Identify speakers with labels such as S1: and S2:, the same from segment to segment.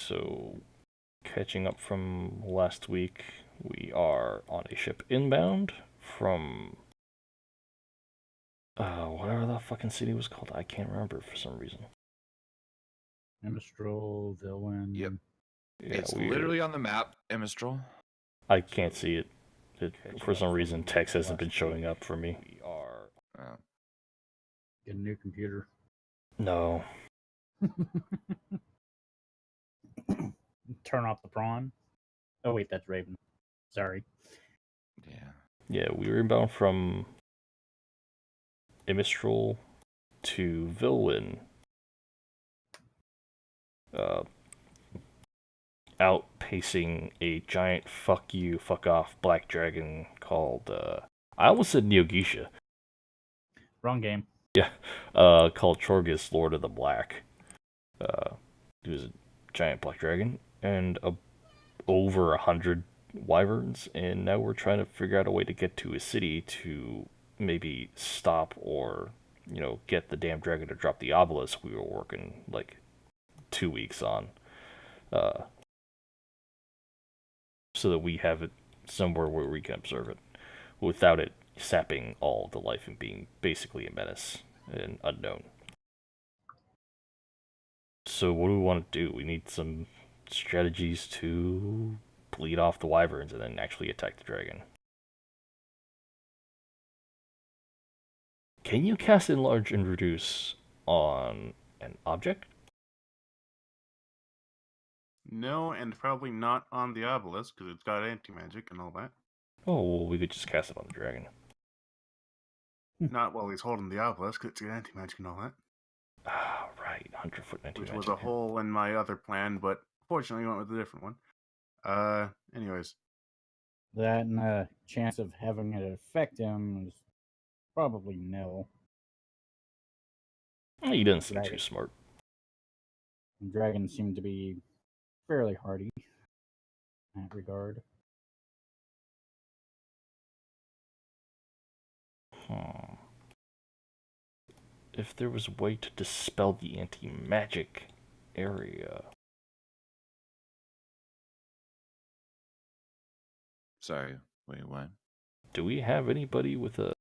S1: So, catching up from last week, we are on a ship inbound from whatever the fucking city was called. I can't remember for some reason.
S2: Emistral, Villain.
S3: Yep.
S1: Yeah,
S3: It's literally on the map, Emistral.
S1: I can't see it. For some reason, text hasn't been showing up for me.
S3: We are.
S2: Get a new computer.
S1: No.
S2: Turn off the prawn. Oh wait, that's Raven. Sorry.
S3: Yeah.
S1: Yeah, we were inbound from Emistral to Vilwyn. Outpacing a giant fuck you, fuck off black dragon called, I almost said Neogisha.
S2: Wrong game.
S1: Yeah, called Chorgus, Lord of the Black. He was a giant black dragon, and over 100 wyverns, and now we're trying to figure out a way to get to a city to maybe stop or, get the damn dragon to drop the obelisk we were working, 2 weeks on. So that we have it somewhere where we can observe it, without it sapping all the life and being basically a menace and unknown. So what do we want to do? We need some strategies to bleed off the wyverns and then actually attack the dragon. Can you cast Enlarge and Reduce on an object?
S4: No, and probably not on the obelisk, because it's got anti-magic and all that.
S1: Oh, well, we could just cast it on the dragon.
S4: Not while he's holding the obelisk, because it's got anti-magic and all that.
S1: Ah, right, 100-foot anti-magic.
S4: Which was a hole in my other plan, but fortunately I went with a different one. Anyways.
S2: That and the chance of having it affect him is probably nil.
S1: He doesn't seem too smart.
S2: Dragons seem to be fairly hardy in that regard.
S1: If there was a way to dispel the anti-magic area.
S3: Sorry, wait, what?
S1: Do we have anybody with a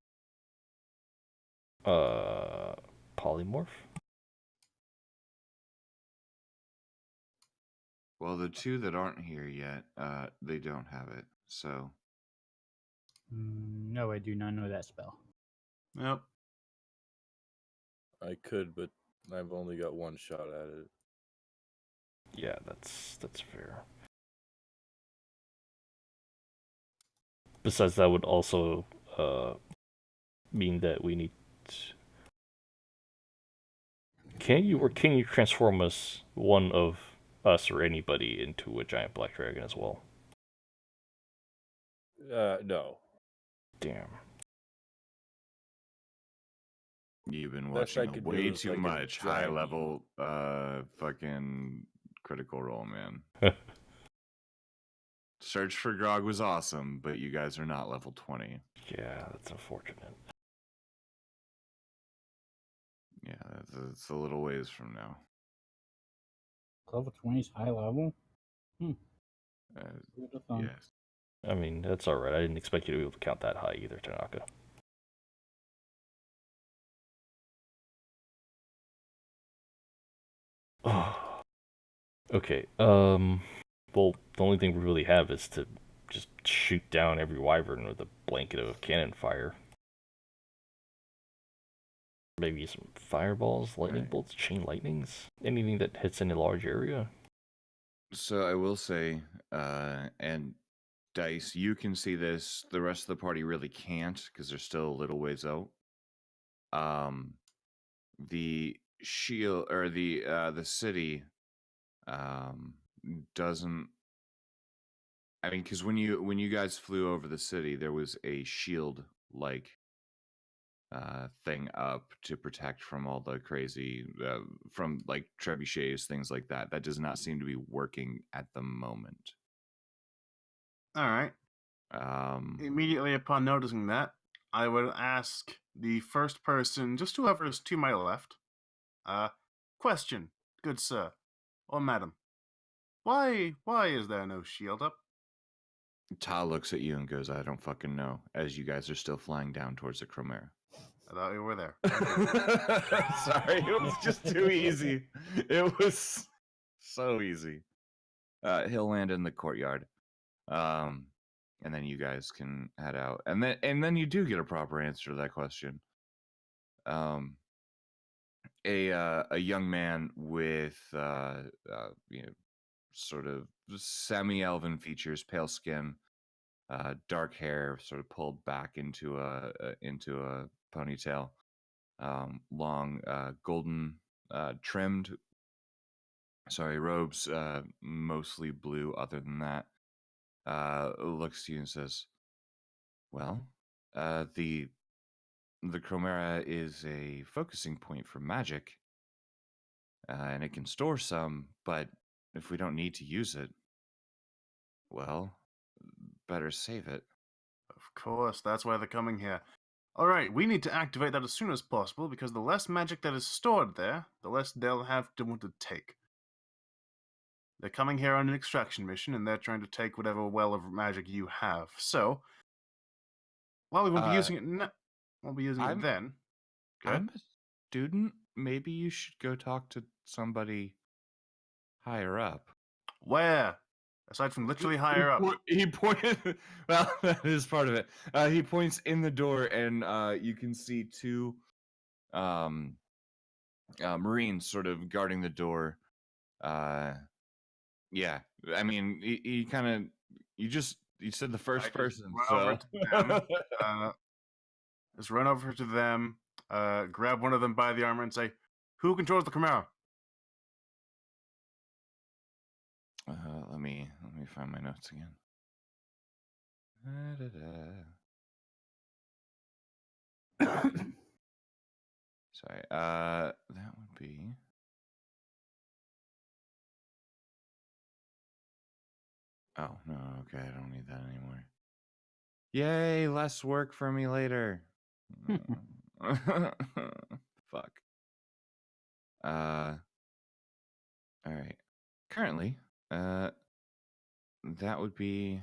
S1: polymorph?
S3: Well, the two that aren't here yet, they don't have it, so...
S2: No, I do not know that spell.
S4: Nope.
S5: I could, but I've only got one shot at it.
S1: Yeah, that's fair. Besides, that would also mean that we need... Can you transform one of us or anybody into a giant black dragon as well?
S5: No.
S1: Damn.
S3: You've been watching way too much high level fucking Critical Role, man. Search for Grog was awesome, but you guys are not level 20.
S1: Yeah, that's unfortunate.
S3: Yeah, it's a little ways from now.
S2: Level 20 is high level?
S3: Yes.
S1: I mean, that's alright. I didn't expect you to be able to count that high either, Tanaka. Okay, well, the only thing we really have is to just shoot down every wyvern with a blanket of cannon fire. Maybe some fireballs, lightning bolts, chain lightnings, anything that hits in a large area.
S3: So I will say, and Dice, you can see this. The rest of the party really can't because they're still a little ways out. The shield or the city doesn't. I mean, because when you guys flew over the city, there was a shield like thing up to protect from all the crazy from like trebuchets, things like that. That does not seem to be working at the moment.
S4: All right. Immediately upon noticing that, I would ask the first person, just whoever is to my left, question, good sir, or madam. Why is there no shield up?
S3: Ta looks at you and goes, I don't fucking know, as you guys are still flying down towards the Chromera.
S4: I thought you were there.
S3: Sorry, it was just too easy. It was so easy. He'll land in the courtyard. And then you guys can head out. And then you do get a proper answer to that question. A young man with sort of semi-elven features, pale skin, dark hair, sort of pulled back into a ponytail, long golden trimmed. Sorry, robes, mostly blue. Other than that, looks to you and says, "Well, the Chromera is a focusing point for magic, and it can store some, but if we don't need to use it, well, better save it."
S4: Of course, that's why they're coming here. All right, we need to activate that as soon as possible because the less magic that is stored there, the less they'll have to want to take. They're coming here on an extraction mission, and they're trying to take whatever well of magic you have. So, while we won't be using it, won't be using it then. Good.
S3: I'm a student. Maybe you should go talk to somebody higher up.
S4: Where? Aside from literally higher up.
S3: He pointed. Well, that is part of it. He points in the door, and you can see two Marines sort of guarding the door. Yeah, I mean, he kind of. You said the first person.
S4: Over to them, just run over to them, grab one of them by the armor, and say, "Who controls the Chromera?"
S3: Let me find my notes again. Sorry. That would be. Oh no. Okay, I don't need that anymore. Yay! Less work for me later. Fuck. All right. Currently, that would be.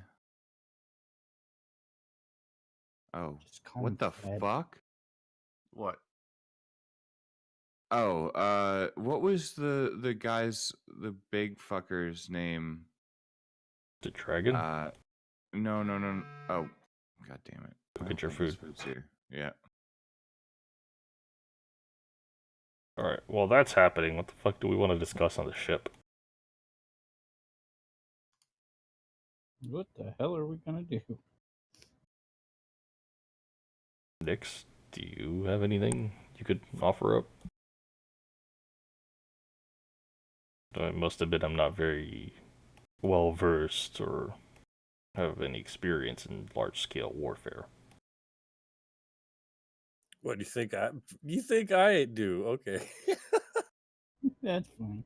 S3: Oh,
S2: Just call
S3: what
S2: him
S3: the
S2: Fred.
S3: fuck?
S4: What?
S3: Oh, what was the guy's, the big fucker's name?
S1: The dragon?
S3: No. Oh, god damn it.
S1: Go
S3: I
S1: get
S3: don't
S1: your
S3: think his
S1: food.
S3: food's here. Yeah.
S1: Alright, well that's happening. What the fuck do we want to discuss on the ship?
S2: What the hell are we gonna do?
S1: Nix, do you have anything you could offer up? I must admit I'm not very well versed or have any experience in large scale warfare.
S5: What do you think? You think I do? Okay.
S2: That's fine.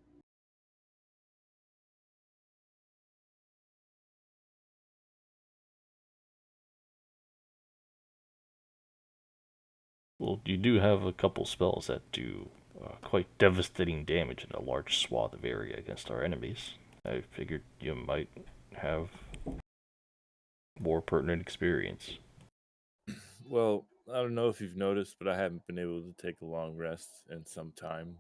S1: Well, you do have a couple spells that do quite devastating damage in a large swath of area against our enemies. I figured you might have more pertinent experience.
S5: Well, I don't know if you've noticed, but I haven't been able to take a long rest in some time.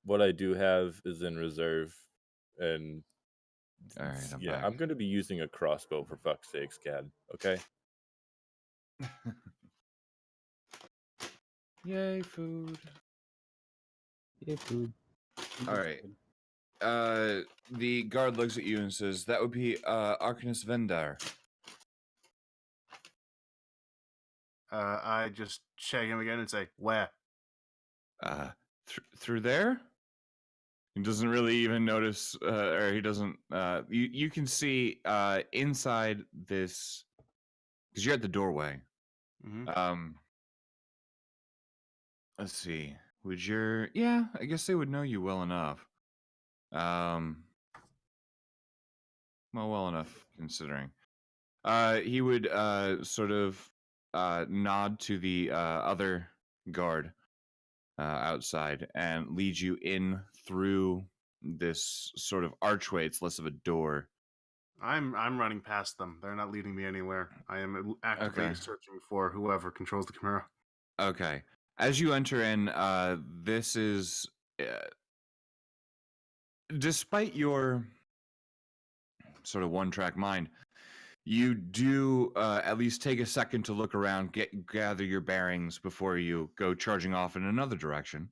S5: What I do have is in reserve, and
S3: All right, I'm
S5: yeah,
S3: back.
S5: I'm going to be using a crossbow for fuck's sakes, Cad. Okay.
S3: Yay, food.
S2: Yeah, food.
S3: All right. The guard looks at you and says, "That would be Arcanus Vendar."
S4: I just shake him again and say, "Where?"
S3: Through there. He doesn't really even notice, or he doesn't. You can see inside this, because you're at the doorway.
S4: Mm-hmm.
S3: Let's see. Yeah, I guess they would know you well enough. Well enough considering. He would sort of nod to the other guard outside and lead you in through this sort of archway. It's less of a door.
S4: I'm running past them. They're not leading me anywhere. I am actively
S3: Okay.
S4: searching for whoever controls the Chimera.
S3: Okay. As you enter in, this is, despite your sort of one-track mind, you do at least take a second to look around, gather your bearings before you go charging off in another direction.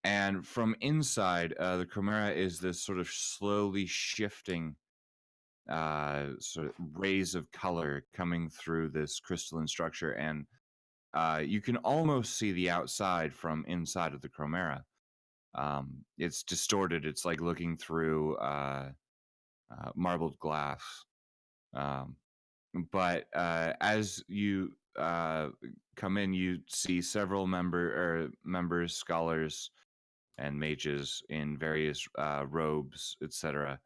S3: And from inside, the Chimera is this sort of slowly shifting sort of rays of color coming through this crystalline structure, and you can almost see the outside from inside of the Chimera. It's distorted. It's like looking through marbled glass. But as you come in, you see several members, scholars, and mages in various robes, etc.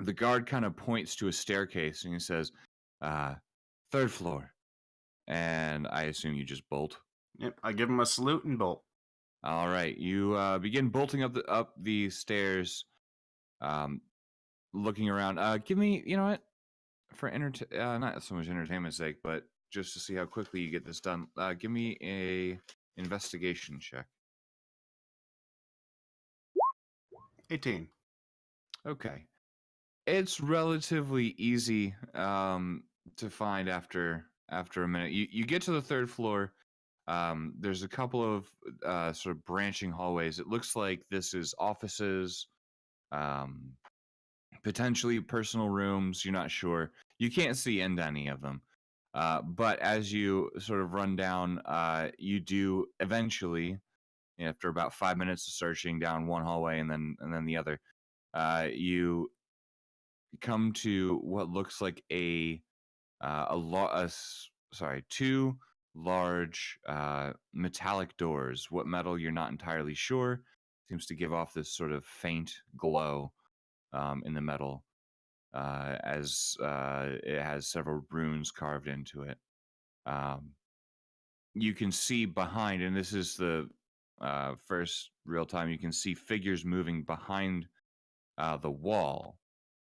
S3: The guard kind of points to a staircase and he says, "Third floor." And I assume you just bolt.
S4: Yep, I give him a salute and bolt.
S3: All right, you begin bolting up the stairs, looking around. Give me, you know what, for not so much entertainment's sake, but just to see how quickly you get this done. Give me a investigation check.
S4: 18.
S3: Okay, it's relatively easy to find after a minute. You get to the third floor. There's a couple of sort of branching hallways. It looks like this is offices, potentially personal rooms. You're not sure. You can't see into any of them. But as you sort of run down, you do eventually, after about 5 minutes of searching down one hallway and then the other, you come to what looks like two large metallic doors. What metal, you're not entirely sure. Seems to give off this sort of faint glow in the metal, as it has several runes carved into it. You can see behind, and this is the first real time you can see figures moving behind the wall.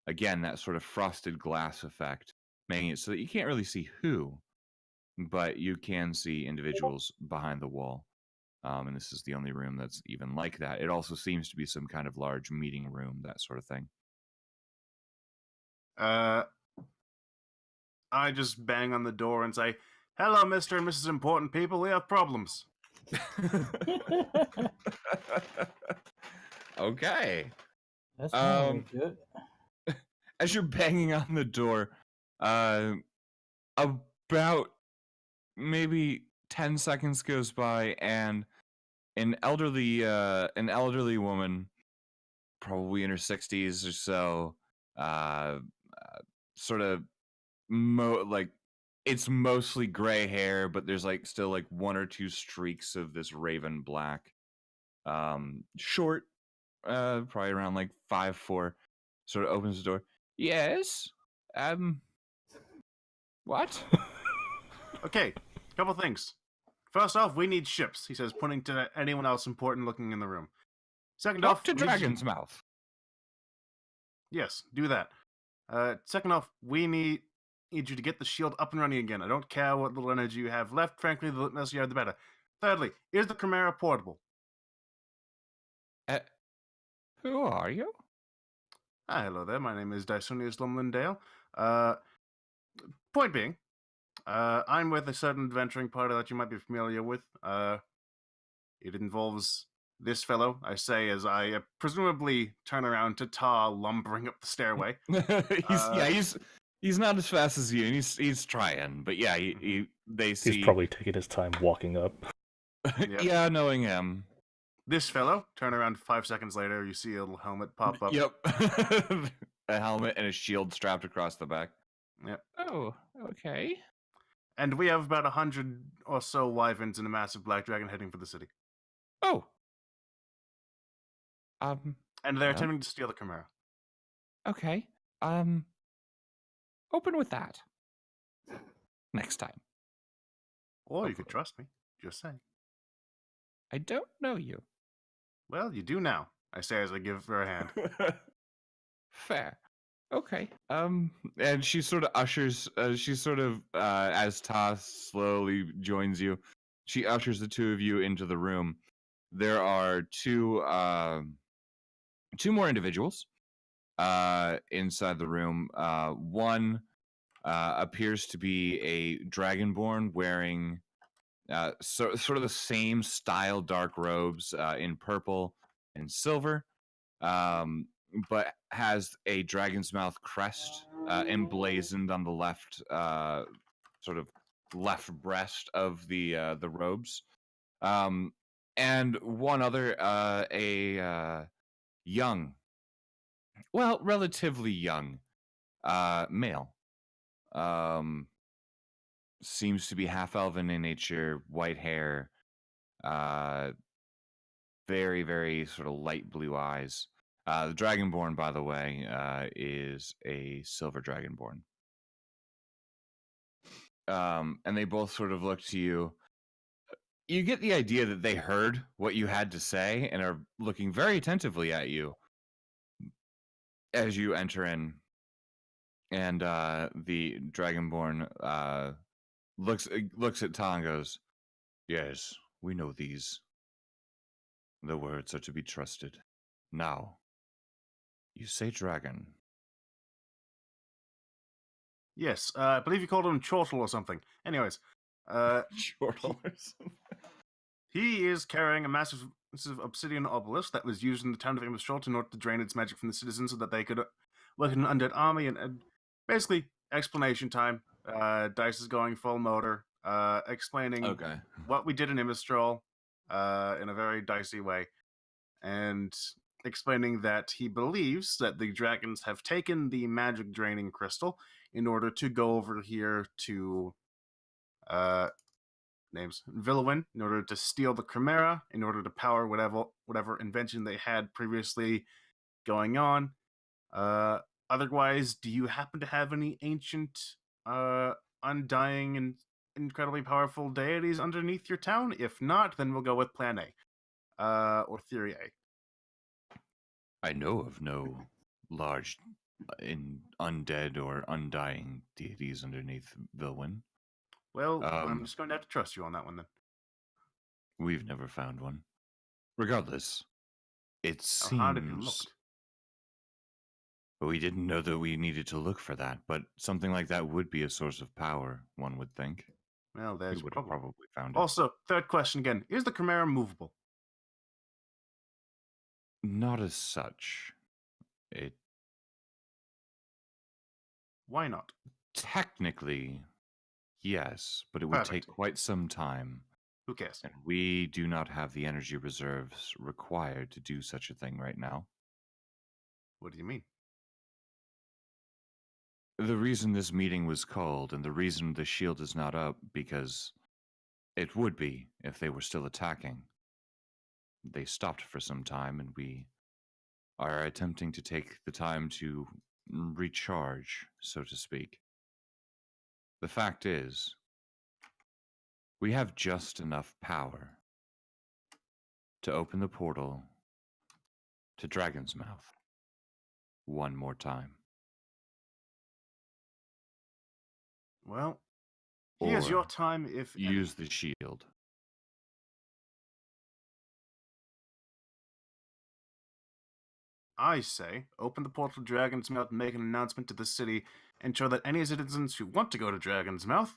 S3: Again, that sort of frosted glass effect, making it so that you can't really see who, but you can see individuals behind the wall. And this is the only room that's even like that. It also seems to be some kind of large meeting room, that sort of thing.
S4: I just bang on the door and say, "Hello, Mr. and Mrs. Important People. We have problems."
S3: Okay.
S2: That's probably good.
S3: As you're banging on the door, about maybe 10 seconds goes by, and an elderly woman, probably in her 60s or so, sort of it's mostly gray hair, but there's like still like one or two streaks of this raven black, short, probably around like 5'4", sort of opens the door. Yes. What?
S4: Okay, couple things. First off, we need ships, he says, pointing to anyone else important looking in the room. Second off,
S3: to
S4: we need-
S3: Dragon's Mouth.
S4: Yes, do that. Second off, we need you to get the shield up and running again. I don't care what little energy you have left. Frankly, the less you have, the better. Thirdly, is the Chimera portable?
S3: Who are you?
S4: Ah, hello there. My name is Dysonius Lumlindale. Point being, I'm with a certain adventuring party that you might be familiar with. It involves this fellow, I say, as I presumably turn around to Tar lumbering up the stairway.
S3: He's not as fast as you, and he's trying, but yeah, they see.
S1: He's probably taking his time walking up.
S4: Yep.
S3: Yeah, knowing him.
S4: This fellow, turn around 5 seconds later, you see a little helmet pop up.
S3: Yep. A helmet and a shield strapped across the back.
S4: Yep.
S3: Oh, okay.
S4: And we have about 100 or so wyverns and a massive black dragon heading for the city.
S3: Oh.
S4: And they're
S3: yeah.
S4: attempting to steal the Chimera.
S3: Okay. Open with that. Next time.
S4: Or you could trust me. Just saying.
S3: I don't know you.
S4: Well, you do now. I say as I give her a hand.
S3: Fair. Okay. And she sort of ushers. As Toss slowly joins you, she ushers the two of you into the room. There are two more individuals inside the room. One appears to be a dragonborn wearing sort of the same style dark robes in purple and silver, but has a dragon's mouth crest emblazoned on the left sort of left breast of the robes. And one other, a young, well, relatively young male. Seems to be half elven in nature, white hair, very, very sort of light blue eyes. The Dragonborn, by the way, is a silver Dragonborn. And they both sort of look to you. You get the idea that they heard what you had to say and are looking very attentively at you as you enter in. And the Dragonborn looks at Ta and goes, "Yes, we know these. The words are to be trusted. Now, you say dragon."
S4: Yes, I believe you called him Chortle or something. Anyways,
S3: Chortle or something.
S4: he is carrying a massive obsidian obelisk that was used in the town of Immershort in order to drain its magic from the citizens so that they could work in an undead army. And basically, explanation time. Dice is going full motor, explaining
S3: Okay.
S4: what we did in Immerstrol in a very dicey way. And explaining that he believes that the dragons have taken the magic draining crystal in order to go over here to Villawin, in order to steal the Chimera, in order to power whatever invention they had previously going on. Otherwise, do you happen to have any ancient, undying, and incredibly powerful deities underneath your town? If not, then we'll go with Plan A, or Theory A.
S3: I know of no large undead or undying deities underneath Vilwyn.
S4: Well, I'm just going to have to trust you on that one then.
S3: We've never found one. Regardless, it
S4: How hard have you
S3: seems
S4: looked?
S3: we didn't know that we needed to look for that, but something like that would be a source of power, one would think.
S4: Well,
S3: We
S4: there's your
S3: would have
S4: problem.
S3: probably found it.
S4: Also, third question again. Is the Chimera movable?
S3: Not as such. It
S4: Why not?
S3: technically, yes, but it would take
S4: Perfect.
S3: quite some time.
S4: Who cares?
S3: And we do not have the energy reserves required to do such a thing right now.
S4: What do you mean?
S3: The reason this meeting was called and the reason the shield is not up, because it would be if they were still attacking. They stopped for some time and we are attempting to take the time to recharge, so to speak. The fact is, we have just enough power to open the portal to Dragon's Mouth one more time.
S4: Well, here's
S3: Or
S4: your time if any.
S3: use the shield.
S4: I say, open the portal to Dragon's Mouth and make an announcement to the city, ensure that any citizens who want to go to Dragon's Mouth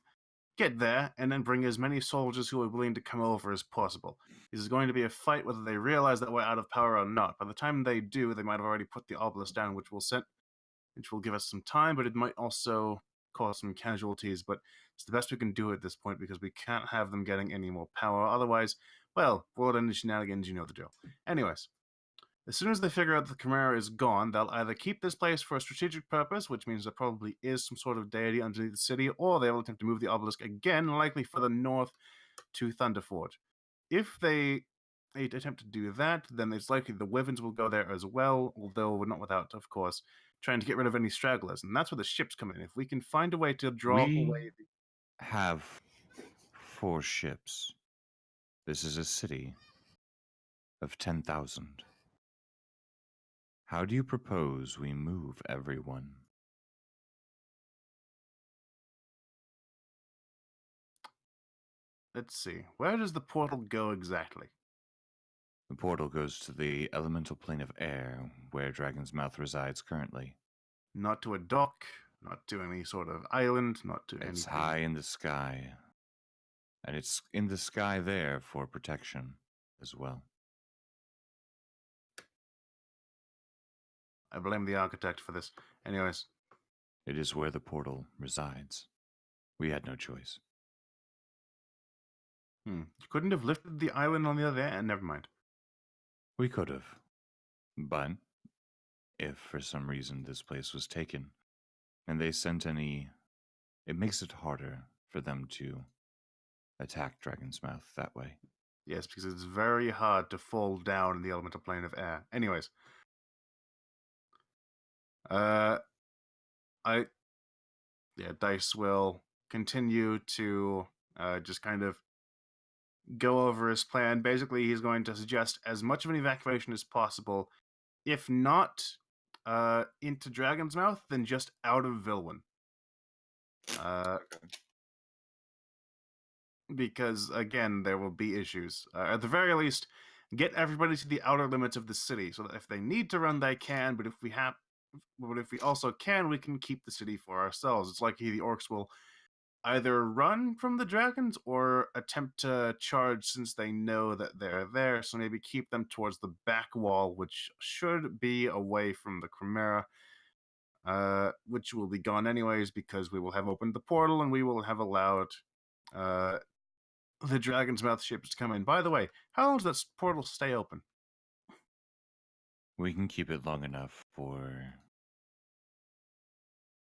S4: get there, and then bring as many soldiers who are willing to come over as possible. This is going to be a fight whether they realize that we're out of power or not. By the time they do, they might have already put the obelisk down, which will give us some time, but it might also cause some casualties. But it's the best we can do at this point because we can't have them getting any more power. Otherwise, well, world ending shenanigans, you know the drill. Anyways, as soon as they figure out the Chimera is gone, they'll either keep this place for a strategic purpose, which means there probably is some sort of deity underneath the city, or they will attempt to move the obelisk again, likely further north to Thunderforge. If they attempt to do that, then it's likely the Wyverns will go there as well, although we're not without, of course, trying to get rid of any stragglers. And that's where the ships come in. If we can find a way to draw
S3: We
S4: away
S3: have 4 ships. This is a city of 10,000. How do you propose we move everyone?
S4: Let's see. Where does the portal go exactly?
S3: The portal goes to the elemental plane of air, where Dragon's Mouth resides currently.
S4: Not to a dock, not to any sort of island, not to
S3: It's
S4: anything.
S3: high in the sky. And it's in the sky there for protection as well.
S4: I blame the architect for this. Anyways,
S3: It is where the portal resides. We had no choice.
S4: you couldn't have lifted the island on the other end? Never mind.
S3: We could have. But if for some reason this place was taken, and they sent any, it makes it harder for them to attack Dragon's Mouth that way.
S4: Yes, because it's very hard to fall down in the elemental plane of air. Anyways. Dice will continue to just kind of go over his plan. Basically, he's going to suggest as much of an evacuation as possible. If not into Dragon's Mouth, then just out of Vilwyn. Because, again, there will be issues. At the very least, get everybody to the outer limits of the city, so that if they need to run, they can, but if we also can, we can keep the city for ourselves. It's likely the orcs will either run from the dragons or attempt to charge since they know that they're there, so maybe keep them towards the back wall, which should be away from the Chimera, which will be gone anyways because we will have opened the portal and we will have allowed the Dragon's Mouth ships to come in. By the way, how long does that portal stay open?
S3: We can keep it long enough for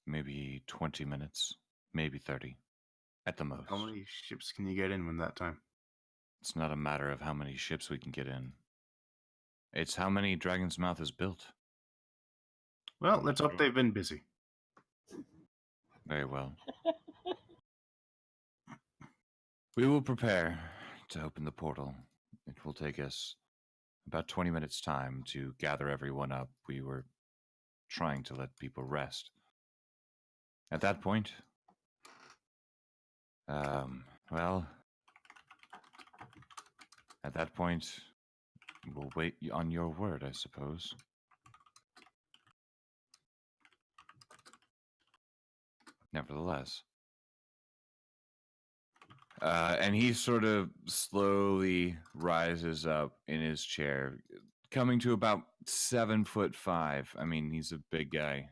S3: maybe 20 minutes, maybe 30 at the most.
S4: How many ships can you get in that time?
S3: It's not a matter of how many ships we can get in. It's how many Dragon's Mouth is built.
S4: Well, let's hope they've been busy.
S3: Very well. We will prepare to open the portal. It will take us about 20 minutes' time to gather everyone up. We were trying to let people rest. At that point, we'll wait on your word, I suppose. Nevertheless. And he sort of slowly rises up in his chair, coming to about 7'5". I mean, he's a big guy,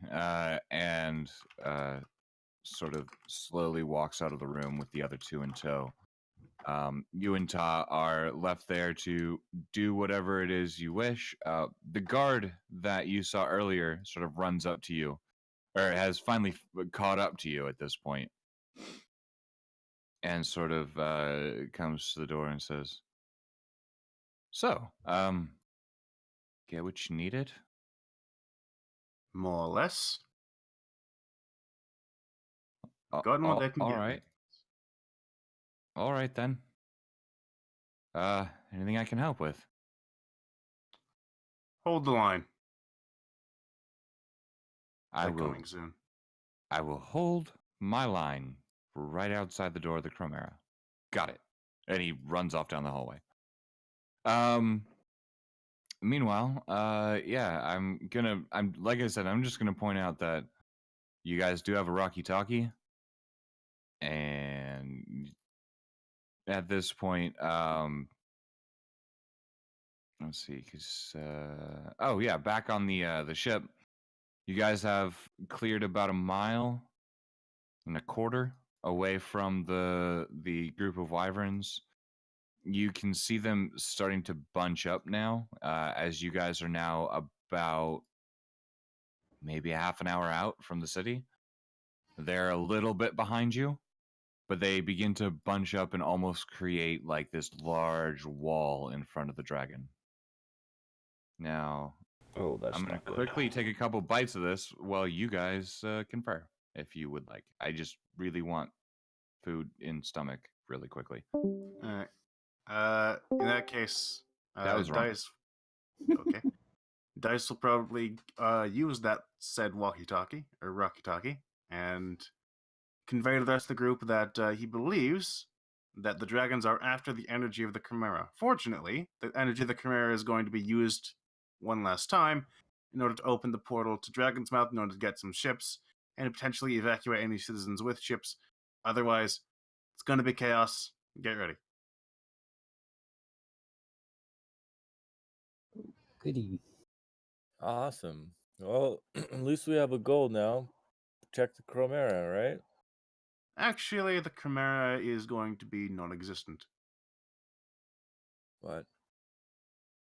S3: and sort of slowly walks out of the room with the other two in tow. You and Ta are left there to do whatever it is you wish. The guard that you saw earlier sort of runs up to you, or has finally caught up to you at this point. And sort of comes to the door and says, "So, get what you needed?"
S4: More or less. God knows they can
S3: all
S4: get
S3: right. All right, then. Anything I can help with?
S4: Hold the line.
S3: I will.
S4: Coming soon.
S3: I will hold my line right outside the door of the Chimera. Got it. And he runs off down the hallway. Meanwhile, I'm like I said, I'm just gonna point out that you guys do have a walkie-talkie, and at this point, let's see, because back on the ship, you guys have cleared about 1.25 miles away from the group of wyverns. You can see them starting to bunch up now, as you guys are now about maybe a half an hour out from the city. They're a little bit behind you, but they begin to bunch up and almost create like this large wall in front of the dragon. Now,
S1: Oh, that's
S3: I'm going
S1: not
S3: to
S1: good.
S3: quickly take a couple bites of this while you guys confer, if you would like. I just really want food in stomach really quickly.
S4: All right. In that case,
S3: That was wrong.
S4: Dice. Okay. Dice will probably use that said walkie-talkie or rocky-talkie and convey to the rest of the group that he believes that the dragons are after the energy of the Chimera. Fortunately, the energy of the Chimera is going to be used one last time in order to open the portal to Dragon's Mouth in order to get some ships and potentially evacuate any citizens with ships. Otherwise, it's going to be chaos. Get ready.
S2: Goody.
S5: Awesome. Well, at least we have a goal now. Protect the Chromera, right?
S4: Actually, the Chimera is going to be non-existent.
S5: What?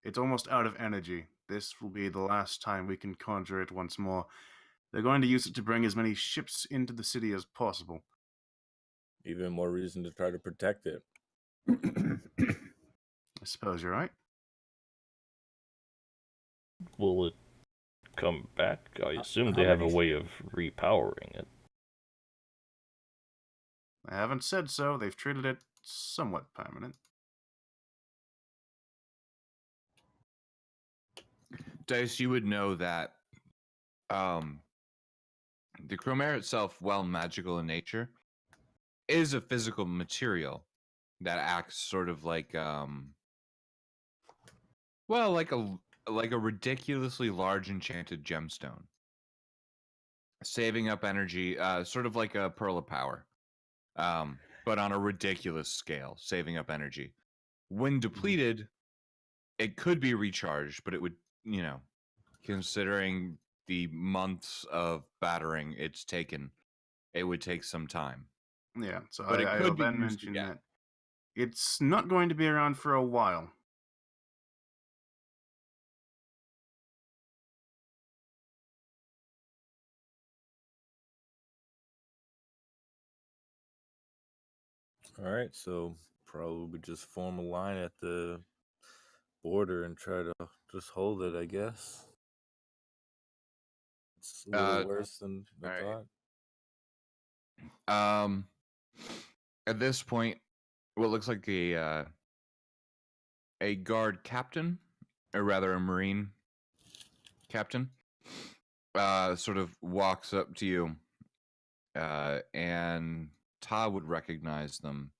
S4: It's almost out of energy. This will be the last time we can conjure it once more. They're going to use it to bring as many ships into the city as possible.
S5: Even more reason to try to protect it.
S4: I suppose you're right.
S1: Will it come back? I assume
S2: how
S1: they have a
S2: many-
S1: way of repowering it.
S4: I haven't said so. They've treated it somewhat permanent.
S3: Dice, you would know that the Chromera itself, while magical in nature, is a physical material that acts sort of like like a ridiculously large enchanted gemstone, saving up energy, sort of like a pearl of power, but on a ridiculous scale, saving up energy. When depleted, it could be recharged, but it would, considering the months of battering it's taken, it would take some time.
S4: Yeah, so
S3: But it
S4: I
S3: could
S4: will
S3: be
S4: then
S3: used
S4: mention
S3: again.
S4: that it's not going to be around for a while.
S5: All right, so probably just form a line at the border and try to just hold it, I guess. It's a little worse than I
S3: all right.
S5: thought.
S3: At this point, what looks like a guard captain, or rather a marine captain, sort of walks up to you, and Ta would recognize them.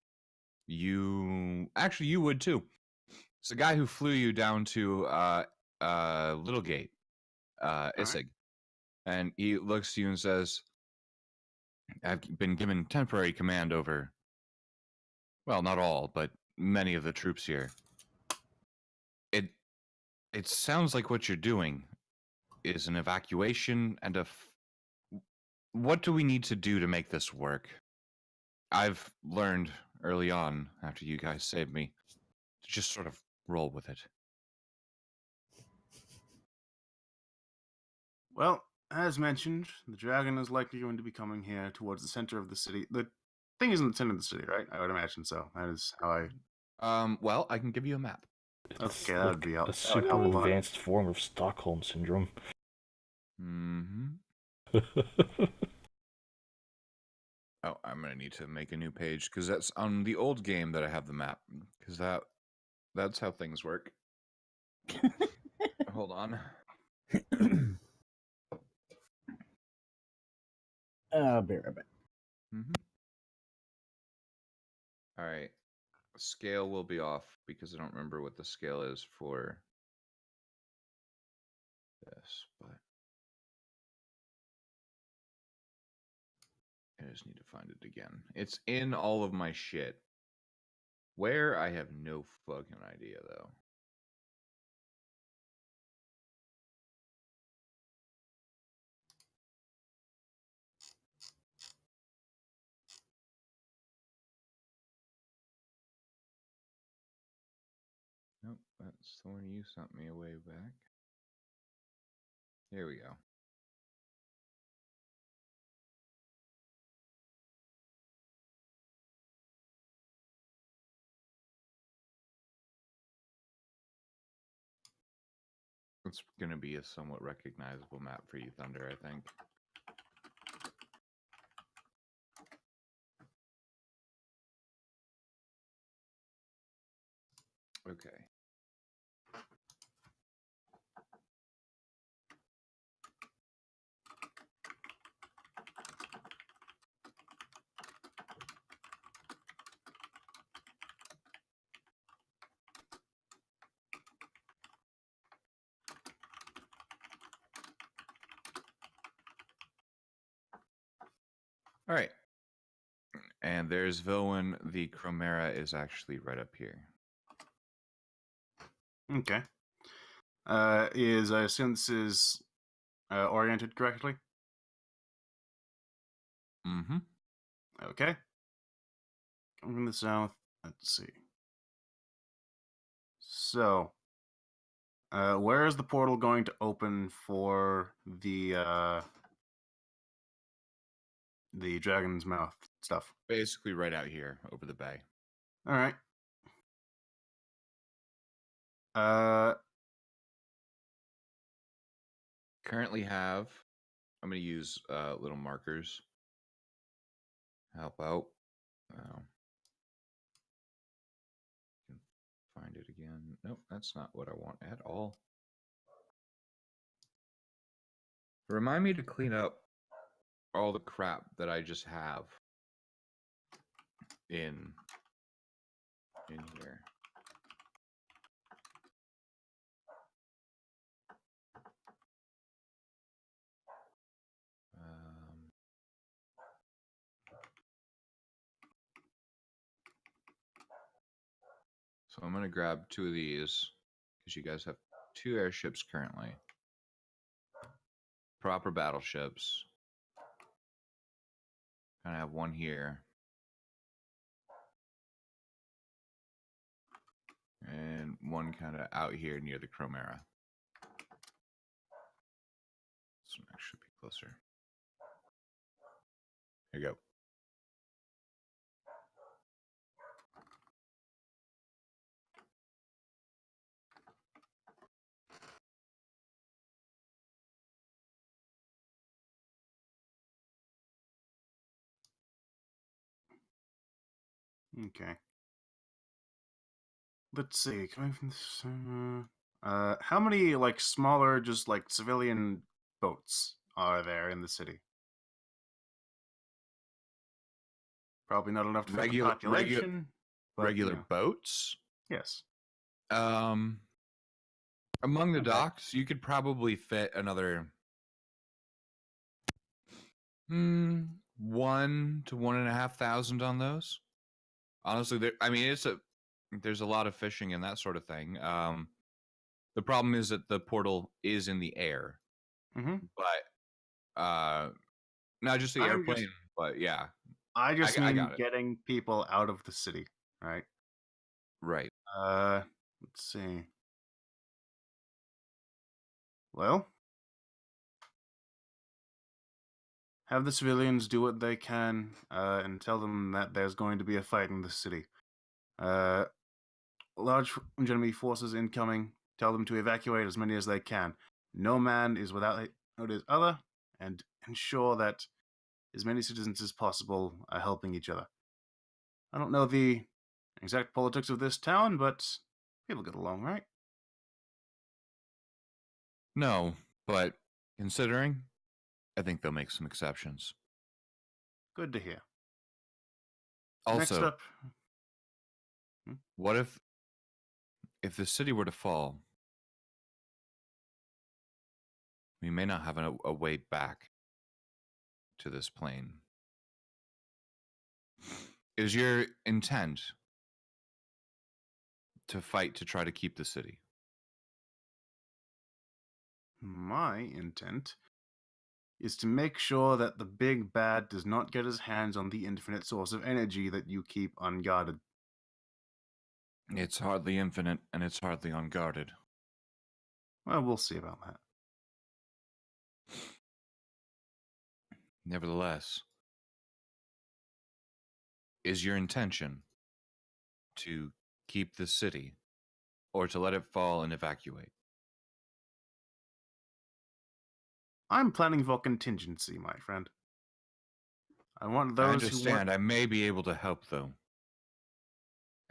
S3: You would too. It's the guy who flew you down to Little Gate, Issig, and he looks to you and says, "I've been given temporary command over, well, not all, but many of the troops here. It sounds like what you're doing is an evacuation and what do we need to do to make this work? I've learned early on, after you guys saved me, to just sort of roll with it."
S4: Well, as mentioned, the dragon is likely going to be coming here towards the center of the city. The thing is in the center of the city, right? I would imagine so. That is how I...
S3: Well, I can give you a map.
S1: It's
S4: Okay, that would be
S1: a
S4: that would
S1: super
S4: help a lot.
S1: advanced form of Stockholm syndrome.
S3: Mm-hmm. Oh, I'm gonna need to make a new page because that's on the old game that I have the map, because that's how things work. Hold on.
S2: I'll be right back.
S3: Mm-hmm. All right. Scale will be off because I don't remember what the scale is for this, but I just need to find it again. It's in all of my shit. Where? I have no fucking idea, though. Nope, that's the one you sent me a way back. Here we go. It's going to be a somewhat recognizable map for you, Thunder, I think. Okay. All right. And there's Vilwin. The Chimera is actually right up here.
S4: Okay. Is I assume this is oriented correctly?
S3: Mm-hmm.
S4: Okay. Coming from the south. Let's see. So, where is the portal going to open for the Dragon's Mouth stuff?
S3: Basically right out here over the bay.
S4: All right. Uh,
S3: Currently have, I'm going to use little markers. Help out. Can find it again. Nope, that's not what I want at all. Remind me to clean up all the crap that I just have in here. So I'm going to grab 2 of these because you guys have 2 airships currently. Proper battleships. Kind of have 1 here. And 1 kind of out here near the Chimera. This one actually be closer. Here you go.
S4: okay. Let's see. Coming from this, how many like smaller, just like civilian boats are there in the city? Probably not enough to fit the
S3: Regular-
S4: population. but,
S3: Regular
S4: you know,
S3: boats.
S4: yes.
S3: Among the
S4: Okay.
S3: docks, you could probably fit another 1 to 1,500 on those. Honestly, there's a lot of fishing and that sort of thing. The problem is that the portal is in the air,
S4: Mm-hmm.
S3: but not just the airplane, but yeah,
S4: I just
S3: I
S4: mean
S3: got it.
S4: getting people out of the city, right?
S3: Right.
S4: Let's see. Well, have the civilians do what they can, and tell them that there's going to be a fight in the city. Large enemy forces incoming. Tell them to evacuate as many as they can. No man is without his other, and ensure that as many citizens as possible are helping each other. I don't know the exact politics of this town, but people get along, right?
S3: No, but considering, I think they'll make some exceptions.
S4: Good to hear.
S3: Also,
S4: Next up.
S3: what if the city were to fall? We may not have a way back to this plane. Is your intent to fight to try to keep the city?
S4: My intent is to make sure that the big bad does not get his hands on the infinite source of energy that you keep unguarded.
S3: It's hardly infinite, and it's hardly unguarded.
S4: Well, we'll see about that.
S3: Nevertheless, is your intention to keep the city, or to let it fall and evacuate?
S4: I'm planning for contingency, my friend. I want
S3: I
S4: those who
S3: understand.
S4: want...
S3: I may be able to help, though.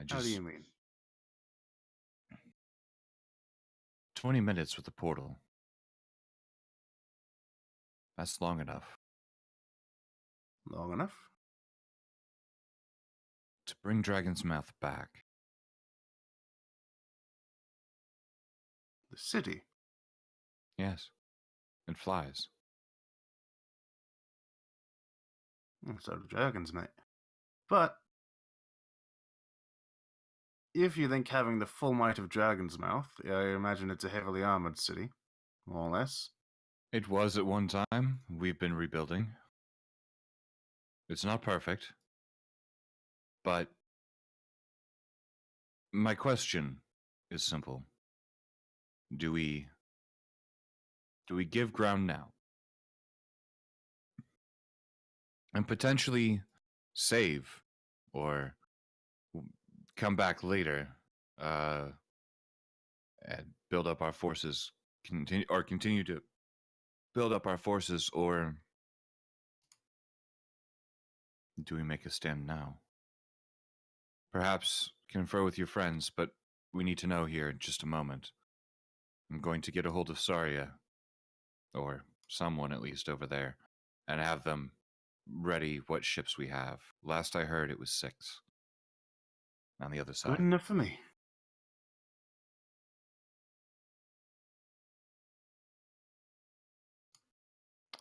S4: How do you mean?
S3: 20 minutes with the portal. That's long enough
S4: Long enough?
S3: to bring Dragon's Mouth back.
S4: The city?
S3: Yes, it flies.
S4: So do dragons, mate. But if you think having the full might of Dragon's Mouth, I imagine it's a heavily armored city, more or less.
S3: It was at one time. We've been rebuilding. It's not perfect. But my question is simple. Do we give ground now? And potentially save or come back later and build up our forces, continue to build up our forces, or do we make a stand now? Perhaps confer with your friends, but we need to know here in just a moment. I'm going to get a hold of Saria, or someone at least over there, and have them ready what ships we have. Last I heard, it was 6 on the other side.
S4: Good enough for me.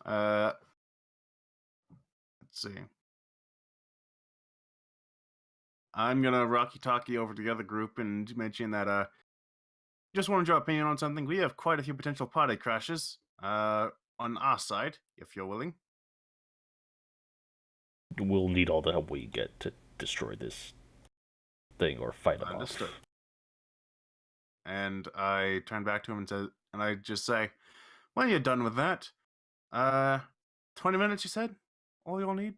S4: Let's see. I'm gonna talkie over to the other group and mention that just wanted your opinion on something. We have quite a few potential party crashes on our side, if you're willing.
S1: We'll need all the help we get to destroy this thing or fight them
S4: Understood.
S1: off.
S4: And I turn back to him and I just say, "When you're done with that, 20 minutes, you said? All you'll need?"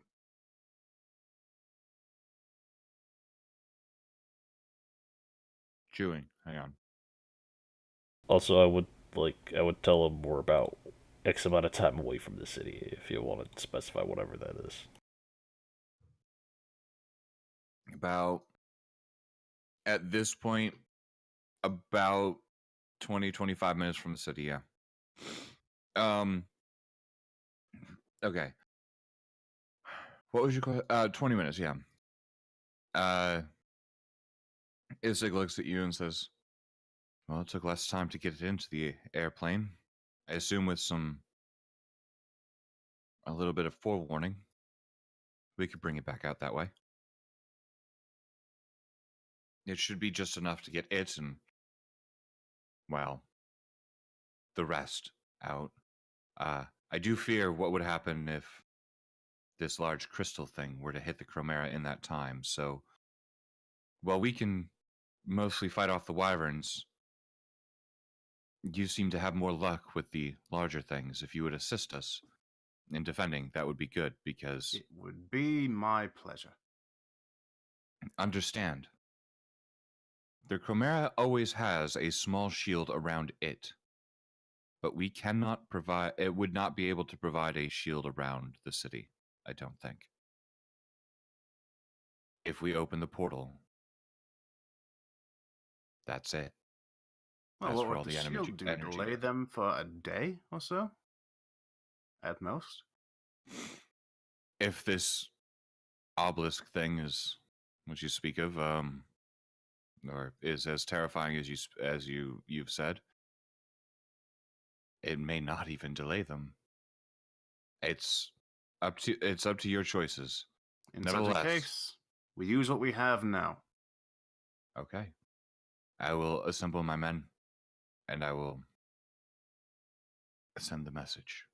S3: Chewing. Hang on.
S1: Also, I would tell him more about X amount of time away from the city, if you want to specify whatever that is.
S3: About, at this point, about 20-25 minutes from the city, yeah. Okay. What was your question? 20 minutes, yeah. Isig looks at you and says, well, it took less time to get it into the airplane. I assume with a little bit of forewarning, we could bring it back out that way. It should be just enough to get it and, well, the rest out. I do fear what would happen if this large crystal thing were to hit the Chimera in that time, so while we can mostly fight off the wyverns, you seem to have more luck with the larger things. If you would assist us in defending, that would be good, because...
S4: It would be my pleasure.
S3: Understand. The Chimera always has a small shield around it, but we cannot provide... It would not be able to provide a shield around the city, I don't think. If we open the portal, that's it.
S4: Well,
S3: As
S4: what
S3: for
S4: would
S3: all
S4: the
S3: the
S4: shield do?
S3: energy.
S4: Delay them for a day or so? At most?
S3: If this obelisk thing is what you speak of, or is as terrifying as you've said, it may not even delay them. It's up to your choices.
S4: In such a
S3: Nevertheless.
S4: case, we use what we have now.
S3: Okay. I will assemble my men, and I will send the message.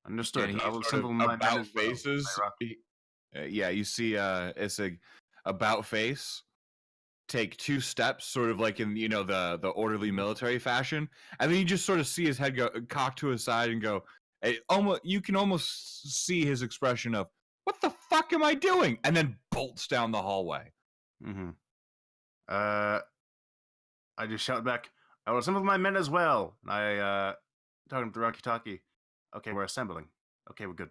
S4: Understood.
S3: And
S4: I will assemble my men
S3: about
S4: as well.
S3: faces. Yeah, you see Isig about face take 2 steps, sort of like in the orderly military fashion, and then you just sort of see his head go cock to his side and go. You can almost see his expression of "What the fuck am I doing?" and then bolts down the hallway.
S4: Mm-hmm. I just shout back, "I will assemble my men as well." And I talking to the talkie. Okay, we're assembling. Okay, we're good.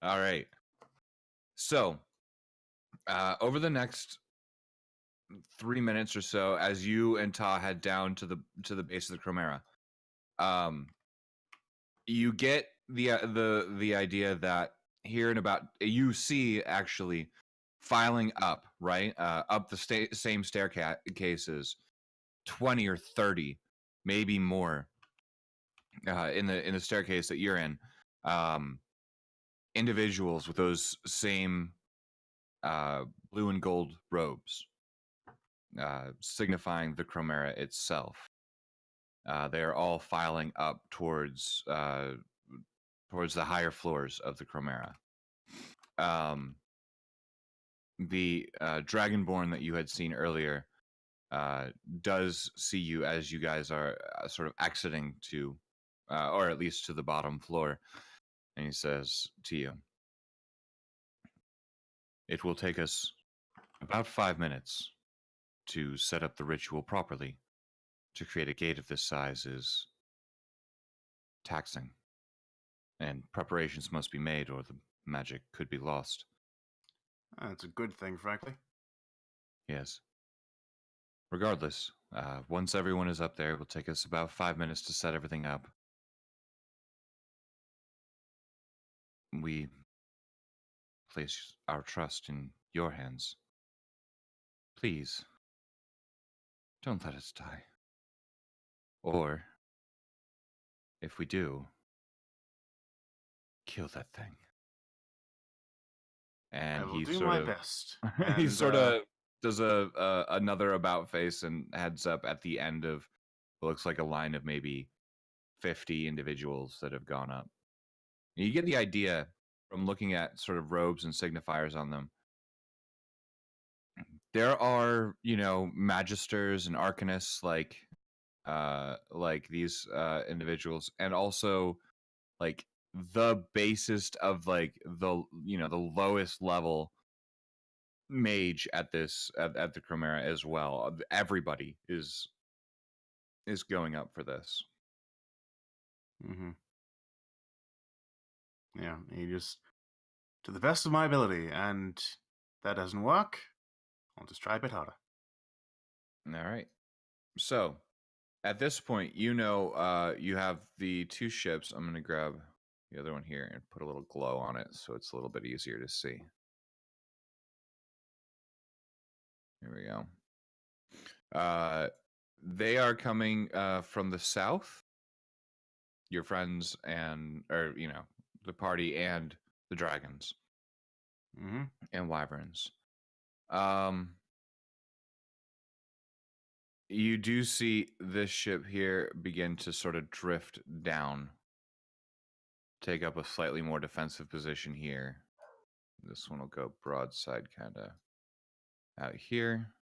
S3: All right. So, over the next 3 minutes or so, as you and Ta head down to the base of the Chimera, you get the idea that here in about you see actually filing up up the same staircases, 20 or 30, maybe more, in the staircase that you're in. individuals with those same blue and gold robes, signifying the Chromera itself. They are all filing up towards the higher floors of the Chromera. The Dragonborn that you had seen earlier does see you as you guys are sort of exiting to, or at least to the bottom floor, and he says to you, "It will take us about 5 minutes to set up the ritual properly. To create a gate of this size is taxing, and preparations must be made or the magic could be lost."
S4: That's a good thing, frankly.
S3: Yes. Regardless, once everyone is up there, it will take us about 5 minutes to set everything up. We place our trust in your hands. Please, don't let us die. Or, if we do, kill that thing. And
S4: I will
S3: he
S4: do
S3: sort
S4: my
S3: of,
S4: best.
S3: he
S4: And,
S3: sort of does another about face and heads up at the end of what looks like a line of maybe 50 individuals that have gone up. And you get the idea from looking at sort of robes and signifiers on them. There are, magisters and arcanists like these individuals, and also like the basest of like the lowest level mage at this at the Chromera as well. Everybody is going up for this.
S4: Mm-hmm. Yeah, you just, to the best of my ability, and if that doesn't work, I'll just try a bit harder.
S3: All right. So, at this point, you have the two ships. I'm going to grab the other one here and put a little glow on it so it's a little bit easier to see. Here we go. They are coming from the south. Your friends the party and the dragons
S4: Mm-hmm.
S3: and wyverns. You do see this ship here begin to sort of drift down, take up a slightly more defensive position here. This one will go broadside kind of out here.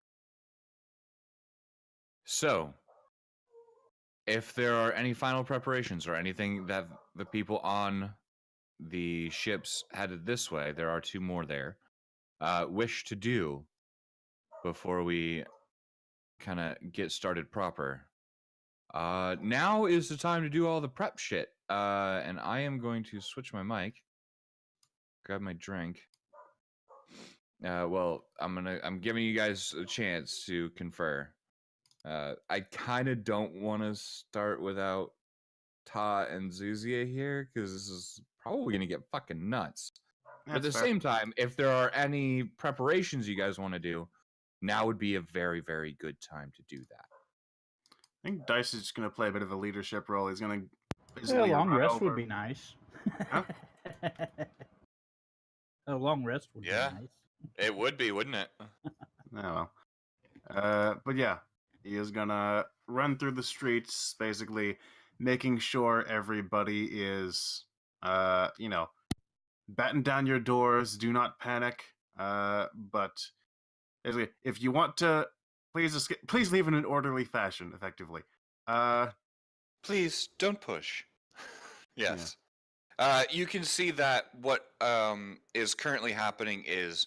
S3: So, if there are any final preparations or anything that the people on the ships headed this way, there are two more there, wish to do before we kind of get started proper, now is the time to do all the prep shit. And I am going to switch my mic, grab my drink. Well, I'm giving you guys a chance to confer. I kind of don't want to start without Ta and Zuzia here, because this is probably going to get fucking nuts. But at the same time, if there are any preparations you guys want to do, now would be a very, very good time to do that.
S4: I think Dice is just going to play a bit of a leadership role. He's going to
S2: A
S4: basically
S2: long
S4: run
S2: rest
S4: over.
S2: would be nice.
S4: Huh?
S2: A long rest would
S3: Yeah.
S2: be nice.
S3: It would be, wouldn't it?
S4: Oh, well. But yeah, he is going to run through the streets, basically making sure everybody is, batten down your doors, do not panic. But basically, if you want to, please leave in an orderly fashion, effectively.
S3: Please don't push. Yes. You can see that what is currently happening is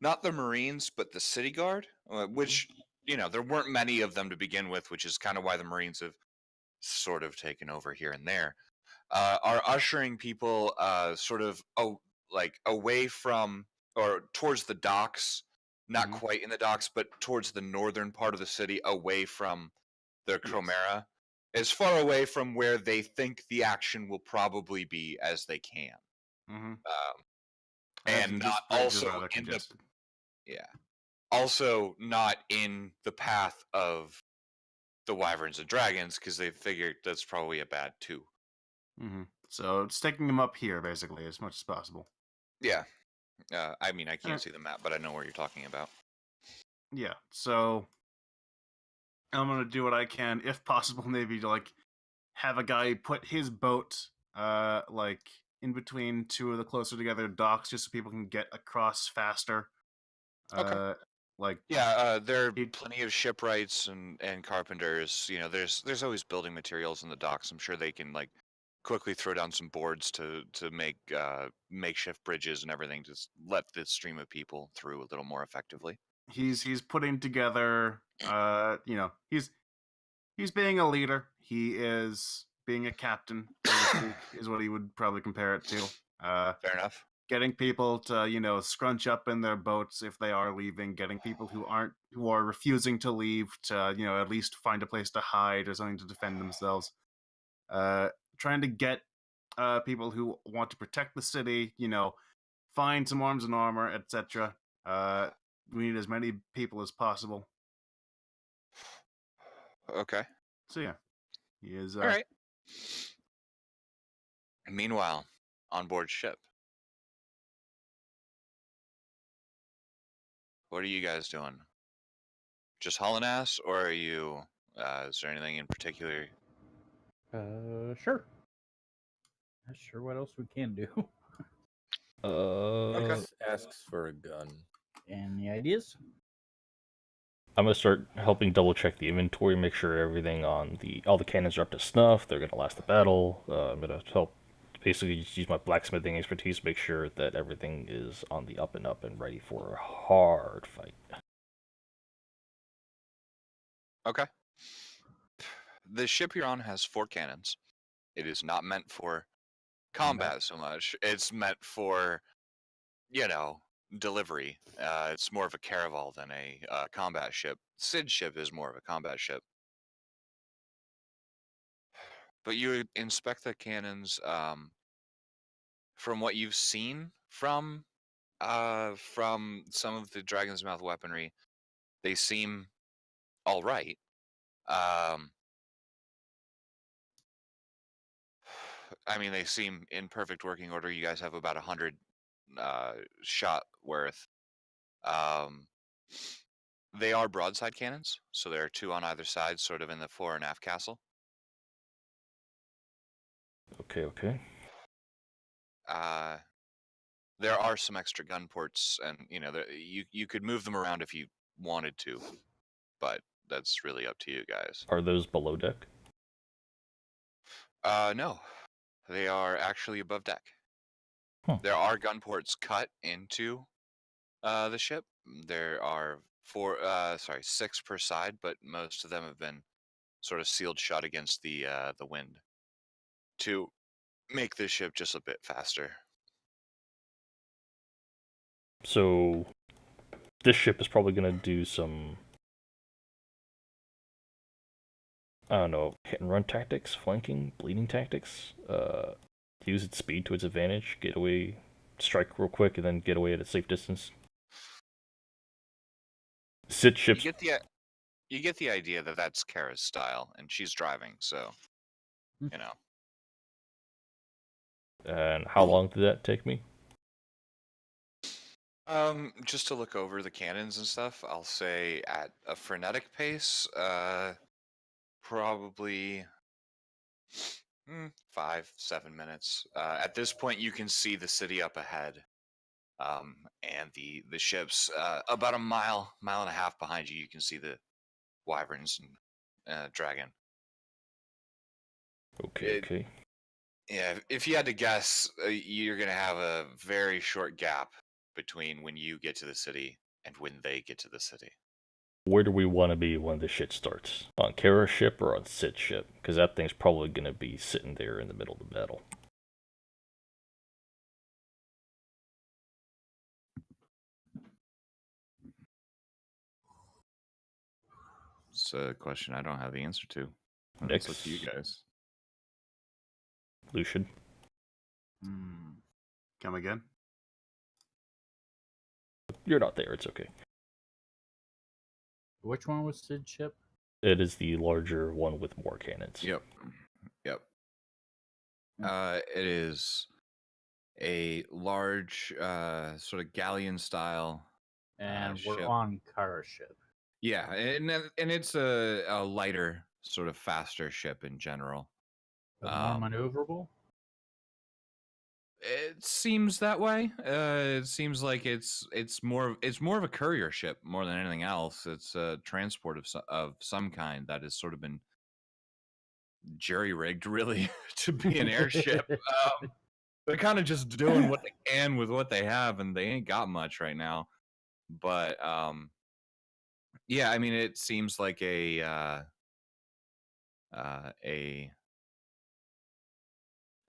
S3: not the Marines, but the City Guard, which, there weren't many of them to begin with, which is kind of why the Marines have sort of taken over here and there, are ushering people sort of away from or towards the docks, not
S4: Mhm.
S3: quite in the docks, but towards the northern part of the city, away from the Chromera, as far away from where they think the action will probably be as they can.
S4: Mm-hmm.
S3: And not also not in the path of the wyverns and dragons, because they figured that's probably a bad too.
S4: Mm-hmm. So it's taking them up here, basically, as much as possible.
S3: Yeah. I mean, I can't
S4: Alright.
S3: see the map, but I know where you're talking about.
S4: Yeah, so I'm gonna do what I can, if possible, maybe to like have a guy put his boat like in between two of the closer together docks just so people can get across faster.
S3: Okay.
S4: Like
S3: Yeah, there are
S4: he
S3: plenty of shipwrights and carpenters. You know, there's always building materials in the docks. I'm sure they can like quickly throw down some boards to make makeshift bridges and everything to let this stream of people through a little more effectively.
S4: he's putting together you know, he's being a leader. He is being a captain, so to speak, is what he would probably compare it to.
S3: Fair enough.
S4: Getting people to, you know, scrunch up in their boats if they are leaving, getting people who are refusing to leave to, you know, at least find a place to hide or something to defend themselves. Trying to get people who want to protect the city, you know, find some arms and armor, etc. We need as many people as possible.
S3: Okay.
S4: So yeah, he is
S3: All right. Meanwhile, on board ship, what are you guys doing? Just hauling ass, or are you? Is there anything in particular?
S2: Sure. Not sure what else we can do.
S3: Okay.
S5: Asks for a gun.
S2: Any ideas?
S1: I'm gonna start helping double check the inventory, make sure everything on all the cannons are up to snuff. They're gonna last the battle. I'm gonna help basically just use my blacksmithing expertise to make sure that everything is on the up and up and ready for a hard fight.
S3: Okay. The ship you're on has 4 cannons. It is not meant for combat so much. It's meant for, you know, delivery. It's more of a caravel than a combat ship. Sid's ship is more of a combat ship. But you inspect the cannons. From what you've seen from some of the Dragon's Mouth weaponry, they seem all right. Um, I mean, they seem in perfect working order. You guys have about 100 shot worth. Um, they are broadside cannons, so there are 2 on either side, sort of in the fore and aft castle.
S1: Okay.
S3: Uh, there are some extra gun ports, and you know, you could move them around if you wanted to, but that's really up to you guys.
S1: Are those below deck?
S3: No, they are actually above deck.
S1: Huh.
S3: There are gun ports cut into the ship. There are 6 per side, but most of them have been sort of sealed shut against the wind to make this ship just a bit faster.
S1: So this ship is probably gonna do some, I don't know, hit and run tactics, flanking, bleeding tactics. Use its speed to its advantage, get away, strike real quick, and then get away at a safe distance. Sit ships.
S3: You get the idea that that's Kara's style, and she's driving, so you know.
S1: And how long did that take me?
S3: Just to look over the cannons and stuff, I'll say at a frenetic pace, probably 5-7 minutes. At this point, you can see the city up ahead, and the ships about a mile and a half behind you. You can see the wyverns and dragon.
S1: Okay.
S3: Yeah, if you had to guess, you're gonna have a very short gap between when you get to the city and when they get to the city.
S1: Where do we want to be when the shit starts? On Kara's ship or on Sid's ship? Because that thing's probably going to be sitting there in the middle of the battle.
S3: It's a question I don't have the answer to.
S1: Next.
S3: It's up to you guys.
S1: Lucian.
S4: Come again?
S1: You're not there, it's okay.
S2: Which one was Sid's ship?
S1: It is the larger one with more cannons.
S3: Yep. It is a large sort of galleon style
S2: And we're
S3: ship.
S2: on Kara's ship.
S3: Yeah, and it's a lighter, sort of faster ship in general.
S2: But more maneuverable?
S3: It seems that way. It seems like it's more of a courier ship more than anything else. It's a transport of some kind that has sort of been jury rigged, really, to be an airship. They're kind of just doing what they can with what they have, and they ain't got much right now. But yeah, I mean, it seems like a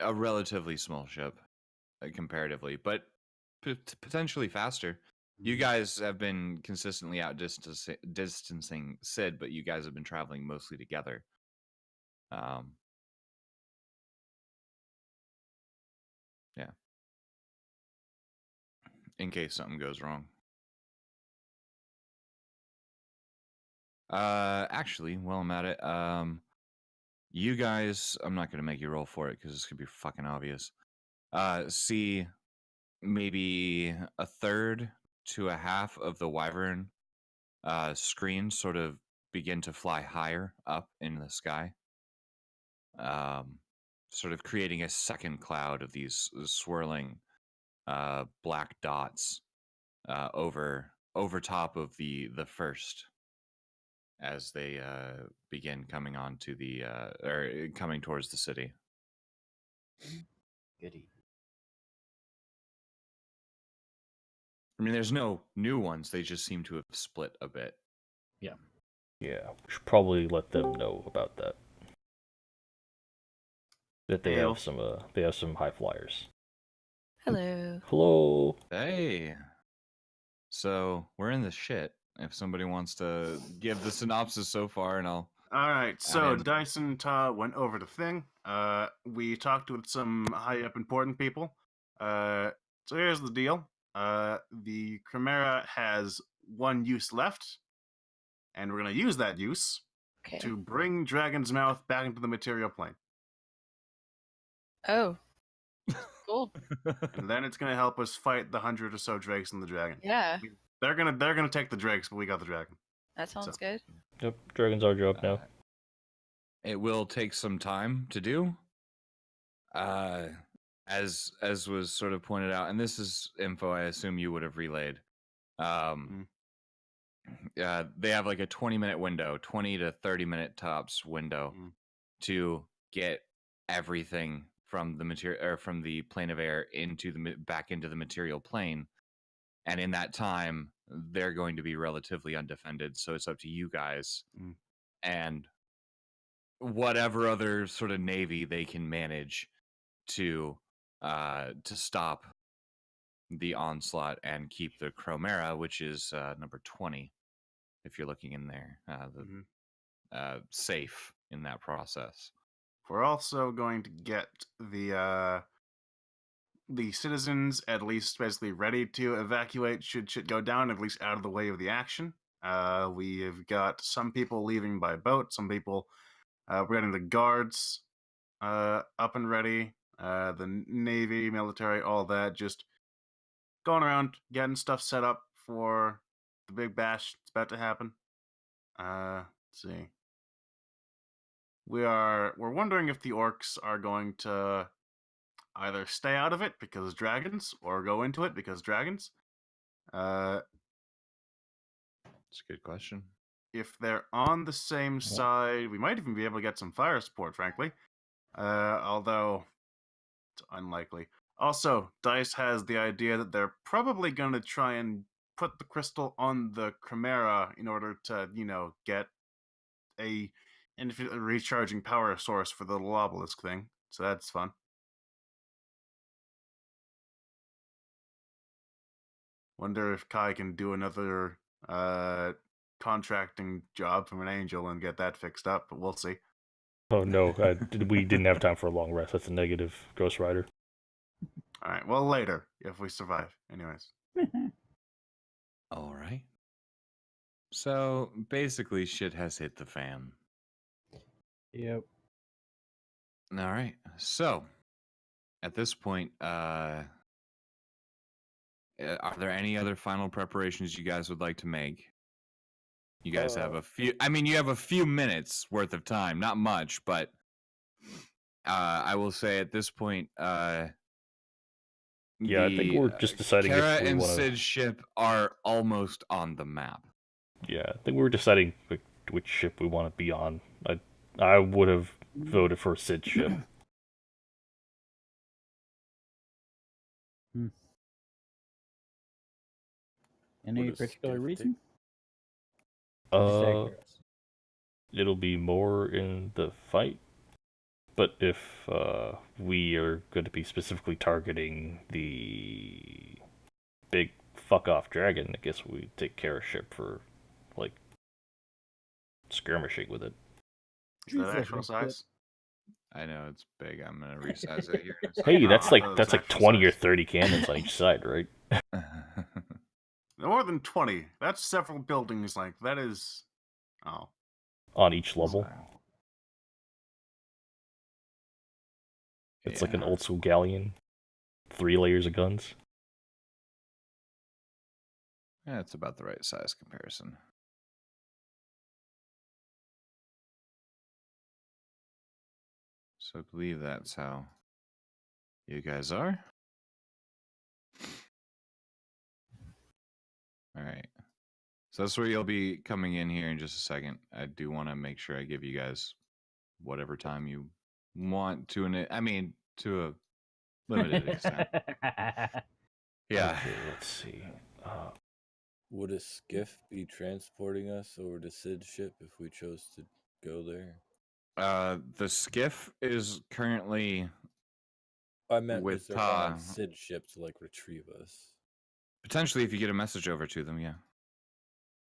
S3: relatively small ship comparatively, but potentially faster. You guys have been consistently distancing Sid, but you guys have been traveling mostly together. Yeah. In case something goes wrong. Actually, while I'm at it, you guys, I'm not gonna make you roll for it because this could be fucking obvious. See maybe a third to a half of the Wyvern screen sort of begin to fly higher up in the sky, sort of creating a second cloud of these swirling black dots over top of the first, as they begin coming onto the or coming towards the city.
S2: Goody.
S3: I mean, there's no new ones. They just seem to have split a bit.
S2: Yeah.
S1: Yeah, we should probably let them know about that. That they
S4: Yeah.
S1: have some high flyers.
S6: Hello.
S1: Hello.
S3: Hey. So we're in the shit. If somebody wants to give the synopsis so far, and I'll.
S4: All right, so
S3: in-
S4: Dyson went over the thing. We talked with some high up important people. So here's the deal. The Chimera has one use left, and we're gonna use that use
S6: Okay.
S4: to bring Dragon's Mouth back into the material plane,
S6: Oh. Cool.
S4: and then it's gonna help us fight the 100 or so drakes and the dragon.
S6: Yeah.
S4: They're gonna take the drakes, but we got the dragon.
S6: That sounds
S4: So-
S6: good.
S1: Yep, dragon's our job now.
S3: It will take some time to do. As was sort of pointed out, and this is info I assume you would have relayed. They have like a 20-minute window, 20 to 30-minute tops window to get everything from the material or from the plane of air back into the material plane, and in that time they're going to be relatively undefended. So it's up to you guys and whatever other sort of navy they can manage to stop the onslaught and keep the Chimera, which is number 20, if you're looking in there, safe in that process.
S4: We're also going to get the citizens at least basically ready to evacuate should shit go down, at least out of the way of the action. We have got some people leaving by boat, some people we're getting the guards up and ready, the Navy, military, all that, just going around getting stuff set up for the big bash. It's about to happen. Let's see. We're wondering if the orcs are going to either stay out of it because dragons, or go into it because dragons.
S3: That's a good question.
S4: If they're on the same side, we might even be able to get some fire support, frankly. Although it's unlikely. Also, Dice has the idea that they're probably going to try and put the crystal on the Chimera in order to, get a infinite recharging power source for the little obelisk thing. So that's fun. Wonder if Kai can do another contracting job from an angel and get that fixed up, but we'll see.
S1: Oh no, we didn't have time for a long rest. That's a negative, Ghost Rider.
S4: All right, well, later, if we survive. Anyways.
S3: All right. So basically, shit has hit the fan.
S2: Yep.
S3: All right. So, at this point, are there any other final preparations you guys would like to make? You guys have a few. I mean, you have a few minutes worth of time, not much, but I will say at this point,
S1: Yeah, I think we're just deciding
S3: Kara
S1: if we
S3: and
S1: want to.
S3: Sid's ship are almost on the map.
S1: Yeah, I think we were deciding which ship we want to be on. I would have voted for Sid's ship.
S2: Any
S5: What a
S2: particular
S5: skiff
S2: reason?
S1: Uh, it'll be more in the fight. But if we are going to be specifically targeting the big fuck off dragon, I guess we take care of ship for like skirmishing with it.
S4: Is that actual size?
S3: I know it's big. I'm gonna resize it here.
S1: Hey, that's like
S4: Oh,
S1: that's like
S4: actual
S1: 20 or
S4: size.
S1: 30 cannons on each side, right?
S4: More than 20. That's several buildings. Like that is. Oh.
S1: On each level.
S3: Sorry.
S1: It's like an
S3: Yeah.
S1: old school galleon. 3 layers of guns.
S3: Yeah, it's about the right size comparison. So I believe that's how you guys are. All right. So that's where you'll be coming in here in just a second. I do want to make sure I give you guys whatever time you want to, to a limited extent. Yeah.
S1: Okay, let's see.
S5: Would a skiff be transporting us over to Sid's ship if we chose to go there?
S3: The skiff is currently
S5: I meant
S3: with
S5: is there one on Sid's ship to like retrieve us?
S3: potentially if you get a message over to them, yeah.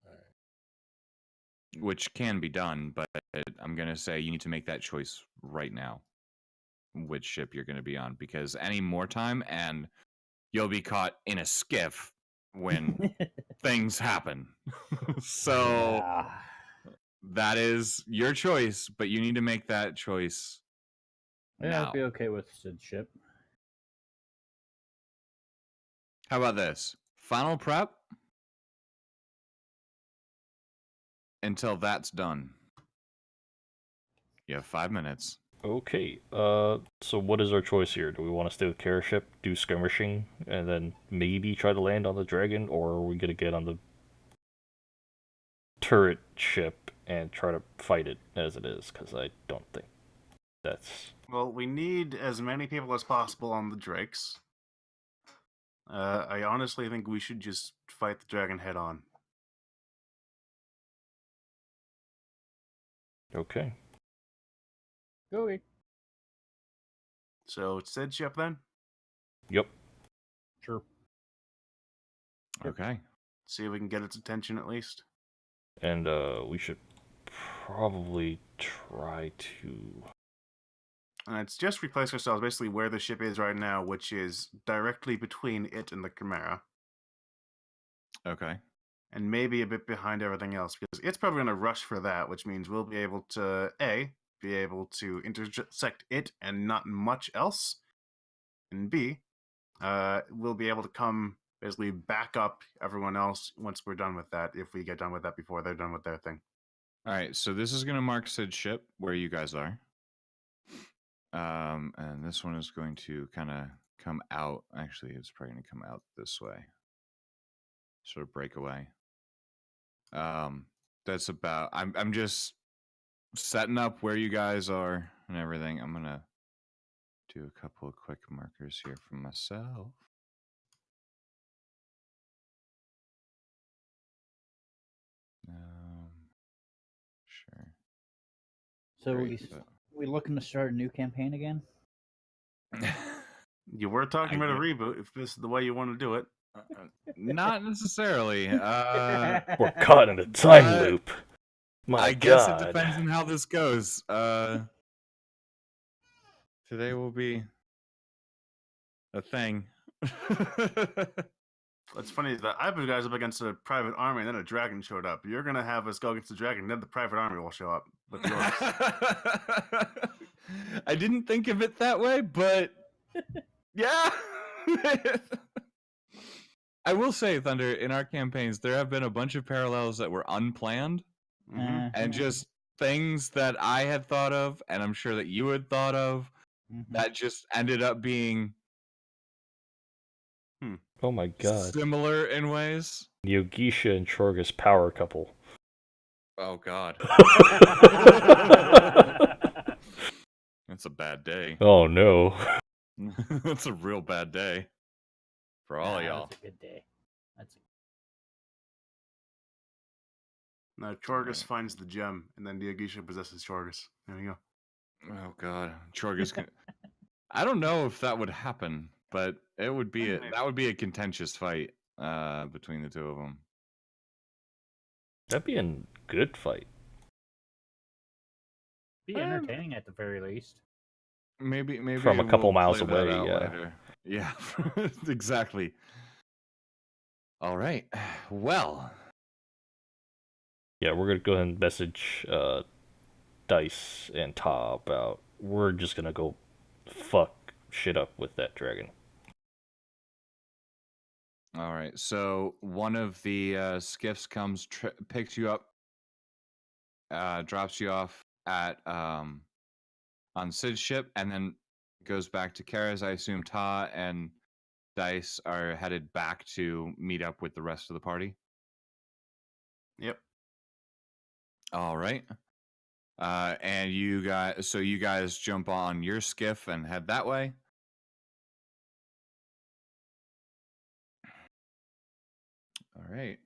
S5: All right.
S3: Which can be done, but I'm going to say you need to make that choice right now, which ship you're going to be on, because any more time and you'll be caught in a skiff when things happen. So that is your choice, but you need to make that choice
S2: Yeah,
S3: now.
S2: I'd be okay with Sid's ship.
S3: How about this? Final prep until that's done. You have 5 minutes.
S1: Okay, so what is our choice here? Do we want to stay with Kara ship, do skirmishing, and then maybe try to land on the dragon, or are we going to get on the turret ship and try to fight it as it is? Because I don't think that's...
S4: Well, we need as many people as possible on the Drakes. I honestly think we should just fight the dragon head on.
S1: Okay.
S2: Go.
S4: So it's Sid's ship then?
S1: Yep.
S2: Sure.
S3: Okay.
S4: See if we can get its attention at least.
S1: And we should probably try to...
S4: And it's just replace ourselves basically where the ship is right now, which is directly between it and the Chimera.
S3: Okay.
S4: And maybe a bit behind everything else, because it's probably going to rush for that, which means we'll be able to, be able to intersect it and not much else, and B, we'll be able to come basically back up everyone else once we're done with that, if we get done with that before they're done with their thing.
S3: All right, so this is going to mark Sid's ship where you guys are. And this one is going to kind of come out. Actually, it's probably going to come out this way. Sort of break away. That's about... I'm just setting up where you guys are and everything. I'm going to do a couple of quick markers here for myself. Sure.
S2: So
S3: Great,
S2: we looking to start a new campaign again?
S4: You were talking
S3: I
S4: about a
S3: get-
S4: reboot, if this is the way you want to do it.
S3: Not necessarily.
S1: We're caught in a time loop. My
S3: I guess
S1: God.
S3: it depends on how this goes. Today will be a thing.
S4: What's funny is that I put you guys up against a private army, and then a dragon showed up. You're gonna have us go against the dragon, then the private army will show up with yours.
S3: I didn't think of it that way, but Yeah. I will say, Thunder, in our campaigns, there have been a bunch of parallels that were unplanned
S4: Mhm.
S3: and just things that I had thought of, and I'm sure that you had thought of, that just ended up being
S1: Oh my god.
S3: similar in ways.
S1: Yogisha and Chorgus power couple.
S3: Oh, God. That's a bad day.
S1: Oh no.
S3: That's a real bad day for all y'all.
S2: That's a good day. That's
S4: Now Chorgus finds the gem, and then Diagisha possesses Chorgus. There you go.
S3: Oh, God. Chorgus can... I don't know if that would happen, but it would be that would be a contentious fight between the two of them.
S1: That'd be a good fight.
S2: be entertaining at the very least.
S3: Maybe
S1: From a couple
S3: we'll
S1: miles
S3: play that
S1: away,
S3: out
S1: yeah.
S3: later. Yeah, exactly. All right. Well,
S1: Yeah, we're gonna go ahead and message Dice and Ta about we're just gonna go fuck shit up with that dragon.
S3: all right. So one of the skiffs comes, picks you up, drops you off at on Sid's ship, and then goes back to Kara's. I assume Ta and Dice are headed back to meet up with the rest of the party.
S4: Yep.
S3: All right. And you guys jump on your skiff and head that way. All right.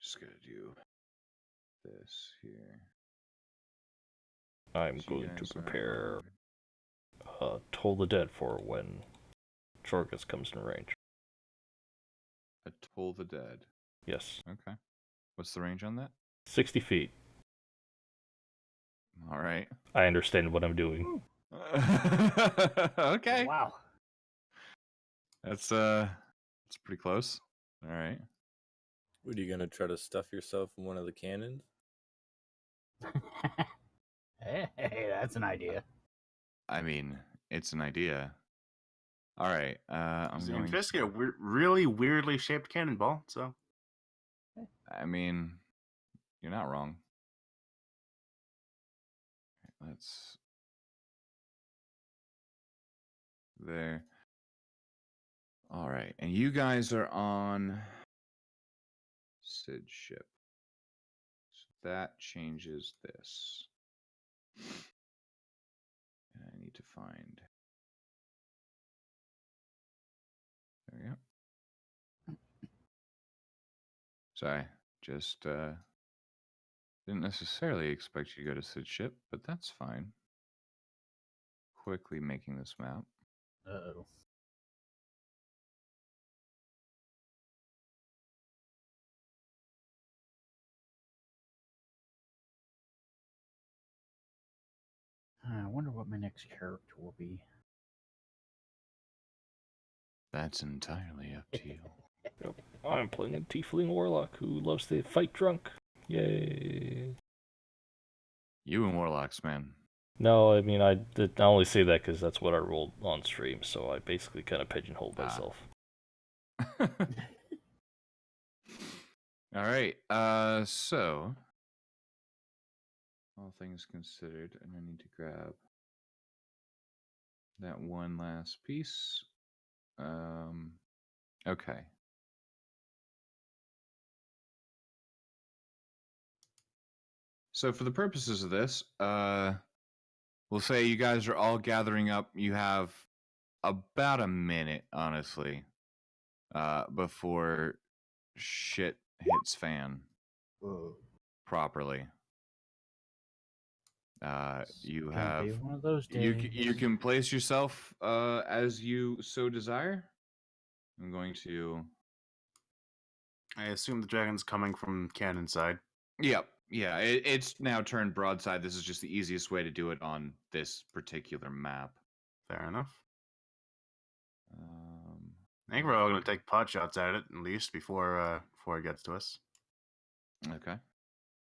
S3: Just gonna do this here.
S1: I'm
S3: So you
S1: going to
S3: guys are
S1: prepare
S3: on-
S1: Toll the Dead for when Chorgus comes in range.
S3: a Toll the Dead.
S1: Yes.
S3: Okay. What's the range on that?
S1: 60 feet.
S3: All right.
S1: I understand what I'm doing.
S3: Okay.
S2: Wow.
S3: That's pretty close. All right.
S5: What, are you gonna try to stuff yourself in one of the cannons?
S2: Hey, that's an idea.
S3: I mean, it's an idea. All right. I'm
S4: It's
S3: going.
S4: basically a really weirdly shaped cannonball. So
S3: I mean, you're not wrong. Let's there. All right, and you guys are on Sid's ship. So that changes this. And I need to find. There we go. Sorry, just didn't necessarily expect you to go to Sid's ship, but that's fine. Quickly making this map.
S2: Uh-oh. I wonder what my next character will be.
S3: That's entirely up to you.
S1: I'm playing a Tiefling Warlock who loves to fight drunk. Yay.
S3: You and Warlocks, man.
S1: No, I mean, I only say that because that's what I rolled on stream, so I basically kind of pigeonholed myself.
S3: All right. So all things considered, and I need to grab that one last piece. Okay. So for the purposes of this, we'll say you guys are all gathering up. You have about a minute, honestly, before shit hits fan
S2: Whoa.
S3: properly. You
S2: Gonna
S3: have
S2: be one of those days.
S3: you can place yourself as you so desire. I'm going to.
S4: I assume the dragon's coming from cannon side.
S3: Yep. Yeah, it's now turned broadside. This is just the easiest way to do it on this particular map.
S4: Fair enough. I think we're all going to take pot shots at it at least before it gets to us.
S3: Okay.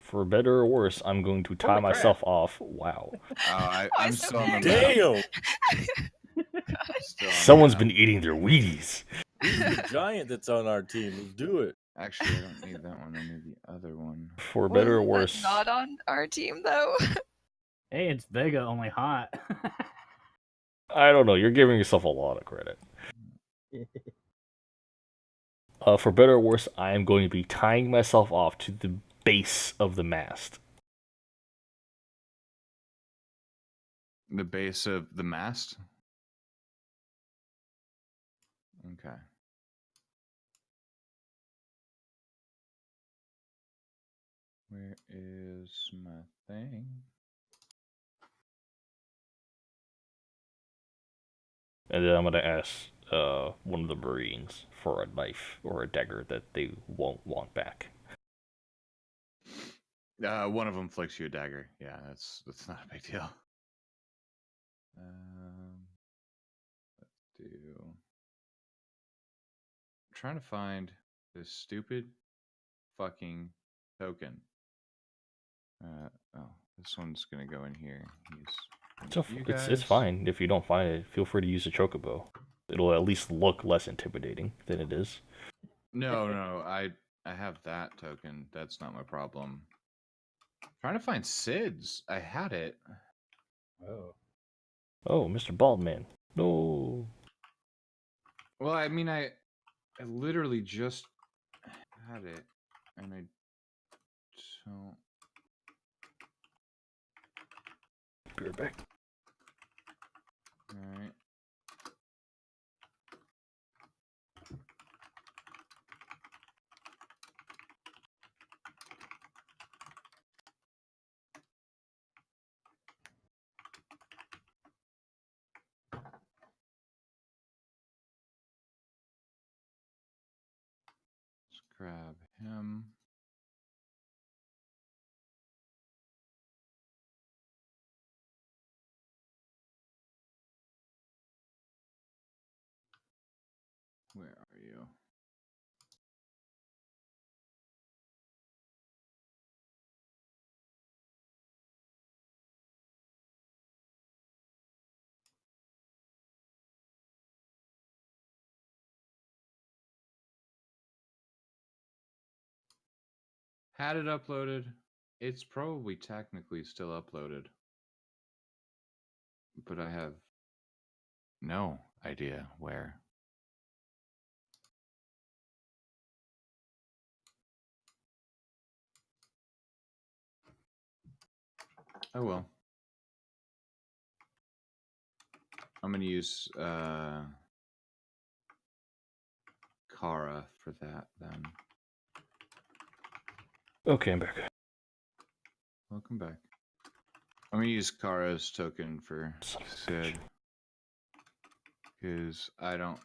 S1: For better or worse, I'm going to tie
S2: Holy crap.
S1: myself off. Wow.
S3: I'm
S6: so
S3: still on the
S6: many.
S3: map.
S5: Damn!
S3: Still on the
S1: Someone's
S3: map.
S1: been eating their Wheaties.
S5: Who's the giant that's on our team? Let's do it.
S3: Actually, I don't need that one. I need the other one.
S1: For better or
S6: Wasn't that
S1: worse.
S6: not on our team though.
S2: Hey, it's Vega, only hot.
S1: I don't know. You're giving yourself a lot of credit. For better or worse, I am going to be tying myself off to the base of the mast.
S3: The base of the mast? Okay. Where is my thing?
S1: And then I'm going to ask one of the Marines for a knife or a dagger that they won't want back.
S3: One of them flicks you a dagger. Yeah, that's not a big deal. Let's do. I'm trying to find this stupid fucking token. This one's gonna go in here.
S1: It's fine. If you don't find it, feel free to use a chocobo. It'll at least look less intimidating than it is.
S3: No, I have that token. That's not my problem. Trying to find Sid's. I had it.
S1: Oh, Mr. Baldman. No.
S3: Well, I mean, I literally just had it, and I don't.
S1: Be right back.
S3: All right. Let's grab him. Where are you? Had it uploaded. It's probably technically still uploaded. But I have no idea where. Oh well. I'm gonna use Kara for that then.
S1: Okay, I'm back.
S3: Welcome back. I'm gonna use Kara's token for
S1: Son of a
S3: Sid. Because I don't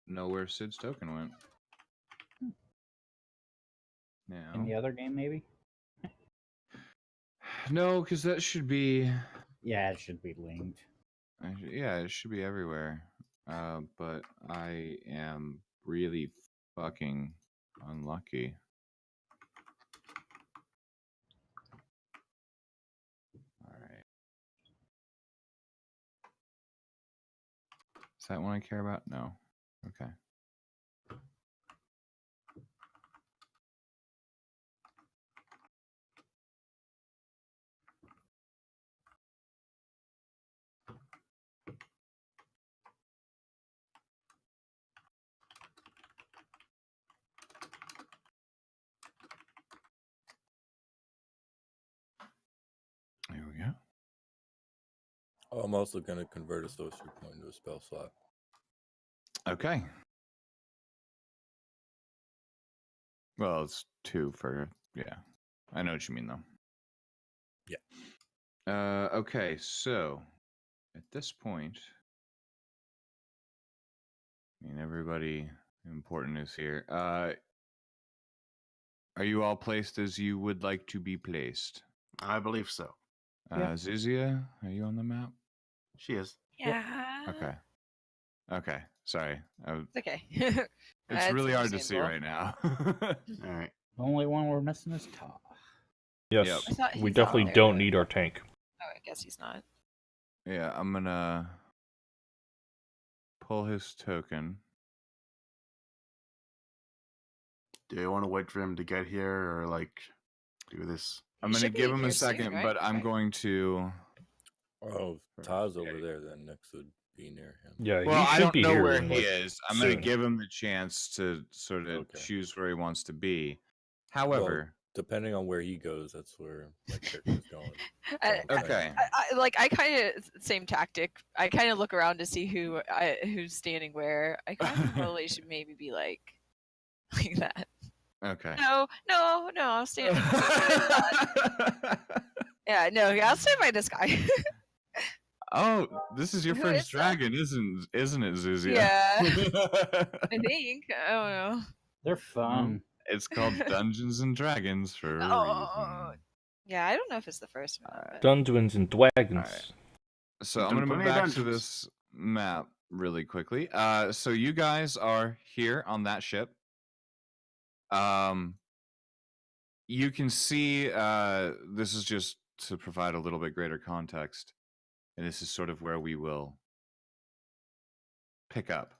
S3: know where Sid's token went. Now.
S2: In the other game, maybe?
S3: No, because that should be.
S2: Yeah, it should be linked.
S3: Yeah, it should be everywhere. But I am really fucking unlucky. Alright. Is that one I care about? No. Okay. There we go.
S5: Oh, I'm also going to convert a sorcery point into a spell slot.
S3: Okay. Well, it's 2 for. Yeah. I know what you mean, though.
S5: Yeah.
S3: Okay, so at this point, I mean, everybody important is here. Are you all placed as you would like to be placed?
S4: I believe so.
S2: Yeah.
S3: Zizia, are you on the map?
S4: She is.
S6: Yeah.
S3: Okay. Okay. Sorry.
S6: It's okay.
S3: It's really hard to see right now.
S4: All right.
S2: The only one we're missing is Ta.
S1: Yes,
S6: I thought
S1: we
S6: he's
S1: definitely
S6: out there.
S1: don't need our tank.
S6: Oh, I guess he's not.
S3: Yeah, I'm gonna pull his token.
S4: Do you want to wait for him to get here, or like do this?
S3: I'm
S6: He
S3: gonna
S6: should be
S3: give him
S6: here
S3: a
S6: soon,
S3: second,
S6: right?
S3: but I'm
S6: Okay.
S3: going to.
S5: Oh, if Ta's over there, then Nix would be near him.
S1: Yeah,
S3: Well,
S1: he
S3: I
S1: should
S3: don't
S1: be
S3: know
S1: here.
S3: where
S1: in,
S3: he
S1: like,
S3: is. I'm
S1: soon.
S3: gonna give him the chance to sort of
S5: Okay.
S3: choose where he wants to be.
S5: Well,
S3: However,
S5: depending on where he goes, that's where my character's going.
S6: I,
S5: So I'm
S3: okay.
S6: I kind of same tactic. I kind of look around to see who's standing where. I kind of really should maybe be like that.
S3: Okay.
S6: No, I'll stand. Yeah, no, I'll stand by this guy.
S3: Oh, this is your
S6: Who
S3: first
S6: is that?
S3: dragon, isn't it, Zuzia?
S6: Yeah. I think. I don't know.
S2: They're fun.
S3: It's called Dungeons and Dragons for a
S6: Oh,
S3: reason.
S6: yeah. I don't know if it's the first one.
S3: Alright.
S6: But...
S1: Dungeons and Dragons.
S3: So
S4: You've
S3: I'm
S4: done
S3: gonna move
S4: plenty of
S3: back to
S4: dungeons.
S3: this map really quickly. So you guys are here on that ship. You can see. This is just to provide a little bit greater context, and this is sort of where we will pick up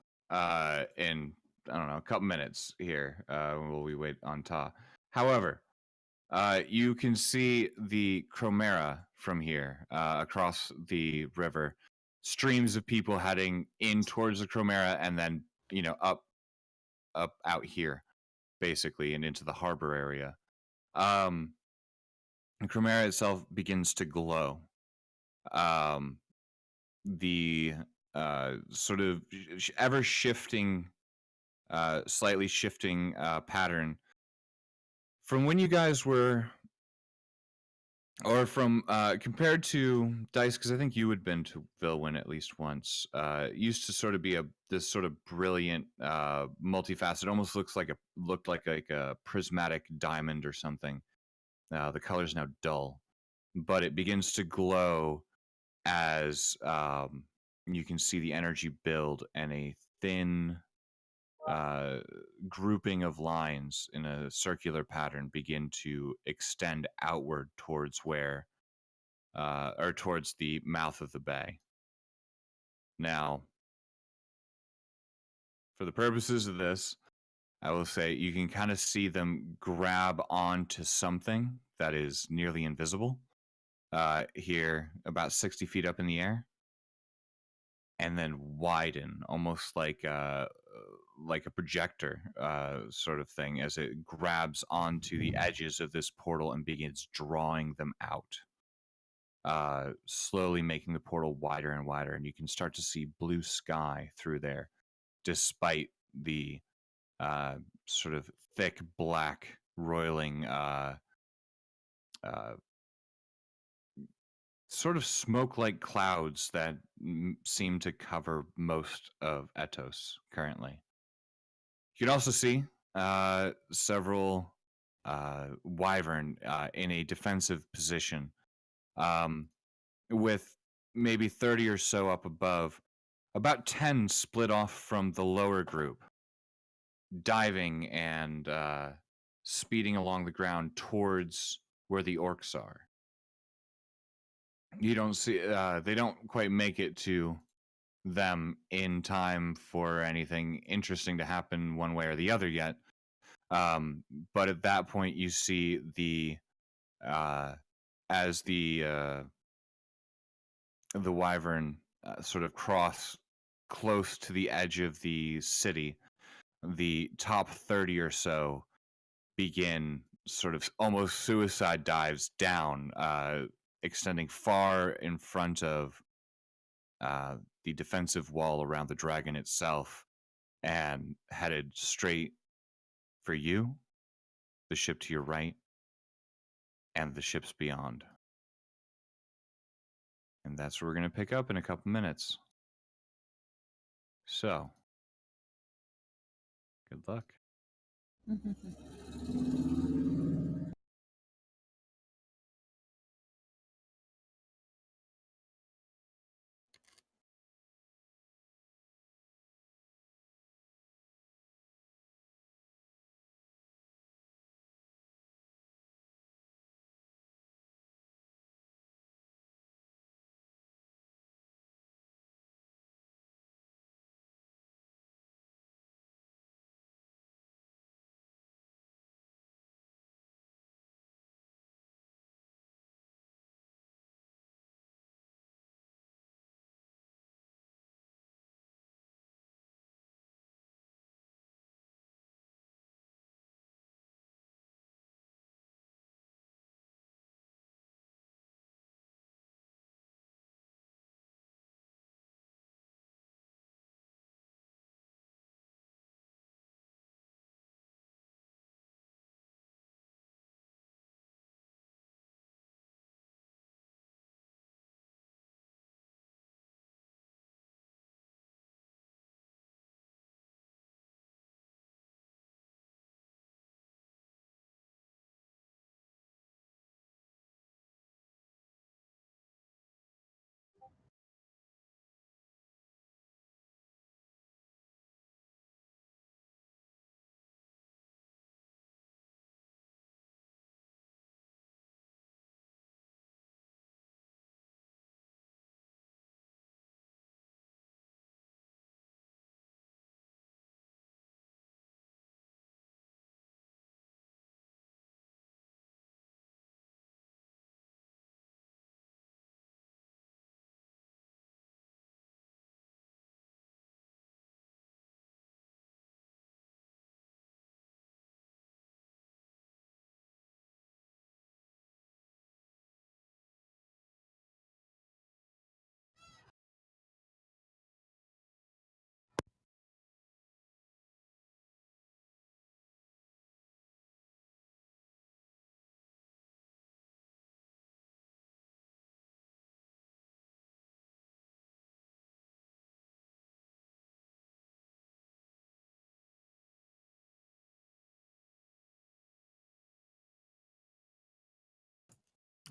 S3: in I don't know a couple minutes here while we wait on Ta. However, you can see the Chromera from here across the river. Streams of people heading in towards the Chromera and then up out here basically and into the harbor area. The Chromera itself begins to glow. The sort of ever shifting, slightly shifting pattern from when you guys were, or from compared to Dice, because I think you had been to Vilwin at least once. Used to sort of be this sort of brilliant, multifaceted, almost looked like a prismatic diamond or something. The color's now dull, but it begins to glow as you can see the energy build and a thin grouping of lines in a circular pattern begin to extend outward towards where or towards the mouth of the bay. Now, for the purposes of this, I will say you can kind of see them grab onto something that is nearly invisible here about 60 feet up in the air and then widen almost like a projector sort of thing as it grabs onto the edges of this portal and begins drawing them out, slowly making the portal wider and wider, and you can start to see blue sky through there despite the sort of thick black roiling sort of smoke-like clouds that seem to cover most of Etos currently. You can also see several wyvern in a defensive position, with maybe 30 or so up above, about 10 split off from the lower group, diving and speeding along the ground towards where the orcs are. You don't see, they don't quite make it to them in time for anything interesting to happen one way or the other yet. But at that point, you see as the wyvern sort of cross close to the edge of the city, the top 30 or so begin sort of almost suicide dives down, extending far in front of the defensive wall around the dragon itself and headed straight for you, the ship to your right, and the ships beyond. And that's where we're going to pick up in a couple minutes. So, good luck.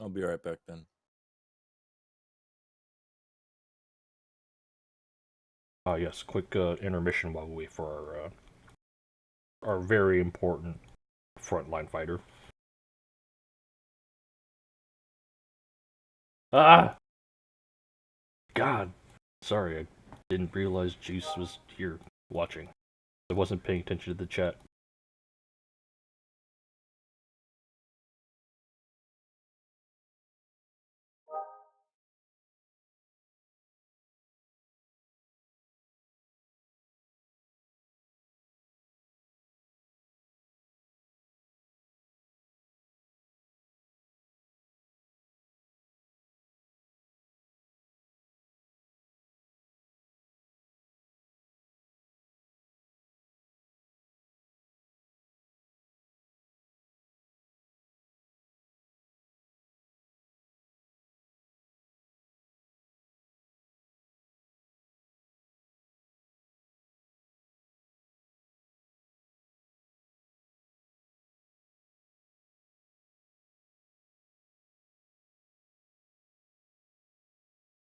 S5: I'll be right back then.
S1: Yes, quick intermission while we wait for our very important frontline fighter. Ah! God. Sorry, I didn't realize Juice was here watching. I wasn't paying attention to the chat.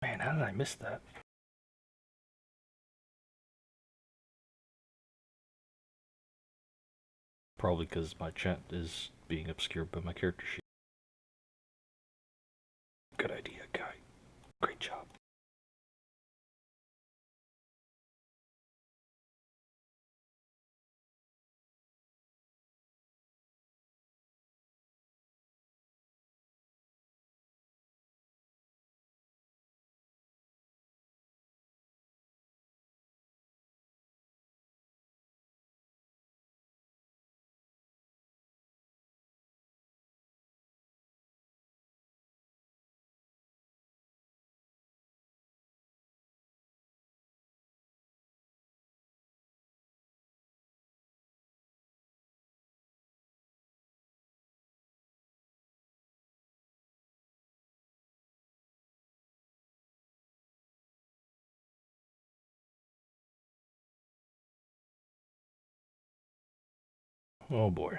S1: Man, how did I miss that? Probably because my chat is being obscured by my character sheet. Good idea, guy. Great job. Oh boy.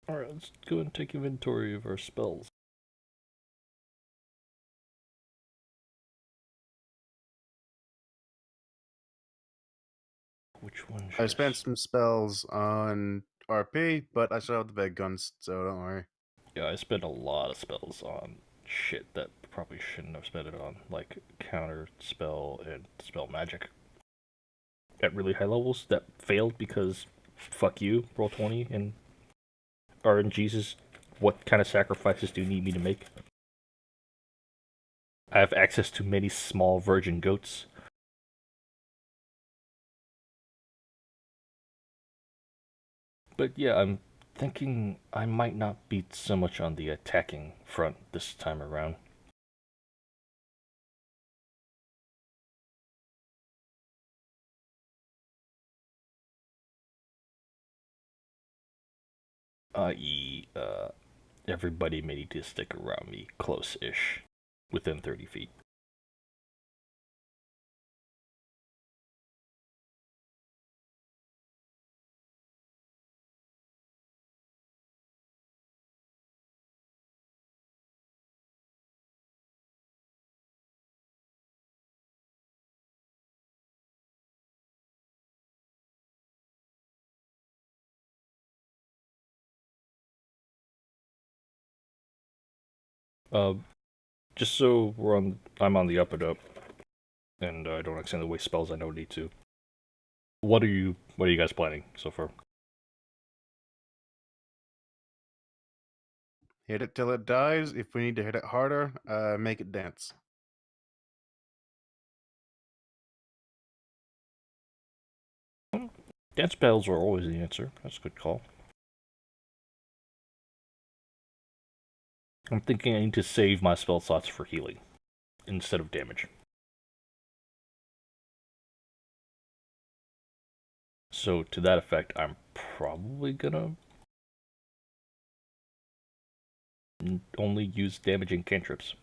S1: Alright, let's go and take inventory of our spells. Which one should
S4: I spent some spells on RP, but I still have the big guns, so don't worry.
S1: Yeah, I spent a lot of spells on shit that probably shouldn't have spent it on, like counter spell and spell magic. At really high levels that failed because fuck you, roll 20 and RNG's. What kind of sacrifices do you need me to make? I have access to many small virgin goats. But yeah, I'm thinking I might not be so much on the attacking front this time around. I.e., everybody may need to stick around me close-ish, within 30 feet. Just so I'm on the up and up, and I don't accidentally waste spells I don't need to. What are you guys planning so far?
S4: Hit it till it dies. If we need to hit it harder, make it dance.
S1: Dance battles are always the answer. That's a good call. I'm thinking I need to save my spell slots for healing instead of damage. So to that effect, I'm probably gonna only use damaging cantrips.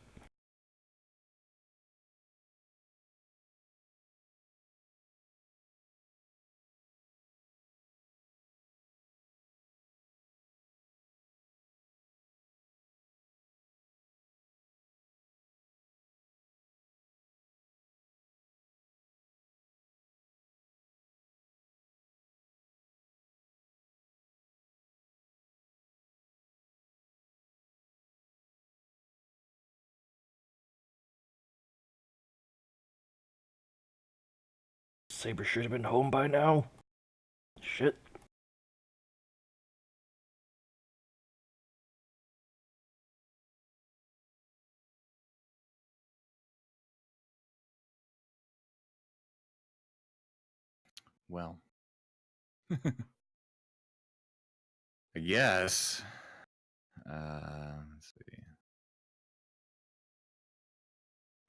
S1: Saber should have been home by now. Shit.
S3: Well, I guess. Let's see.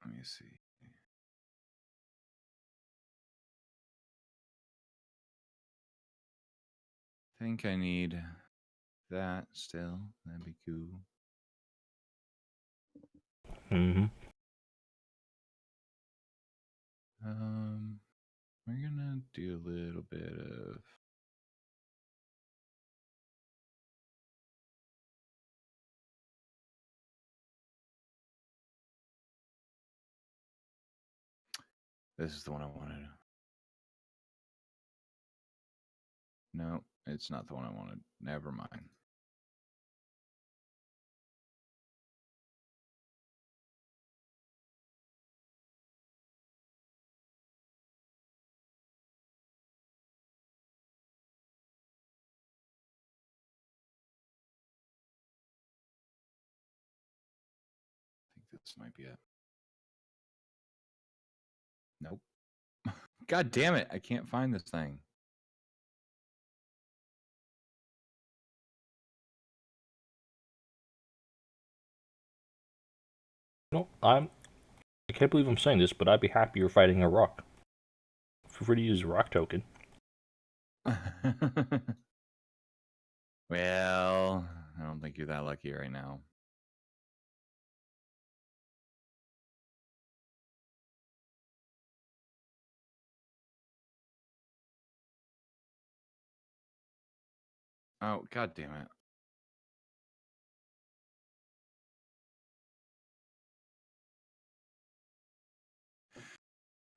S3: Let me see. Think I need that still. That'd be cool.
S1: Mm-hmm.
S3: We're gonna do a little bit of this is the one I wanted. No, it's not the one I wanted. Never mind. I think this might be it. Nope. God damn it, I can't find this thing.
S1: No, I can't believe I'm saying this, but I'd be happier fighting a rock. Feel free to use a rock token.
S3: Well, I don't think you're that lucky right now. Oh, god damn it.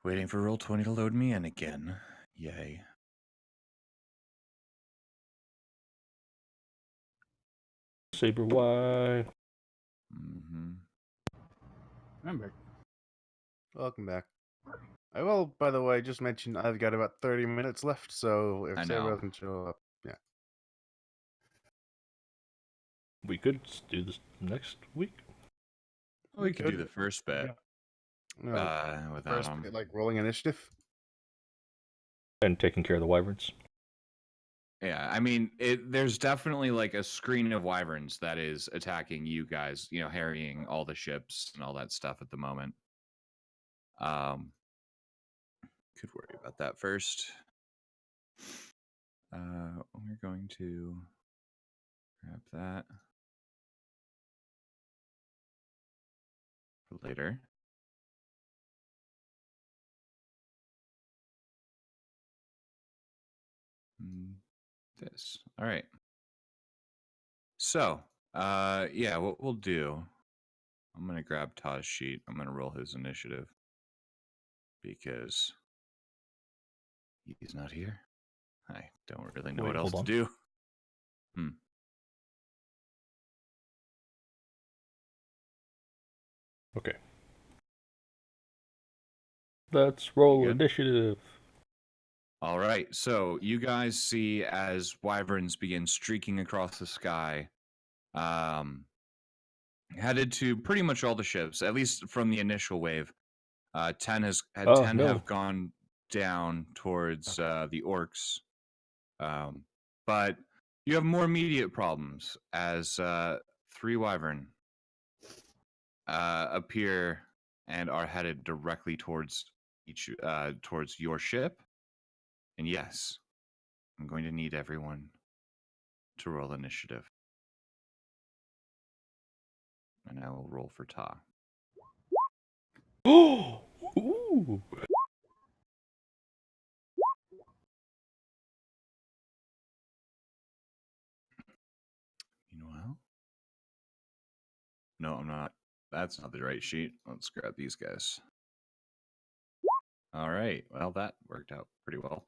S3: Waiting for Roll20 to load me in again. Yay.
S1: Saber Y.
S3: Mm-hmm.
S2: Remember,
S4: Welcome back. I will, by the way, just mention I've got about 30 minutes left, so
S3: I
S4: if Saber
S3: know.
S4: doesn't show up, yeah.
S1: We could do this next week.
S3: We could do the first bit
S4: No,
S3: without
S4: first,
S3: him.
S4: like rolling initiative.
S1: And taking care of the wyverns.
S3: Yeah, I mean, there's definitely like a screen of wyverns that is attacking you guys, you know, harrying all the ships and all that stuff at the moment. Could worry about that first. We're going to grab that for later. This. All right. So, yeah, what we'll do, I'm going to grab Taj's sheet. I'm going to roll his initiative because he's not here. I don't really know
S1: Wait,
S3: what else
S1: hold
S3: to
S1: on.
S3: do.
S1: Okay. Let's roll
S3: good?
S1: initiative.
S3: All right. So you guys see as wyverns begin streaking across the sky, headed to pretty much all the ships, at least from the initial wave. 10
S1: Oh,
S3: 10
S1: no.
S3: have gone down towards the orcs. But you have more immediate problems as 3 wyvern appear and are headed directly towards towards your ship. And yes, I'm going to need everyone to roll initiative. And I will roll for Ta.
S1: Ooh.
S3: Meanwhile, no, I'm not. That's not the right sheet. Let's grab these guys. All right. Well, that worked out pretty well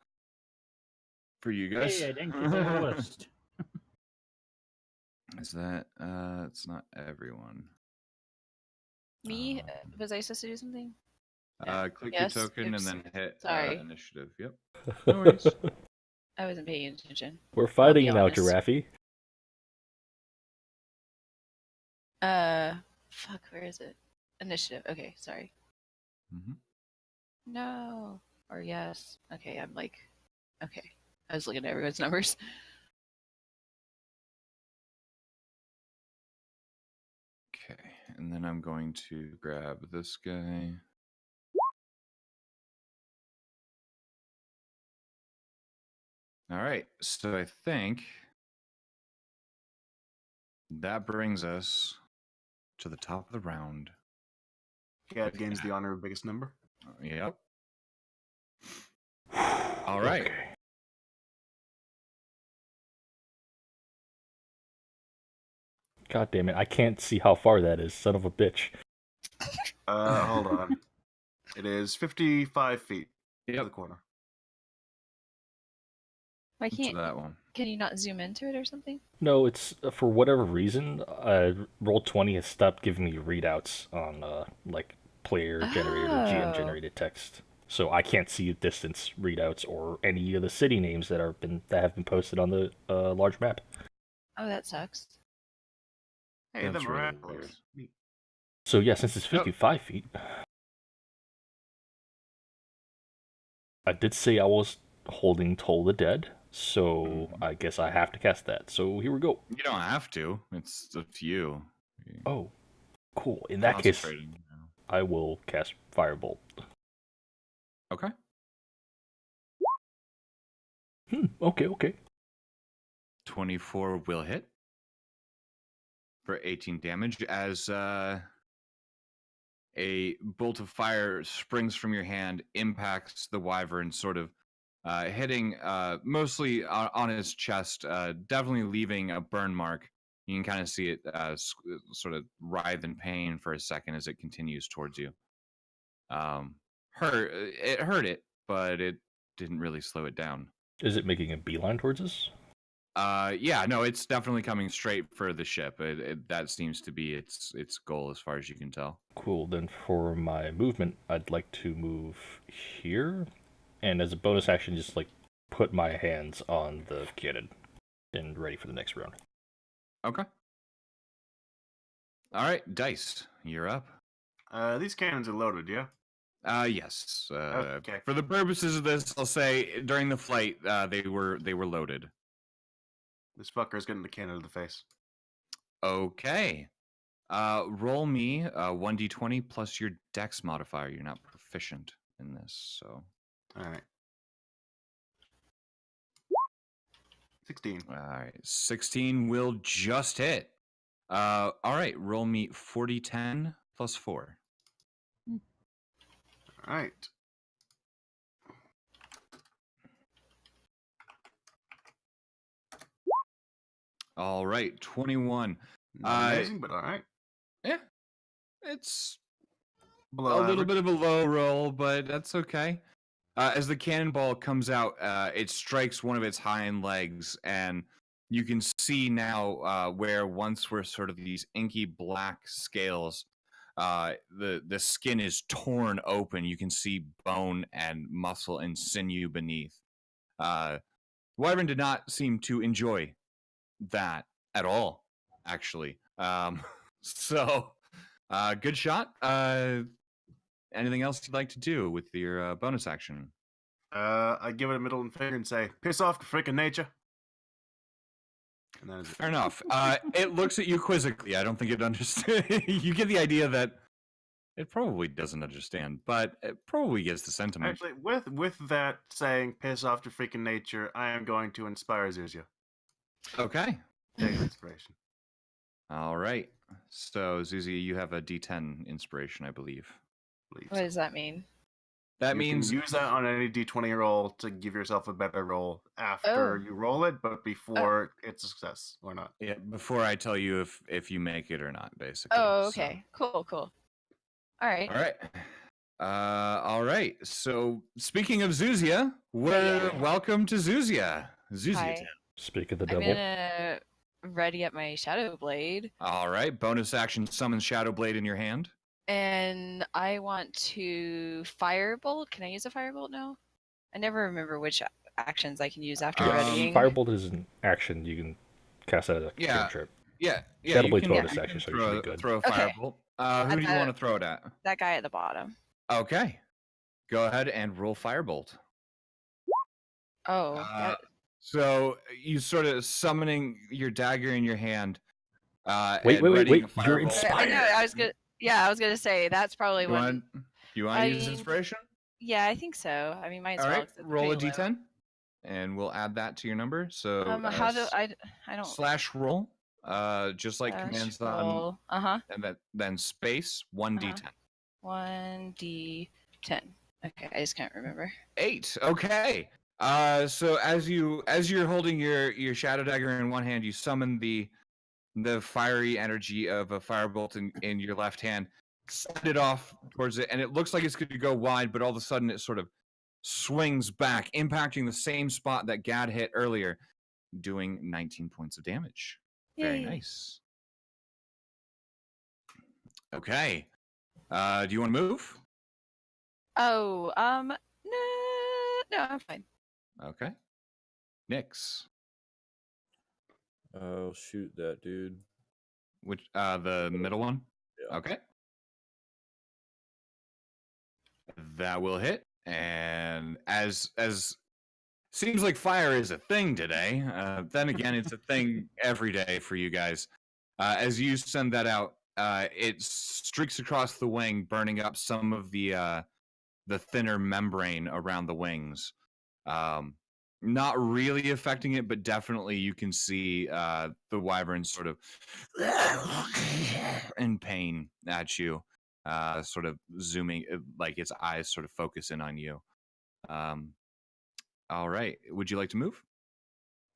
S3: for you guys.
S2: Hey, I didn't keep that on the list.
S3: Is that? It's not everyone.
S6: Me? Was I supposed to do something?
S3: Click
S6: Yes,
S3: your token
S6: oops.
S3: and then hit
S6: Sorry.
S3: initiative. Yep. No worries.
S6: I wasn't paying attention.
S1: We're fighting
S6: be
S1: now,
S6: honest.
S1: Giraffe.
S6: Fuck, where is it? Initiative. Okay, sorry.
S3: Mhm.
S6: No. Or yes. Okay, I'm like, okay. I was looking at everyone's numbers.
S3: Okay, and then I'm going to grab this guy. All right, so I think that brings us to the top of the round.
S4: Cat gains the honor of biggest number.
S3: Yep. All right.
S1: Okay. God damn it! I can't see how far that is. Son of a bitch.
S4: Hold on. It is 55 feet to the
S3: Yep.
S4: corner.
S6: Why
S3: To
S6: can't?
S3: that one.
S6: Can you not zoom into it or something?
S1: No, it's for whatever reason. Roll20 has stopped giving me readouts on like player generated or GM
S6: Oh.
S1: generated text, so I can't see distance readouts or any of the city names that have been posted on the large map.
S6: Oh, that sucks.
S4: Hey, the
S3: That's really
S4: miraculous.
S3: weird.
S4: Neat.
S1: So yeah, since it's 55 feet, I did say I was holding Toll the Dead, so I guess I have to cast that. So here we go.
S3: You don't have to. It's up to you.
S1: Oh, cool. In that case,
S3: Concentrating, you know.
S1: I will cast Firebolt.
S3: Okay.
S1: Okay.
S3: 24 will hit for 18 damage as a bolt of fire springs from your hand, impacts the wyvern, sort of hitting mostly on his chest, definitely leaving a burn mark. You can kind of see it sort of writhe in pain for a second as it continues towards you. It hurt it, but it didn't really slow it down.
S1: Is it making a beeline towards us?
S3: Yeah, no, it's definitely coming straight for the ship. That seems to be its goal, as far as you can tell.
S1: Cool. Then for my movement, I'd like to move here, and as a bonus action, just like put my hands on the cannon and ready for the next round.
S3: Okay. All right, Dice, you're up.
S4: These cannons are loaded, yeah?
S3: Yes.
S4: Okay.
S3: For the purposes of this, I'll say during the flight, they were loaded.
S4: This fucker's getting the cannon to the face.
S3: Okay. Roll me 1d20 plus your Dex modifier. You're not proficient in this, so.
S4: All right. 16.
S3: All right, 16 will just hit. All right, roll me 40-10 plus 4.
S4: All right.
S3: All right, 21.
S4: Not amazing, but all right.
S3: Yeah, it's
S4: Below
S3: a little
S4: average.
S3: bit of a low roll, but that's okay. As the cannonball comes out, it strikes one of its hind legs, and you can see now where once were sort of these inky black scales. The skin is torn open. You can see bone and muscle and sinew beneath. Wyvern did not seem to enjoy that at all, actually. So, good shot. Anything else you'd like to do with your bonus action?
S4: I give it a middle finger and say, "Piss off to freaking nature." And that is it.
S3: Fair enough. It looks at you quizzically. I don't think it understands. You get the idea that it probably doesn't understand, but it probably gets the sentiment.
S4: Actually, with that saying, "Piss off to freaking nature," I am going to inspire Zuzia.
S3: Okay.
S4: Take inspiration.
S3: All right. So, Zuzi, you have a D10 inspiration, I believe.
S6: What does that mean?
S3: That
S4: You
S3: means
S4: can use that on any D20 roll to give yourself a better roll after you roll it, but before it's a success or not.
S3: yeah, before I tell you if you make it or not, basically.
S6: Oh,
S3: So-
S6: okay. Cool. All right.
S3: All right. All right. So, speaking of Zuzia, we're welcome to Zuzia. Zuzia
S6: Hi.
S3: Town.
S1: Speak of the
S6: I'm
S1: devil.
S6: gonna ready up my shadow blade,
S3: All right. Bonus action: summon Shadow Blade in your hand.
S6: and I want to firebolt. Can I use a firebolt now? I never remember which actions I can use after readying.
S1: Firebolt is an action. You can cast that as a
S3: Yeah.
S1: cantrip.
S3: Yeah.
S1: Shadow
S3: you
S1: Blade's
S3: can-
S1: bonus
S3: you
S1: action,
S3: can
S1: so you should be good.
S3: Throw a
S6: Okay.
S3: firebolt. Who do you want to throw it at?
S6: That guy at the bottom.
S3: Okay. Go ahead and roll firebolt.
S6: Oh,
S3: So you sort of summoning your dagger in your hand.
S1: Wait,
S3: and readying a
S1: you're
S3: firebolt.
S1: inspired.
S6: I know. I was gonna. Yeah, I was gonna say that's probably
S3: You
S6: when.
S3: want? You want to
S6: I
S3: use
S6: mean,
S3: inspiration?
S6: Yeah, I think so. I mean, might as
S3: All
S6: well.
S3: right.
S6: 'cause it's
S3: Roll a
S6: pretty low.
S3: d10, and we'll add that to your number. So
S6: How do I don't.
S3: slash roll? Just like commands on,
S6: roll.
S3: and then space 1d10.
S6: 1d10. Okay, I just can't remember.
S3: 8. Okay. So as you're holding your shadow dagger in one hand, you summon the fiery energy of a firebolt in your left hand, send it off towards it, and it looks like it's going to go wide, but all of a sudden it sort of swings back, impacting the same spot that Gad hit earlier, doing 19 points of damage. Very
S6: Yay.
S3: nice. Okay. Do you want to move?
S6: Oh, no, I'm fine.
S3: Okay. Nyx.
S5: Oh, shoot that dude.
S3: Which the middle one?
S5: Yeah.
S3: Okay. That will hit. And as seems like fire is a thing today. Then again, it's a thing every day for you guys. As you send that out, it streaks across the wing, burning up some of the thinner membrane around the wings. Not really affecting it, but definitely you can see the wyvern sort of in pain at you, sort of zooming, like its eyes sort of focus in on you. All right. Would you like to move?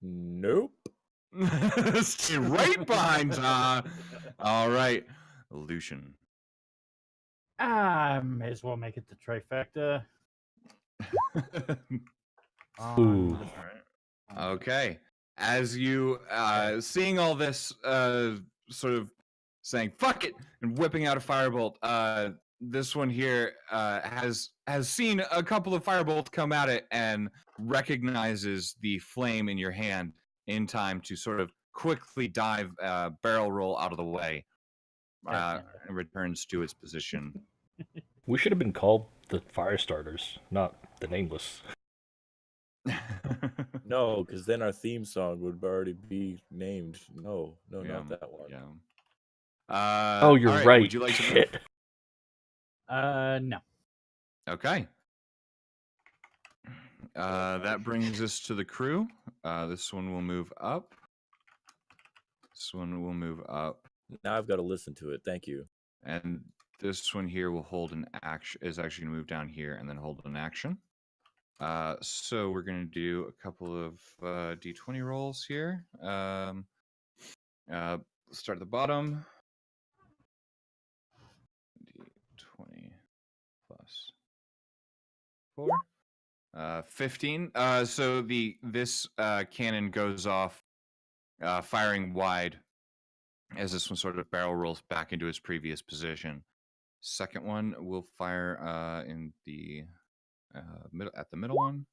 S5: Nope.
S3: Stay right behind. All right, Lucian.
S2: I may as well make it the trifecta.
S1: Ooh.
S3: Okay. As you seeing all this, sort of saying "fuck it" and whipping out a firebolt, this one here has seen a couple of firebolts come at it and recognizes the flame in your hand in time to sort of quickly dive, barrel roll out of the way, and returns to its position.
S1: We should have been called the Fire Starters, not the Nameless.
S5: No, because then our theme song would already be named. No,
S3: Yeah,
S5: not that one.
S3: Yeah.
S1: Oh, you're
S3: all
S1: right.
S3: Would you like to move?
S1: Shit.
S2: No.
S3: Okay. That brings us to the crew. This one will move up. This one will move up.
S5: Now I've got to listen to it. Thank you.
S3: And this one here will hold an action, is actually going to move down here and then hold an action. So we're going to do a couple of d20 rolls here. Let's start at the bottom. D20 plus 4. 15. So this cannon goes off, firing wide as this one sort of barrel rolls back into its previous position. Second one will fire in the middle, at the middle one,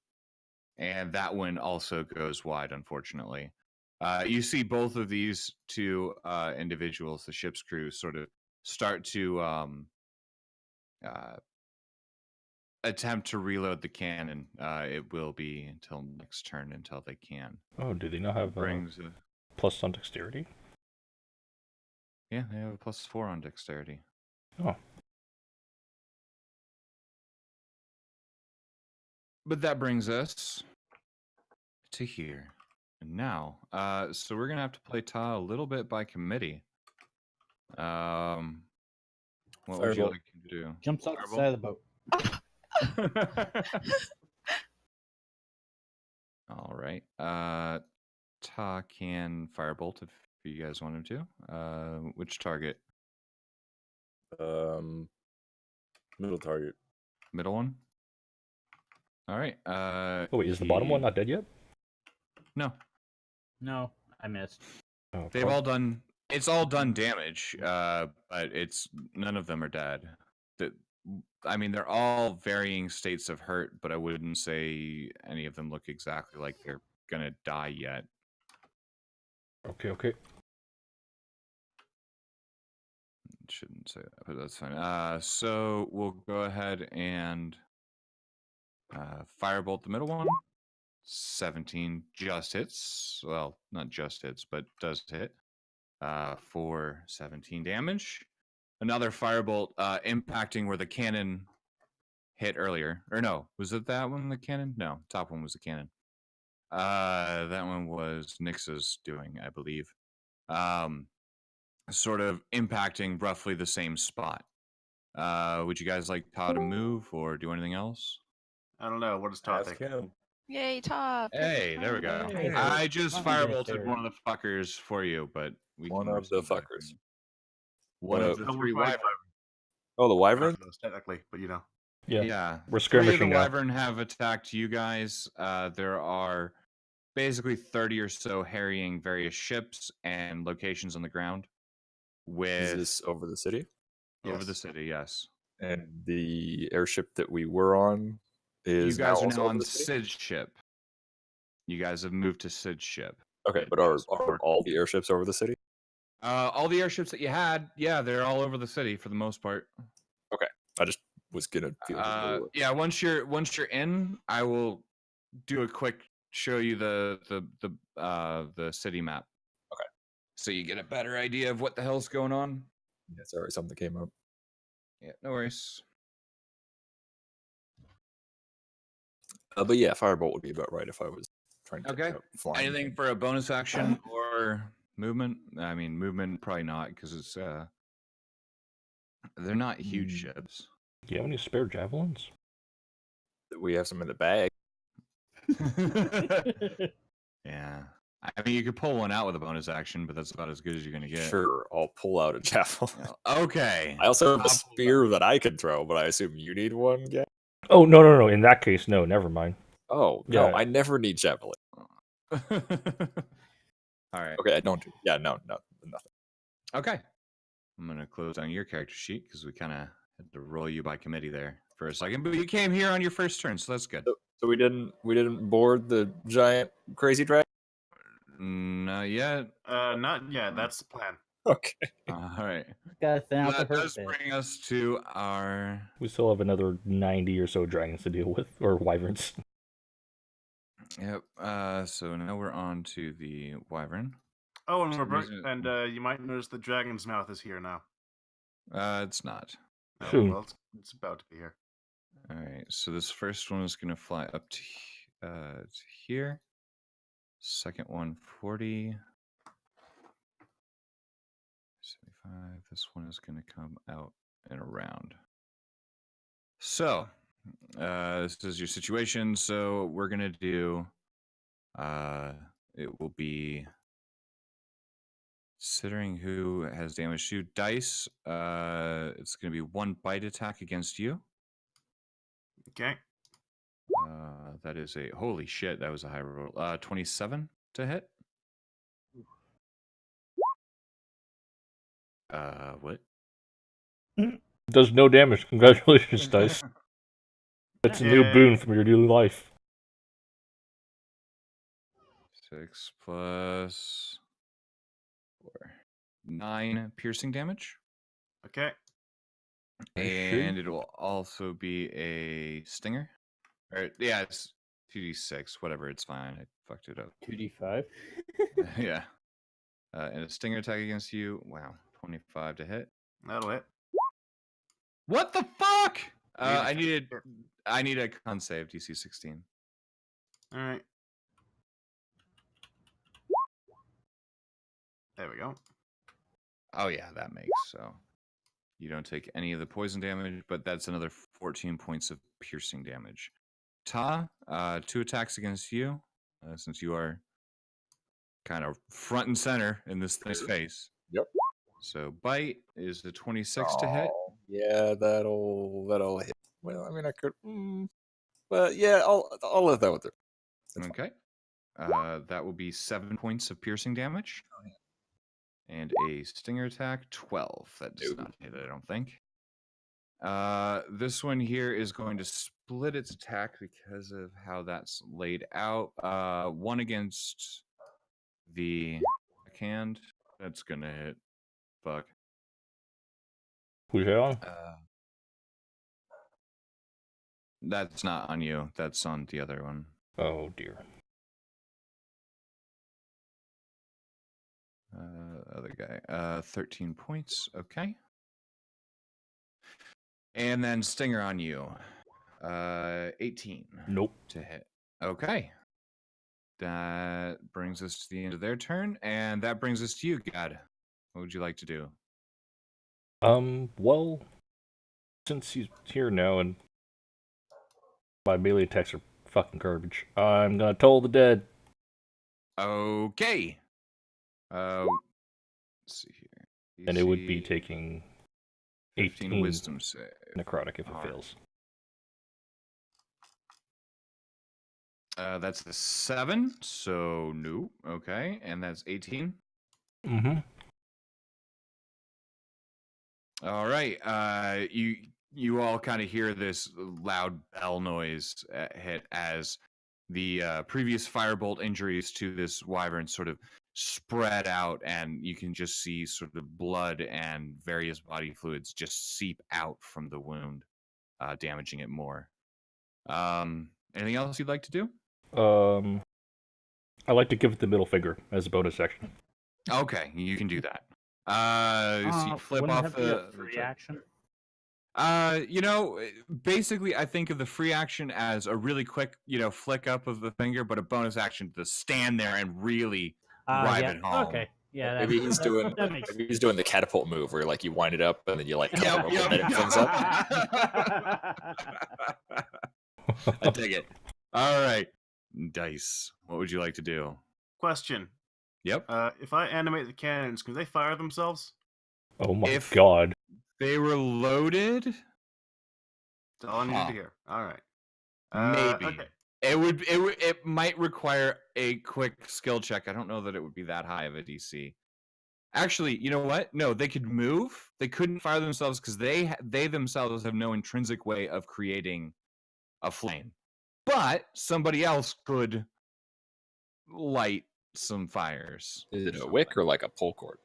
S3: and that one also goes wide, unfortunately. You see both of these two individuals, the ship's crew, sort of start to attempt to reload the cannon. It will be until next turn until they can.
S1: Oh, do they not have
S3: Brings
S1: plus on dexterity?
S3: yeah, they have a +4 on dexterity.
S1: Oh.
S3: But that brings us to here. And now, so we're gonna have to play Ta a little bit by committee. What would you
S5: Firebolt.
S3: like to do?
S2: Jumps off the side of the boat.
S3: All right. Ta can firebolt if you guys want him to. Which target?
S5: Middle target.
S3: Middle one. All right.
S1: Oh wait, is the bottom one not dead yet?
S3: No,
S2: No, I missed.
S1: Oh,
S3: they've all done. It's all done damage. But it's none of them are dead. I mean, they're all varying states of hurt, but I wouldn't say any of them look exactly like they're gonna die yet.
S1: Okay.
S3: Shouldn't say that, but that's fine. So we'll go ahead and firebolt the middle one. 17 just hits. Well, not just hits, but does hit. For 17 damage. Another firebolt impacting where the cannon hit earlier. Or no, was it that one the cannon? No, top one was the cannon. That one was Nix's doing, I believe. Sort of impacting roughly the same spot. Would you guys like Todd to move or do anything else?
S4: I don't know. What does Todd
S5: Ask
S4: think?
S5: him.
S6: Yay, top.
S3: Hey, there we go.
S2: Hey,
S3: I just
S2: not
S3: firebolted
S2: necessary.
S3: one of the fuckers for you, but we
S5: One
S3: can
S5: of the
S3: resume back
S5: fuckers.
S3: in. One of the
S4: Oh, we're
S3: three
S4: fighting
S3: wyvern.
S5: Oh, the wyvern?
S4: technically, but you know.
S1: Yeah. We're
S3: Three of the
S1: skirmishing now.
S3: wyvern have attacked you guys. There are basically 30 or so harrying various ships and locations on the ground. With
S5: Is this over the city?
S3: over the
S4: Yes.
S3: city, yes.
S5: And the airship that we were on is
S3: You guys are
S5: also
S3: now
S5: over
S3: on
S5: the city?
S3: Sid's ship. You guys have moved to Sid's ship.
S5: Okay, but are all the airships over the city?
S3: All the airships that you had, yeah, they're all over the city for the most part.
S5: I just was gonna feel
S3: Yeah, once you're in, I will do a quick show you the city map.
S5: Okay.
S3: So you get a better idea of what the hell's going on.
S5: Yeah, sorry, something came up.
S3: Yeah, no worries.
S5: But yeah, firebolt would be about right if I was trying to
S3: Okay.
S5: take out flying.
S3: Anything for a bonus action or movement? I mean, movement probably not because it's they're not huge ships.
S1: Do you have any spare javelins?
S5: We have some in the bag.
S3: Yeah. I mean, you could pull one out with a bonus action, but that's about as good as you're gonna get.
S5: Sure, I'll pull out a javelin.
S3: Okay.
S5: I also have
S3: I'll
S5: a
S3: pull
S5: spear that I can throw, but I assume you need one. Yeah.
S1: Oh no! In that case, no. Never mind.
S5: Oh no,
S1: Yeah.
S5: I never need javelin.
S3: All right.
S5: Okay, I don't. Yeah, no, nothing.
S3: Okay. I'm gonna close down your character sheet because we kind of had to roll you by committee there for a second, but you came here on your first turn, so that's good.
S5: So we didn't board the giant crazy dragon.
S3: Not yet.
S4: Not yet. That's the plan.
S5: Okay.
S3: All right.
S2: Gotta thin out the
S3: That
S2: hurt
S3: does
S2: bit.
S3: bring us to our.
S1: We still have another 90 or so dragons to deal with, or wyverns.
S3: Yep. So now we're on to the wyvern.
S4: Oh, and
S3: For some
S4: Robert,
S3: reason-
S4: and you might notice the dragon's mouth is here now.
S3: It's not.
S4: Oh,
S1: Soon.
S4: well, it's about to be here.
S3: All right. So this first one is gonna fly up to here. Second one 40. 75. This one is gonna come out and around. So, this is your situation. So we're gonna do. It will be. Considering who has damage to dice, it's gonna be 1 bite attack against you.
S4: Okay.
S3: That is a holy shit. That was a high roll. 27 to hit. What?
S1: Does no damage. Congratulations, dice. That's a new
S4: Yeah.
S1: boon from your new life.
S3: 6 plus 4. 9 piercing damage.
S4: Okay.
S3: And it will also be a stinger. Or, yeah, it's 2d6, whatever, it's fine. I fucked it up.
S2: 2d5.
S3: Yeah. And a stinger attack against you. Wow. 25 to hit.
S4: That'll hit.
S3: What the fuck?
S4: I need a
S3: I need a con save, DC 16.
S4: All right. There we go.
S3: Oh yeah, that makes so. You don't take any of the poison damage, but that's another 14 points of piercing damage. Ta, 2 attacks against you, since you are kind of front and center in this thing's face.
S7: Yep.
S3: So bite is the 26 to hit.
S7: Oh, yeah, that'll hit. Well, I mean, I could, but yeah, I'll let that one through. That's fine.
S3: Okay. That will be 7 points of piercing damage. And a stinger attack, 12. That does not hit, I don't think. This one here is going to split its attack because of how that's laid out. 1 against the backhand. That's going to hit. Fuck.
S1: Who's that on?
S3: That's not on you. That's on the other one.
S1: Oh dear.
S3: Other guy. 13 points. Okay. And then stinger on you. 18.
S1: Nope.
S3: To hit. Okay. That brings us to the end of their turn, and that brings us to you, God. What would you like to do?
S1: Well, since he's here now and my melee attacks are fucking garbage, I'm gonna toll the dead.
S3: Okay. Let's see here.
S1: And it would be
S3: DC
S1: taking
S3: 15
S1: 18
S3: wisdom save.
S1: necrotic if it
S3: Alright.
S1: fails.
S3: That's the 7, so no. Okay, and that's 18.
S1: Mm-hmm.
S3: All right. You all kind of hear this loud bell noise hit as the previous firebolt injuries to this wyvern sort of spread out, and you can just see sort of blood and various body fluids just seep out from the wound, damaging it more. Anything else you'd like to do?
S1: I like to give it the middle finger as a bonus action.
S3: Okay, you can do that. So you flip
S2: wouldn't
S3: off
S2: that be a
S3: the
S2: free action?
S3: Basically, I think of the free action as a really quick, flick up of the finger, but a bonus action to stand there and really drive it home.
S2: Okay. Yeah,
S7: Maybe he's doing
S2: that makes
S7: maybe he's doing the catapult move where like you wind it up and then you like come
S3: Yep,
S7: up
S3: yep,
S7: and it
S3: yep.
S7: things up.
S3: I dig it. All right, Dice. What would you like to do?
S4: Question.
S3: Yep.
S4: If I animate the cannons, can they fire themselves?
S1: Oh my
S3: If-
S1: god.
S3: They were loaded.
S4: That's all I needed
S3: Huh.
S4: to hear. All right.
S3: Maybe.
S4: Okay.
S3: It might require a quick skill check. I don't know that it would be that high of a DC. Actually, you know what? No, they could move. They couldn't fire themselves because they themselves have no intrinsic way of creating a flame. But somebody else could light some fires.
S7: Is it a wick or like a pull cord?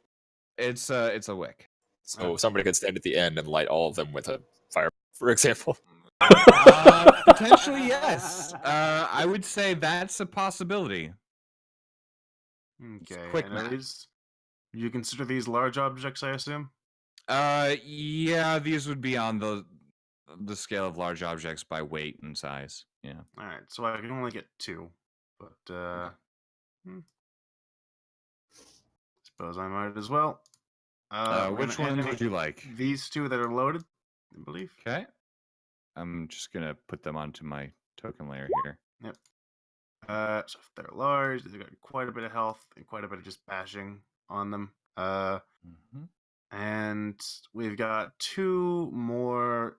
S3: It's a wick.
S7: So somebody could stand at the end and light all of them with a fire, for example.
S3: Potentially, yes. I would say that's a possibility.
S4: Okay.
S3: quick
S4: and
S3: math.
S4: you consider these large objects, I assume?
S3: Yeah, these would be on the scale of large objects by weight and size. Yeah.
S4: All right. So I can only get 2, but suppose I might as well. We're
S3: Which
S4: gonna
S3: one
S4: animate
S3: would you like?
S4: These 2 that are loaded, I believe.
S3: Okay. I'm just gonna put them onto my token layer here.
S4: So if they're large, they've got quite a bit of health and quite a bit of just bashing on them.
S3: Mhm.
S4: And we've got 2 more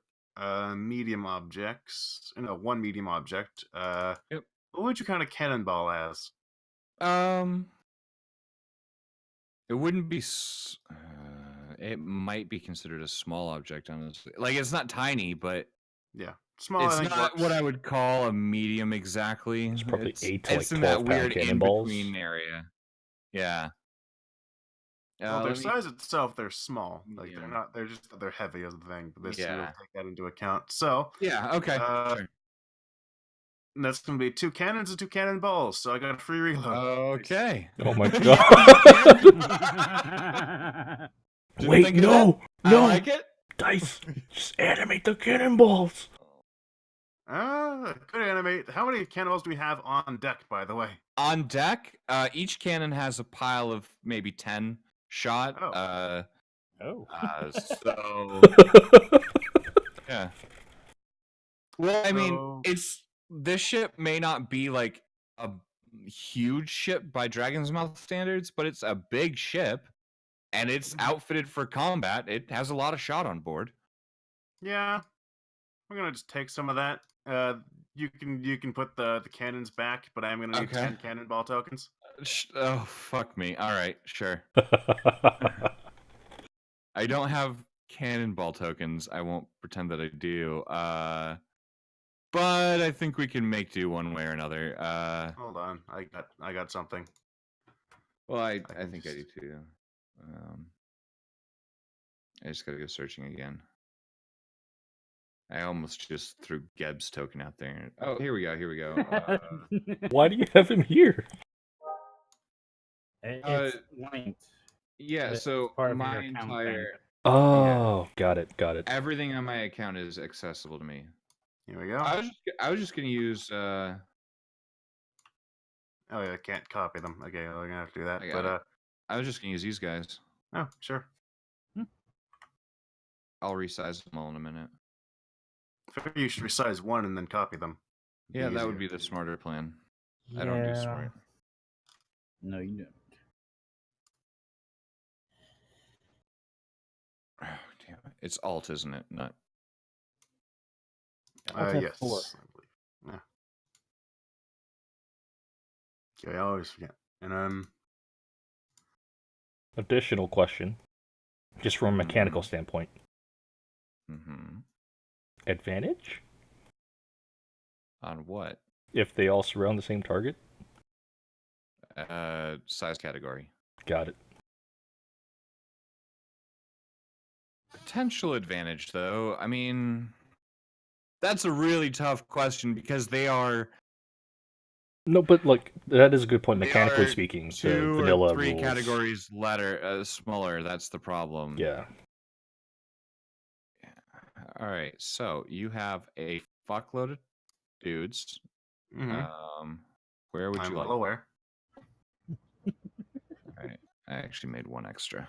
S4: medium objects. No, 1 medium object.
S3: Yep.
S4: What would you kind of cannonball as?
S3: It wouldn't be. It might be considered a small object, honestly. Like it's not tiny, but
S4: Yeah. Small,
S3: It's
S4: I think,
S3: not
S4: works.
S3: what I would call a medium exactly.
S1: It's probably 8 to,
S3: it's
S1: like,
S3: in that
S1: 12-pound
S3: weird
S1: cannonballs.
S3: in-between area. Yeah.
S4: Well, their
S3: let me-
S4: size itself, they're small. Like they're
S3: Medium.
S4: not. They're heavy as the thing. But this
S3: Yeah.
S4: will take that into account. So
S3: Yeah. Okay. Sure.
S4: that's gonna be 2 cannons and 2 cannonballs. So I got a free reload.
S3: Okay.
S1: Oh my
S3: Didn't
S1: god. Wait,
S3: think of
S1: no!
S3: that.
S1: No!
S3: I like it.
S1: Dice! Just animate the cannonballs!
S4: Good animate. How many cannonballs do we have on deck, by the way?
S3: On deck, each cannon has a pile of maybe 10 shot.
S4: Oh.
S2: Oh.
S3: So yeah. Well, I
S4: So-
S3: mean, this ship may not be like a huge ship by Dragon's Mouth standards, but it's a big ship, and it's outfitted for combat. It has a lot of shot on board.
S4: Yeah. I'm gonna just take some of that. You can put the cannons back, but I'm gonna need
S3: Okay.
S4: 10 cannonball tokens.
S3: Oh, fuck me. All right, sure. I don't have cannonball tokens. I won't pretend that I do. But I think we can make do one way or another.
S4: Hold on, I got something.
S3: Well, I
S4: can
S3: think I do
S4: just-
S3: too. I just gotta go searching again. I almost just threw Geb's token out there. Oh, here we go. Here we go.
S1: Why do you have him here?
S2: It's linked.
S3: Yeah.
S2: It's
S3: So
S2: part of your
S3: my
S2: account
S3: entire
S2: thing.
S1: Oh, got it, got it.
S3: everything on my account is accessible to me.
S4: Here we go.
S3: I was just gonna use.
S4: Oh yeah, I can't copy them. Okay, well, we're gonna have to do that.
S3: I got
S4: But
S3: it. I was just gonna use these guys.
S4: oh sure.
S3: I'll resize them all in a minute.
S4: Figure you should resize one and then copy them.
S3: Yeah, that would
S4: Easier.
S3: be the smarter plan. I don't do
S2: Yeah.
S3: smart.
S2: No, you don't.
S3: Oh, damn it. It's alt, isn't it? Not.
S2: Alt F4.
S4: Yes. I believe. Yeah. Okay, I always forget. And
S1: Additional question, just from a mechanical standpoint.
S3: Mm-hmm.
S1: Advantage?
S3: On what?
S1: If they all surround the same target?
S3: Size category.
S1: Got it.
S3: Potential advantage, though. I mean, that's a really tough question because they are
S1: No, but like that is a good point.
S3: They
S1: Mechanically
S3: are
S1: speaking, the
S3: 2
S1: vanilla
S3: or 3
S1: rules.
S3: categories smaller. That's the problem.
S1: Yeah.
S3: All right. So you have a fuckload of dudes. Where would
S4: I'm
S3: you
S4: well
S3: like?
S4: aware.
S3: All right. I actually made one extra.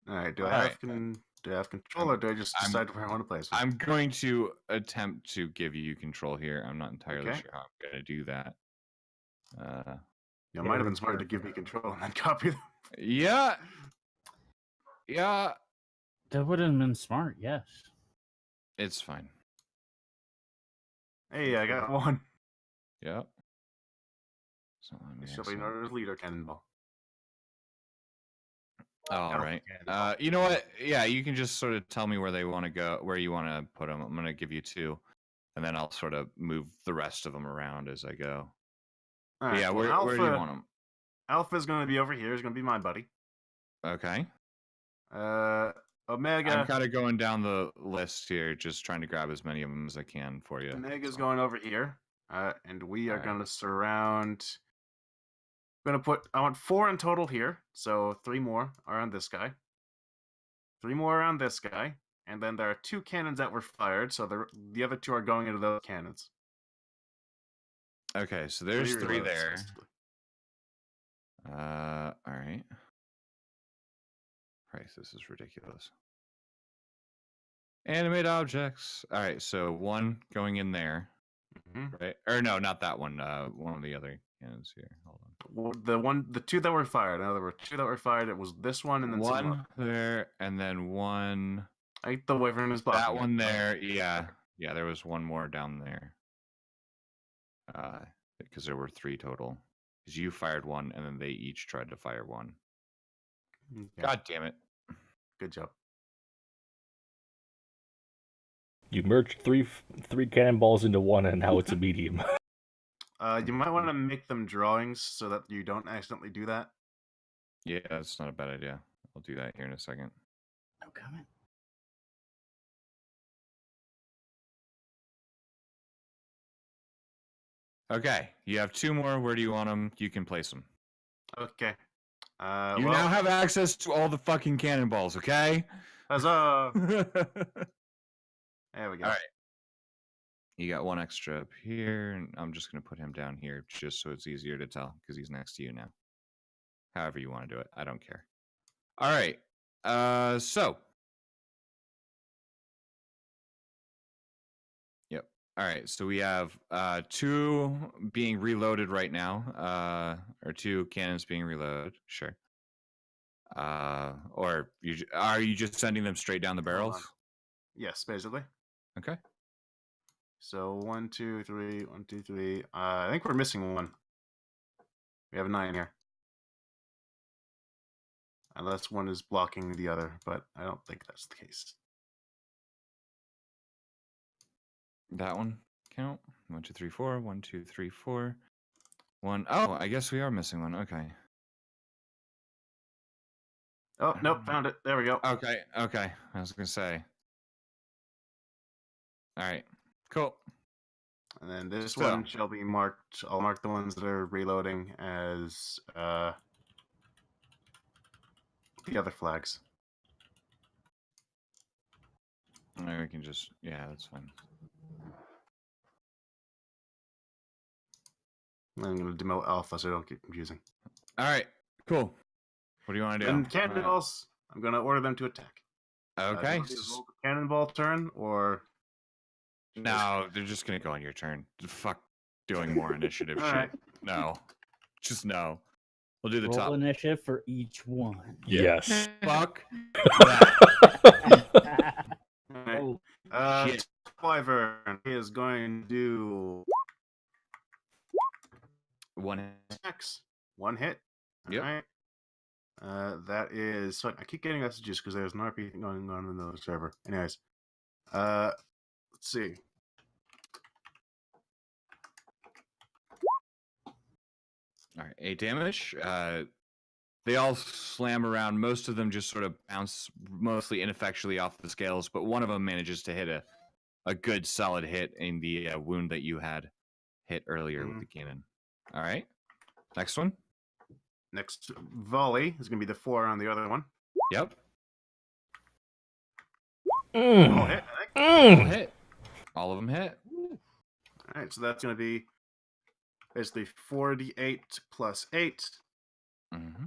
S4: All right. Do
S3: All
S4: I
S3: right.
S4: have control, or do I just decide where I want to place them?
S3: I'm going to attempt to give you control here. I'm not entirely
S4: Okay.
S3: sure how I'm going to do that.
S4: It might have been smart to give me control and then copy them.
S3: Yeah. Yeah.
S2: That would have been smart, yes.
S3: It's fine.
S4: Hey, I got one.
S3: Yep. So let me
S4: This shall be
S3: actually-
S4: known as leader cannonball.
S3: All
S4: Alpha
S3: right.
S4: cannonball.
S3: You know what? Yeah, you can just sort of tell me where they want to go, where you want to put them. I'm going to give you 2, and then I'll sort of move the rest of them around as I go.
S4: All
S3: But
S4: right,
S3: yeah,
S4: well,
S3: where do you want them?
S4: Alpha's going to be over here. Is going to be my buddy.
S3: Okay.
S4: Omega.
S3: I'm kind of going down the list here, just trying to grab as many of them as I can for you.
S4: Omega's
S3: So-
S4: going over here. And we are
S3: Alright.
S4: going to surround. I want 4 in total here. So 3 more are on this guy. 3 more on this guy. And then there are 2 cannons that were fired. So the other 2 are going into those cannons.
S3: Okay, so there's 3
S4: reloads,
S3: there.
S4: basically.
S3: All right. Christ, this is ridiculous. Animate objects. All right, so 1 going in there,
S4: Mhm.
S3: right? Or no, not that one. One of the other cannons here. Hold on.
S4: The 2 that were fired. Now there were 2 that were fired. It was this one and then some more.
S3: 1 there, and then 1.
S4: I think the wyvern is blocking.
S3: That
S4: it.
S3: one there. Yeah, yeah. There was 1 more down there. Because there were 3 total. Because you fired 1, and then they each tried to fire 1.
S4: Okay,
S3: God damn it!
S4: good job.
S1: You merged three cannonballs into one, and now it's a medium.
S4: You might want to make them drawings so that you don't accidentally do that.
S3: Yeah, that's not a bad idea. I'll do that here in a second.
S2: No comment.
S3: Okay, you have 2 more. Where do you want them? You can place them.
S4: Okay.
S3: You now have access to all the fucking cannonballs, okay?
S4: Huzzah!
S3: All
S4: There we go.
S3: right. You got 1 extra up here, and I'm just going to put him down here just so it's easier to tell because he's next to you now. However you want to do it. I don't care. All right. So. Yep. All right. So we have 2 being reloaded right now. Or 2 cannons being reloaded. Sure. Or are you just sending them straight down the barrels?
S4: Yes, basically.
S3: Okay.
S4: So 1, 2, 3, 1, 2, 3. I think we're missing 1. We have 9 here. Unless one is blocking the other, but I don't think that's the case.
S3: That one count. 1, 2, 3, 4. 1, 2, 3, 4. 1. Oh, I guess we are missing 1. Okay.
S4: Oh, nope, found it. There we go.
S3: Okay. Okay. I was gonna say. All right. Cool.
S4: And then this
S3: So-
S4: one shall be marked. I'll mark the ones that are reloading as the other flags.
S3: Maybe we can just. Yeah, that's fine.
S4: I'm going to demote alpha so I don't get confusing.
S3: All right. Cool. What do you want to do?
S4: And cannonballs, I'm going to order them to attack.
S3: Okay.
S4: Do you want me to roll the cannonball turn, or
S3: No, they're just gonna go on your turn. Fuck doing more initiative shit.
S4: Alright.
S3: No. Just no. We'll do the
S2: Roll
S3: top.
S2: initiative for each one.
S1: Yes.
S3: Fuck that.
S4: Alright.
S2: Oh,
S3: Shit.
S4: Wyvern is going to do
S3: 1
S4: attacks. 1 hit.
S3: Yep.
S4: Alright. That is. So I keep getting messages because there's an RP thing going on in the server. Anyways, let's see.
S3: All right, 8 damage. They all slam around. Most of them just sort of bounce mostly ineffectually off the scales, but one of them manages to hit a good solid hit in the wound that you had hit earlier with the cannon. All right. Next one.
S4: Next volley is going to be the 4 on the other one.
S3: Yep.
S4: All
S1: Mm.
S4: hit, I think.
S3: All
S1: Mm.
S3: hit. All of them hit.
S4: All right, so that's going to be basically 4d8 plus 8
S3: Mm-hmm.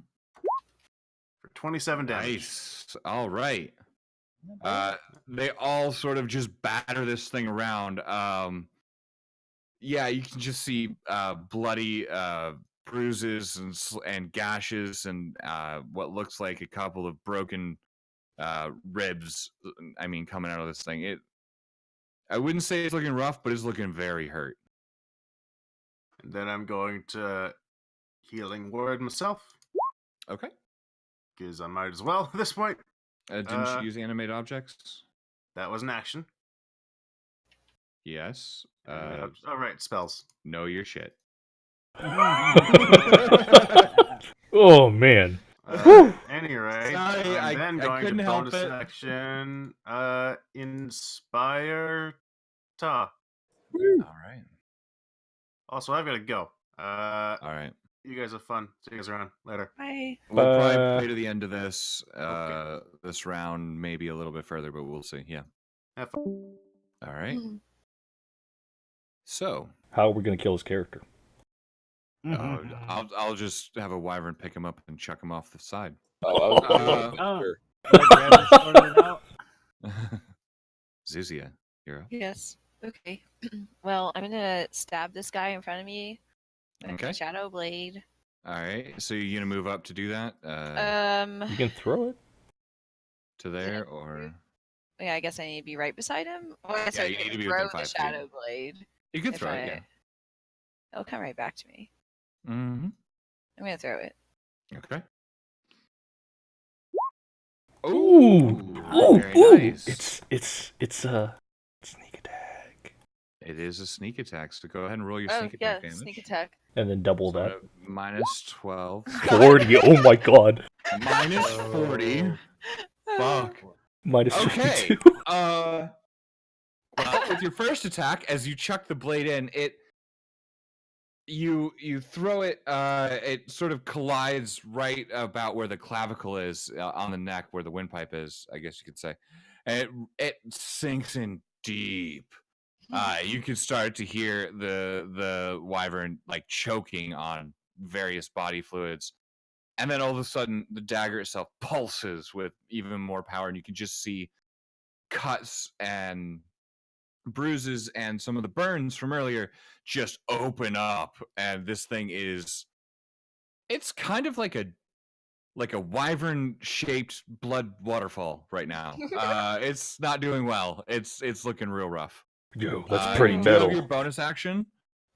S4: for 27 damage.
S3: Nice. All right. They all sort of just batter this thing around. Yeah, you can just see bloody bruises and gashes and what looks like a couple of broken ribs. I mean, coming out of this thing. I wouldn't say it's looking rough, but it's looking very hurt.
S4: And then I'm going to healing word myself
S3: Okay.
S4: because I might as well at this point.
S3: Didn't you use animate objects?
S4: That was an action.
S3: Yes.
S4: All right, spells.
S3: Know your shit.
S1: Oh man.
S4: Any rate,
S3: Sorry,
S4: I'm then
S3: I
S4: going
S3: couldn't
S4: to
S3: help
S4: bonus
S3: it.
S4: action, inspire ta.
S3: All right.
S4: Also, I've got to go.
S3: All right.
S4: You guys have fun. See you guys around later.
S6: Bye.
S3: We'll probably
S1: Uh,
S3: play to the end of this
S4: Okay.
S3: this round, maybe a little bit further, but we'll see. Yeah.
S4: Have fun.
S3: All right.
S6: Mm.
S3: So
S1: How are we gonna kill his character?
S3: I'll just have a wyvern pick him up and chuck him off the side.
S5: Oh,
S2: Oh.
S5: sure.
S2: Grab and sort it out.
S3: Zuzia, you're up.
S6: Yes. Okay. Well, I'm gonna stab this guy in front of me with
S3: Okay.
S6: a shadow blade.
S3: All right. So you're gonna move up to do that
S1: You can throw it.
S3: to there, or
S6: Yeah, I guess I need to be right beside him. Well, I guess
S3: Yeah,
S6: I
S3: you
S6: can
S3: need to be
S6: throw
S3: within
S6: the
S3: 5 feet.
S6: shadow blade.
S3: you can
S6: if
S3: throw it. Yeah.
S6: It'll come right back to me.
S3: Mm-hmm.
S6: I'm gonna throw it.
S3: Okay.
S1: Ooh. Ooh.
S3: Very
S1: Ooh.
S3: nice.
S1: It's
S3: It is a sneak attack, so go ahead and roll your
S6: Oh
S3: sneak
S6: yeah,
S3: attack damage.
S6: sneak attack.
S1: And then double
S3: So
S1: that.
S3: minus 12.
S1: 40. Oh my god.
S3: Minus 40. Fuck.
S1: Minus
S3: Okay.
S1: 52.
S3: Well, with your first attack, as you chuck the blade in, you throw it. It sort of collides right about where the clavicle is on the neck, where the windpipe is, I guess you could say, and it sinks in deep. You can start to hear the wyvern like choking on various body fluids, and then all of a sudden the dagger itself pulses with even more power, and you can just see cuts and bruises and some of the burns from earlier just open up, and this thing it's kind of like a wyvern shaped blood waterfall right now. It's not doing well. It's looking real rough.
S1: Yo, that's pretty
S3: You do have
S1: metal.
S3: your bonus action.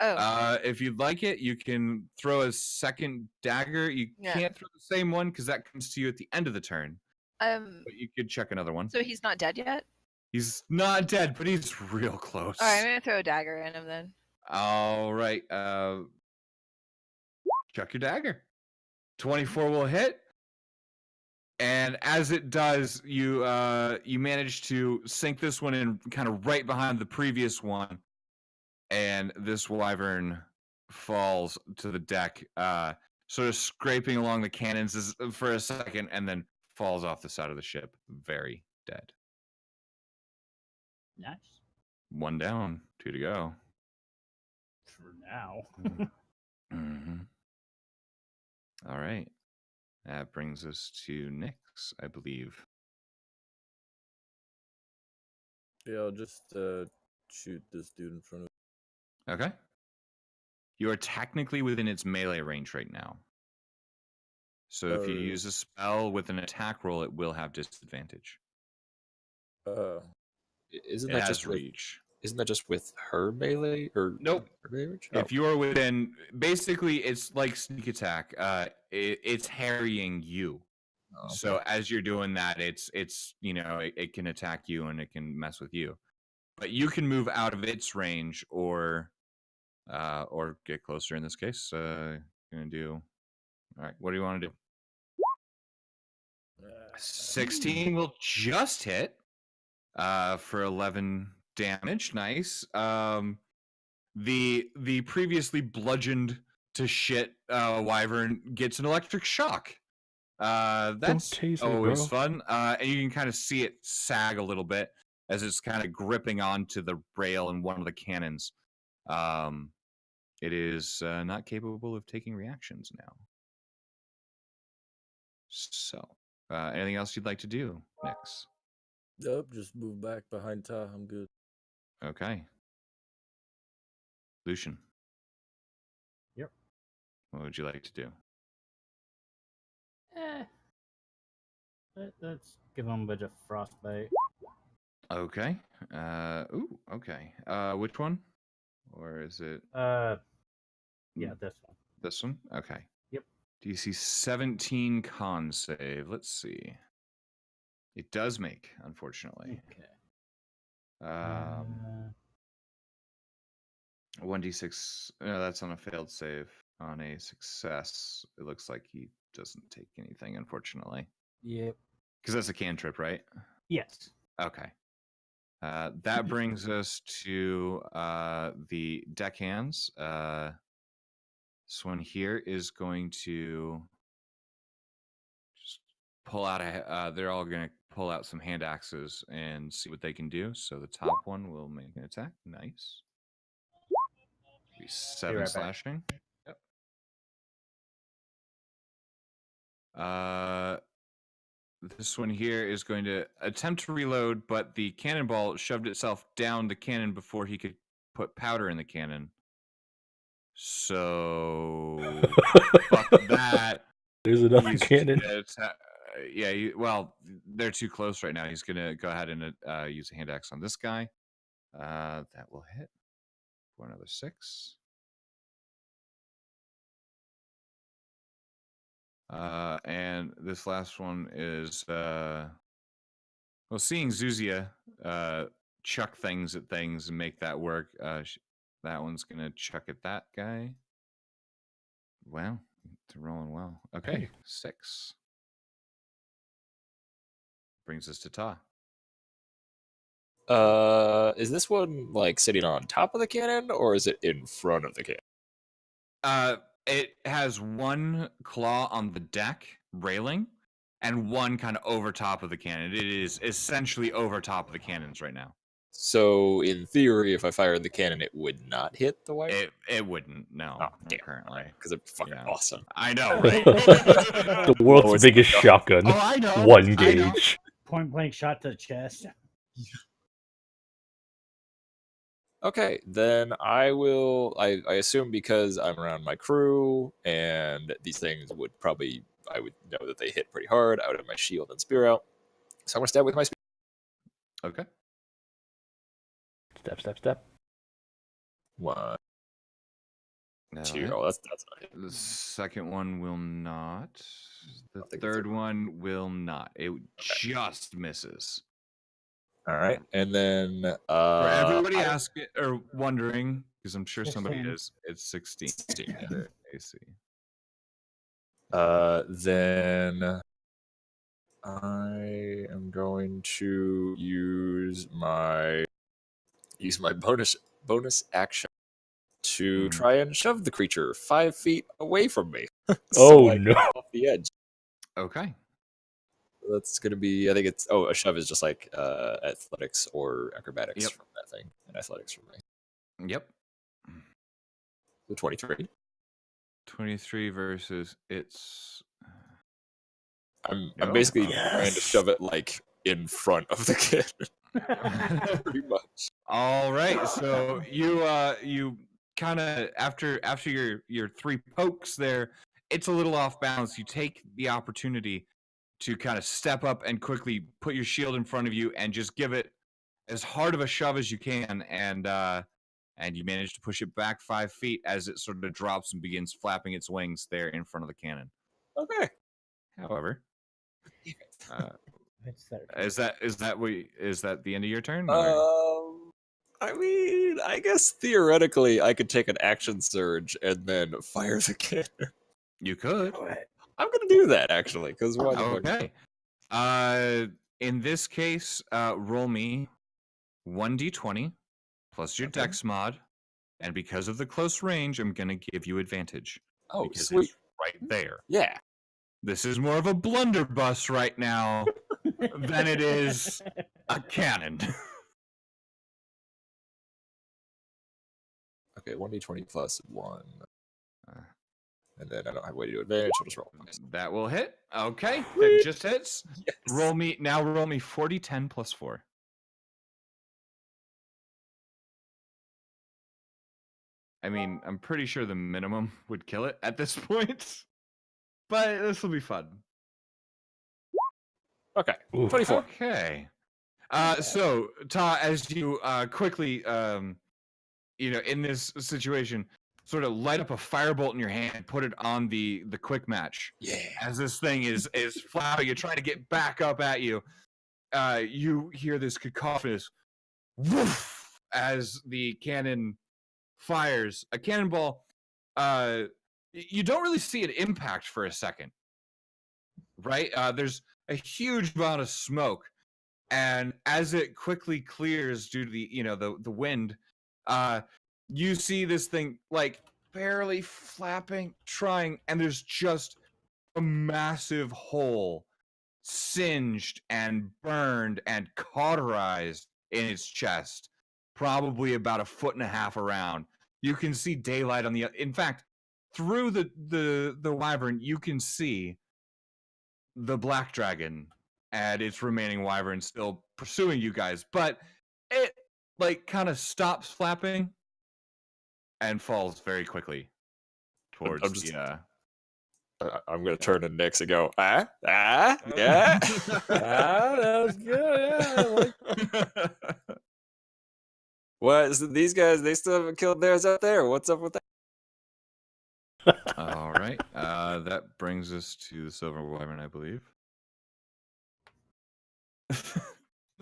S6: Oh,
S3: If you'd like it, you can throw a second dagger. You
S6: Yeah.
S3: can't throw the same one because that comes to you at the end of the turn. But you could check another one.
S6: so he's not dead yet?
S3: He's not dead, but he's real close.
S6: Alright, I'm gonna throw a dagger in him then.
S3: All right. Chuck your dagger. 24 will hit. And as it does, you manage to sink this one in kind of right behind the previous one. And this wyvern falls to the deck, sort of scraping along the cannons for a second, and then falls off the side of the ship, very dead.
S2: Nice.
S3: 1 down, 2 to go.
S2: For now.
S3: Mm-hmm. All right. That brings us to Nyx, I believe.
S5: Yeah, I'll just shoot this dude in front of.
S3: Okay. You are technically within its melee range right now. So if you use a spell with an attack roll, it will have disadvantage.
S7: Isn't
S3: It
S7: that
S3: has
S7: just with,
S3: reach.
S7: isn't that just with her melee or
S3: Nope.
S7: her melee range?
S3: If you are within, basically, it's like sneak attack. It's harrying you.
S7: Oh, okay.
S3: So as you're doing that, it's it can attack you and it can mess with you. But you can move out of its range or get closer. In this case, gonna do. All right, what do you want to do? 16 will just hit for 11 damage. Nice. The previously bludgeoned to shit wyvern gets an electric shock. That's
S1: tase me,
S3: always
S1: bro.
S3: fun. And you can kind of see it sag a little bit as it's kind of gripping onto the rail in one of the cannons. It is not capable of taking reactions now. So, anything else you'd like to do, Nyx?
S5: Yup, just move back behind Ta. I'm good.
S3: Okay. Lucian.
S2: Yep.
S3: What would you like to do?
S2: Let's give him a bit of frostbite.
S3: Okay. Okay. Which one? Or is it
S2: Yeah, this one.
S3: this one? Okay.
S2: Yep.
S3: DC 17 con save. Let's see. It does make, unfortunately.
S2: Okay.
S3: 1d6. No, that's on a failed save. On a success, it looks like he doesn't take anything, unfortunately.
S2: Yep.
S3: Because that's a cantrip, right?
S2: Yes.
S3: Okay. That brings us to the deckhands. This one here is going to just pull out they're all going to pull out some hand axes and see what they can do. So the top one will make an attack. Nice. Be 7
S2: right back.
S3: slashing. Yep. This one here is going to attempt to reload, but the cannonball shoved itself down the cannon before he could put powder in the cannon. So fuck that.
S1: There's another
S3: He's
S1: cannon.
S3: Well, they're too close right now. He's gonna go ahead and use a hand axe on this guy. That will hit for another 6. And this last one is seeing Zuzia chuck things at things and make that work. That one's gonna chuck at that guy. Wow, it's rolling well. Okay,
S1: Hey.
S3: 6 brings us to Ta.
S7: Is this one like sitting on top of the cannon, or is it in front of the cannon?
S3: It has one claw on the deck railing and one kind of over top of the cannon. It is essentially over top of the cannons right now.
S7: So in theory, if I fired the cannon, it would not hit the white.
S3: It wouldn't, no.
S7: Oh, damn.
S3: Currently.
S7: Because it's fucking
S3: Yeah.
S7: awesome.
S3: I know, right?
S1: The world's
S7: Lowest
S1: biggest
S7: gun.
S1: shotgun.
S3: Oh, I know.
S1: 1
S3: I know.
S1: gauge.
S2: Point blank shot to the chest.
S7: Okay, then I will. I assume because I'm around my crew and these things would probably, I would know that they hit pretty hard. I would have my shield and spear out. So I'm gonna stab with my spear.
S3: Okay.
S1: Step.
S7: 1,
S3: That'll
S7: 2.
S3: hit.
S7: Oh, that's not a hit.
S3: The second one will not. The
S7: I'll take the
S3: third
S7: third
S3: one will not. It just misses.
S7: All right, and then
S3: For everybody
S7: I-
S3: asking or wondering, because I'm sure somebody
S2: 16.
S3: is, it's 16.
S7: 16, yeah.
S3: The AC.
S7: Then I am going to use my bonus action to try and shove the creature 5 feet away from me.
S1: Oh,
S7: I
S1: no.
S7: get off the edge.
S3: Okay.
S7: That's gonna be. I think it's. Oh, a shove is just like athletics or acrobatics
S3: Yep.
S7: from that thing, and athletics from me.
S3: Yep.
S7: So 23.
S3: 23 versus its.
S7: I'm
S3: No.
S7: basically
S1: Yes.
S7: trying to shove it like in front of the cannon. Pretty much.
S3: All right. So you kind of after your 3 pokes there, it's a little off balance. You take the opportunity to kind of step up and quickly put your shield in front of you and just give it as hard of a shove as you can, and you manage to push it back 5 feet as it sort of drops and begins flapping its wings there in front of the cannon.
S7: Okay.
S3: However,
S2: It's there.
S3: is that the end of your turn? Or?
S7: I mean, I guess theoretically I could take an action surge and then fire the cannon.
S3: You could.
S7: I'm gonna do that actually, because why the fuck?
S3: Okay. In this case, roll me 1d20 plus your
S7: Okay.
S3: dex mod, and because of the close range, I'm gonna give you advantage.
S7: Oh,
S3: because
S7: sweet.
S3: it's right there.
S7: Yeah.
S3: This is more of a blunderbuss right now than it is a cannon.
S7: Okay, 1d20 plus 1. And then I don't have a way to do advantage, I'll just roll.
S3: That will hit. Okay, that
S7: Sweet.
S3: just hits.
S7: Yes.
S3: Roll me 40-10 plus 4. I mean, I'm pretty sure the minimum would kill it at this point, but this will be fun.
S7: Okay,
S1: Oof.
S7: 24.
S3: Okay. So, Ta, as you quickly, in this situation, sort of light up a firebolt in your hand, put it on the quick match.
S7: Yeah.
S3: As this thing is flapping and trying to get back up at you, you hear this cacophonous woof as the cannon fires. A cannonball, you don't really see it impact for a second, right? There's a huge amount of smoke, and as it quickly clears due to the wind, you see this thing like barely flapping, trying, and there's just a massive hole singed and burned and cauterized in its chest, probably about 1.5 feet around. You can see daylight on in fact, through the wyvern, you can see the black dragon and its remaining wyvern still pursuing you guys, but it like kind of stops flapping and falls very quickly towards
S7: I'm just-
S3: the
S7: I'm gonna turn to Nyx and go, yeah.
S5: That was good. Yeah.
S7: What? These guys, they still haven't killed theirs out there. What's up with that?
S3: All right. That brings us to the silver wyvern, I believe.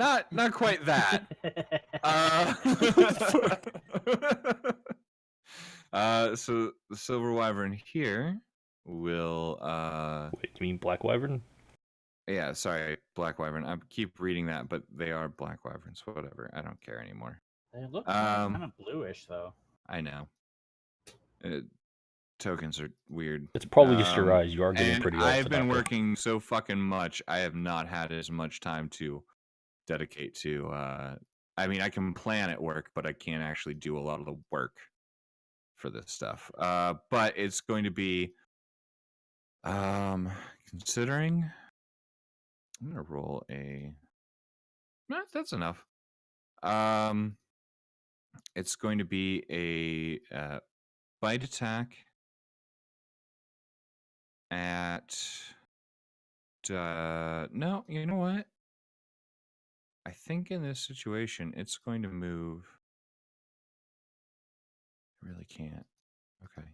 S3: Not quite that. So the silver wyvern here will
S1: Wait, you mean black wyvern?
S3: yeah, sorry, black wyvern. I keep reading that, but they are black wyverns. Whatever, I don't care anymore.
S2: They look
S3: Um,
S2: kind of bluish, though.
S3: I know. Tokens are weird.
S1: It's probably just your eyes. You are getting
S3: and
S1: pretty old.
S3: I've
S1: for
S3: been
S1: that, though.
S3: working so fucking much. I have not had as much time to dedicate to. I mean, I can plan at work, but I can't actually do a lot of the work for this stuff. But it's going to be. Considering, I'm gonna roll a. That's enough. It's going to be a bite attack at. No, you know what? I think in this situation, it's going to move. I really can't. Okay.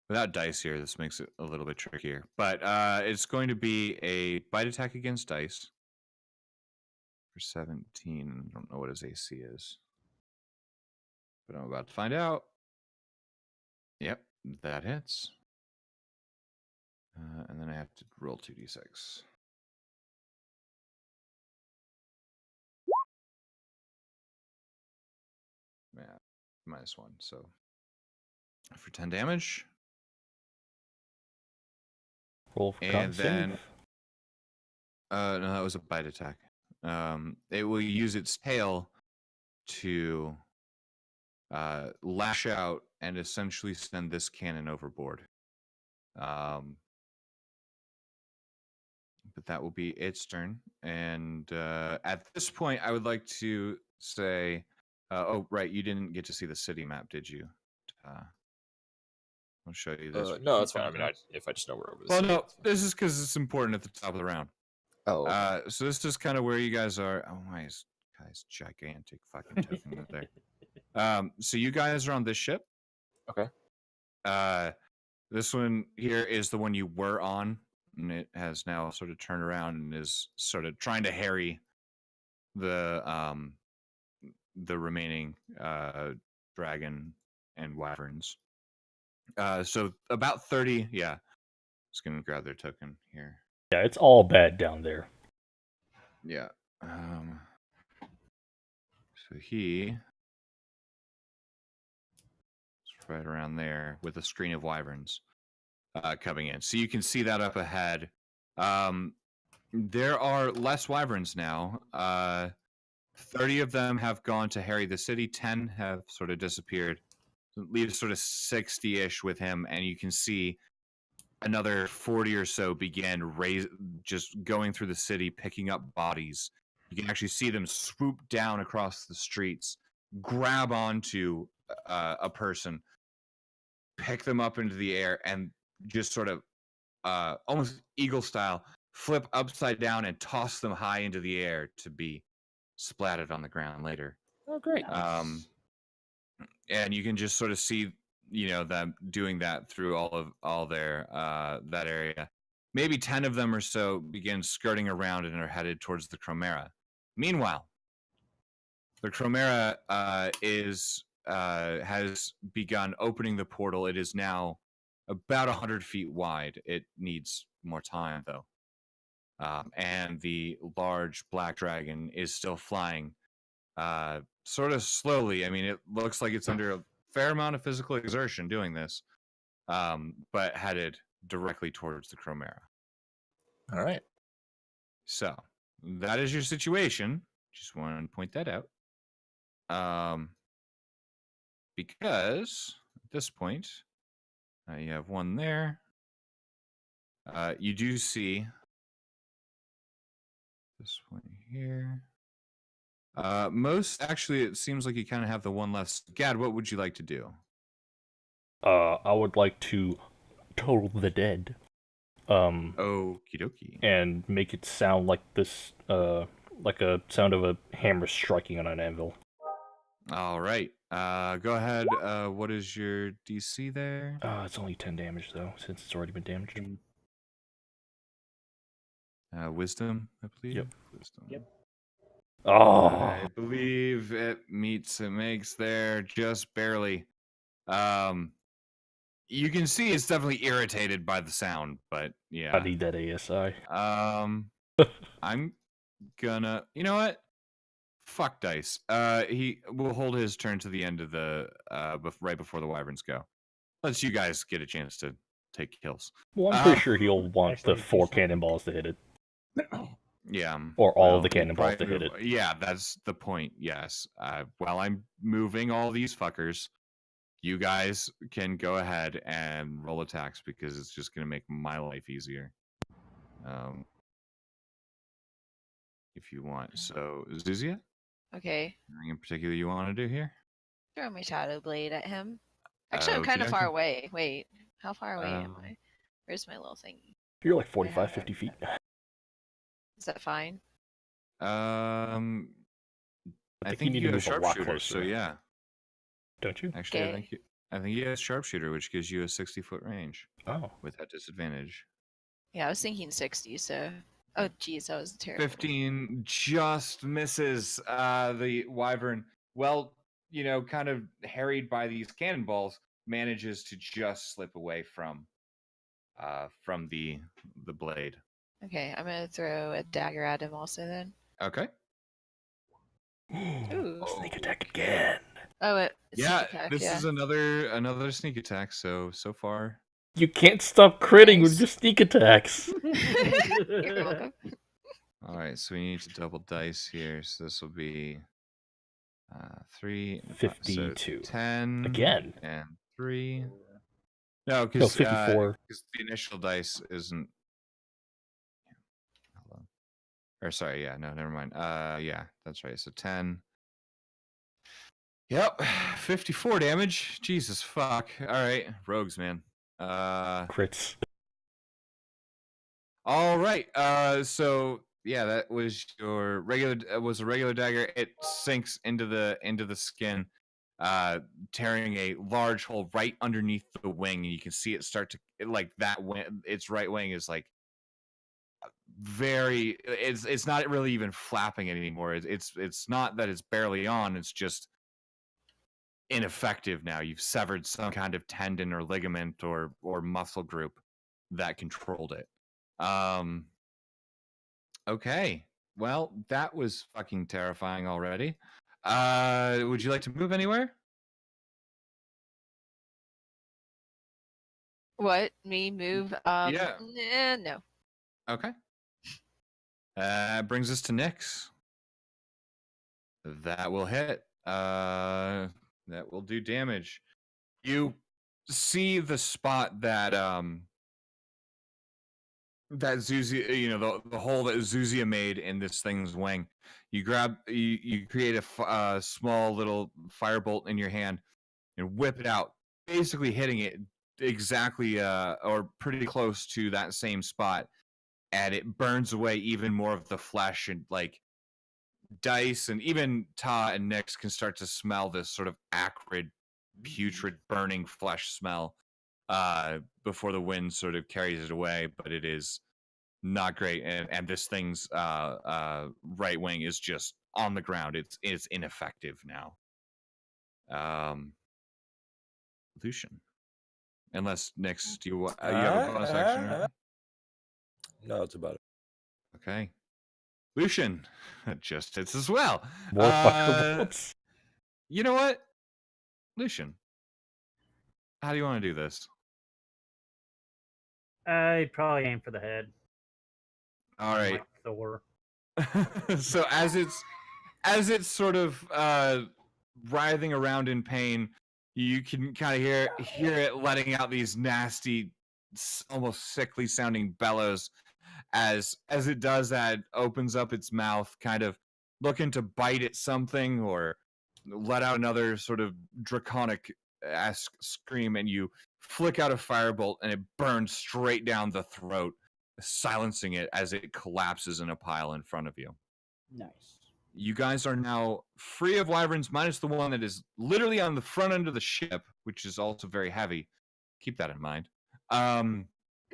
S3: Without dice here, this makes it a little bit trickier. But it's going to be a bite attack against dice for 17. I don't know what his AC is. But I'm about to find out. Yep, that hits. And then I have to roll 2d6. Yeah, -1. So for 10 damage.
S1: Roll for
S3: And
S1: con
S3: then
S1: save.
S3: no, that was a bite attack. It will use its tail to lash out and essentially send this cannon overboard. But that will be its turn. And at this point, I would like to say, oh, right, you didn't get to see the city map, did you? I'll show you this.
S7: No, that's fine. I mean, if I just know we're over.
S3: Well, no, this is because it's important at the top of the round.
S7: Oh,
S3: So this is kind of where you guys are. Oh my, guy's gigantic fucking token up there. So you guys are on this ship.
S7: Okay.
S3: This one here is the one you were on, and it has now sort of turned around and is sort of trying to harry the remaining dragon and wyverns. So about 30. Yeah, just gonna grab their token here.
S1: Yeah, it's all bad down there.
S3: Yeah. So he is right around there with a screen of wyverns coming in. So you can see that up ahead. There are less wyverns now. 30 of them have gone to harry the city. 10 have sort of disappeared. It leaves sort of 60-ish with him, and you can see another 40 or so begin just going through the city, picking up bodies. You can actually see them swoop down across the streets, grab onto a person, pick them up into the air, and just sort of almost eagle style flip upside down and toss them high into the air to be splattered on the ground later.
S7: oh, great.
S3: And you can just sort of see, them doing that through all their that area. Maybe 10 of them or so begin skirting around and are headed towards the Chimera. Meanwhile, the Chimera has begun opening the portal. It is now about 100 feet wide. It needs more time, though. And the large black dragon is still flying sort of slowly. I mean, it looks like it's under a fair amount of physical exertion doing this, but headed directly towards the Chimera.
S7: All right.
S3: So that is your situation. Just want to point that out. Because at this point, you have one there. You do see this one here. Actually, it seems like you kind of have the one left. Gad, what would you like to do?
S1: I would like to total the dead.
S3: Okie dokie.
S1: And make it sound like this, like a sound of a hammer striking on an anvil.
S3: All right. Go ahead. What is your DC there?
S1: It's only 10 damage though, since it's already been damaged.
S3: Wisdom, I believe.
S1: Yep.
S3: Wisdom.
S2: Yep.
S1: Oh,
S3: I believe it meets and makes there just barely. You can see it's definitely irritated by the sound, but
S1: I
S3: yeah.
S1: need that ASI.
S3: I'm gonna. You know what? Fuck dice. He will hold his turn to the end of the right before the wyverns go. Let's you guys get a chance to take kills.
S1: Well, I'm pretty sure he'll want
S2: Actually,
S1: the
S2: do
S1: 4
S2: something.
S1: cannonballs to hit it.
S3: Yeah.
S1: Or all of the
S3: he'll
S1: cannonballs to
S3: probably
S1: hit it.
S3: Yeah, that's the point. Yes. While I'm moving all these fuckers, you guys can go ahead and roll attacks because it's just gonna make my life easier. If you want. So, Zuzia,
S6: Okay.
S3: anything in particular you want to do here?
S6: Throw my shadow blade at him. Actually, I'm kind of
S3: Okey-dokey.
S6: far away. Wait, how far away am
S3: Um,
S6: I? Where's my little thing?
S1: You're like 45, 50 feet.
S6: Is that fine?
S3: I
S1: think
S3: think
S1: you need
S3: you
S1: to
S3: have
S1: move a lot
S3: sharpshooter, so
S1: closer.
S3: yeah.
S1: Don't you?
S3: Actually,
S6: Okay.
S3: I think you have sharpshooter, which gives you a 60-foot range
S1: Oh.
S3: without disadvantage.
S6: Yeah, I was thinking 60, so. Oh, geez, that was terrible.
S3: 15 just misses the wyvern. Well, kind of harried by these cannonballs, manages to just slip away from the blade.
S6: Okay, I'm gonna throw a dagger at him also then.
S3: Okay.
S6: Ooh.
S1: Sneak attack again.
S6: Oh, it's
S3: Yeah,
S6: sneak attack,
S3: this
S6: yeah.
S3: is another sneak attack. So far,
S1: You can't stop critting with
S6: Nice.
S1: your sneak attacks.
S6: You're welcome.
S3: all right. So we need to double dice here. So this will be 3,
S1: 52.
S3: 10
S1: Again.
S3: and 3. No,
S1: No,
S3: because
S1: 54.
S3: the initial dice isn't. Hold on. Or sorry, yeah, no, never mind. Yeah, that's right. So 10. Yep, 54 damage. Jesus fuck. All right, rogues, man.
S1: Crits.
S3: All right. So yeah, that was your regular. Was a regular dagger. It sinks into the skin, tearing a large hole right underneath the wing, and you can see it start to like that. Its right wing is like very. It's not really even flapping anymore. It's not that it's barely on. It's just ineffective now. You've severed some kind of tendon or ligament or muscle group that controlled it. Okay. Well, that was fucking terrifying already. Would you like to move anywhere?
S6: What? Me move?
S3: Yeah.
S6: No.
S3: Okay. Brings us to Nyx. That will hit. That will do damage. You see the spot that Zuzia, the hole that Zuzia made in this thing's wing. You create a small little firebolt in your hand and whip it out, basically hitting it exactly or pretty close to that same spot, and it burns away even more of the flesh, and like Dice and even Ta and Nyx can start to smell this sort of acrid, putrid, burning flesh smell before the wind sort of carries it away, but it is not great, and this thing's right wing is just on the ground. It's ineffective now. Lucian, unless Nyx, do you have a bonus action? Or...
S5: No, it's about it.
S3: Okay, Lucian just hits as well.
S1: More firebolts.
S3: You know what, Lucian? How do you want to do this?
S2: I'd probably aim for the head.
S3: All right.
S2: Like Thor.
S3: So as it's sort of writhing around in pain, you can kind of hear it letting out these nasty, almost sickly sounding bellows as it does that. It opens up its mouth, kind of looking to bite at something or let out another sort of draconic-esque scream, and you flick out a firebolt and it burns straight down the throat, silencing it as it collapses in a pile in front of you.
S2: Nice.
S3: You guys are now free of wyverns, minus the one that is literally on the front end of the ship, which is also very heavy. Keep that in mind.
S2: Go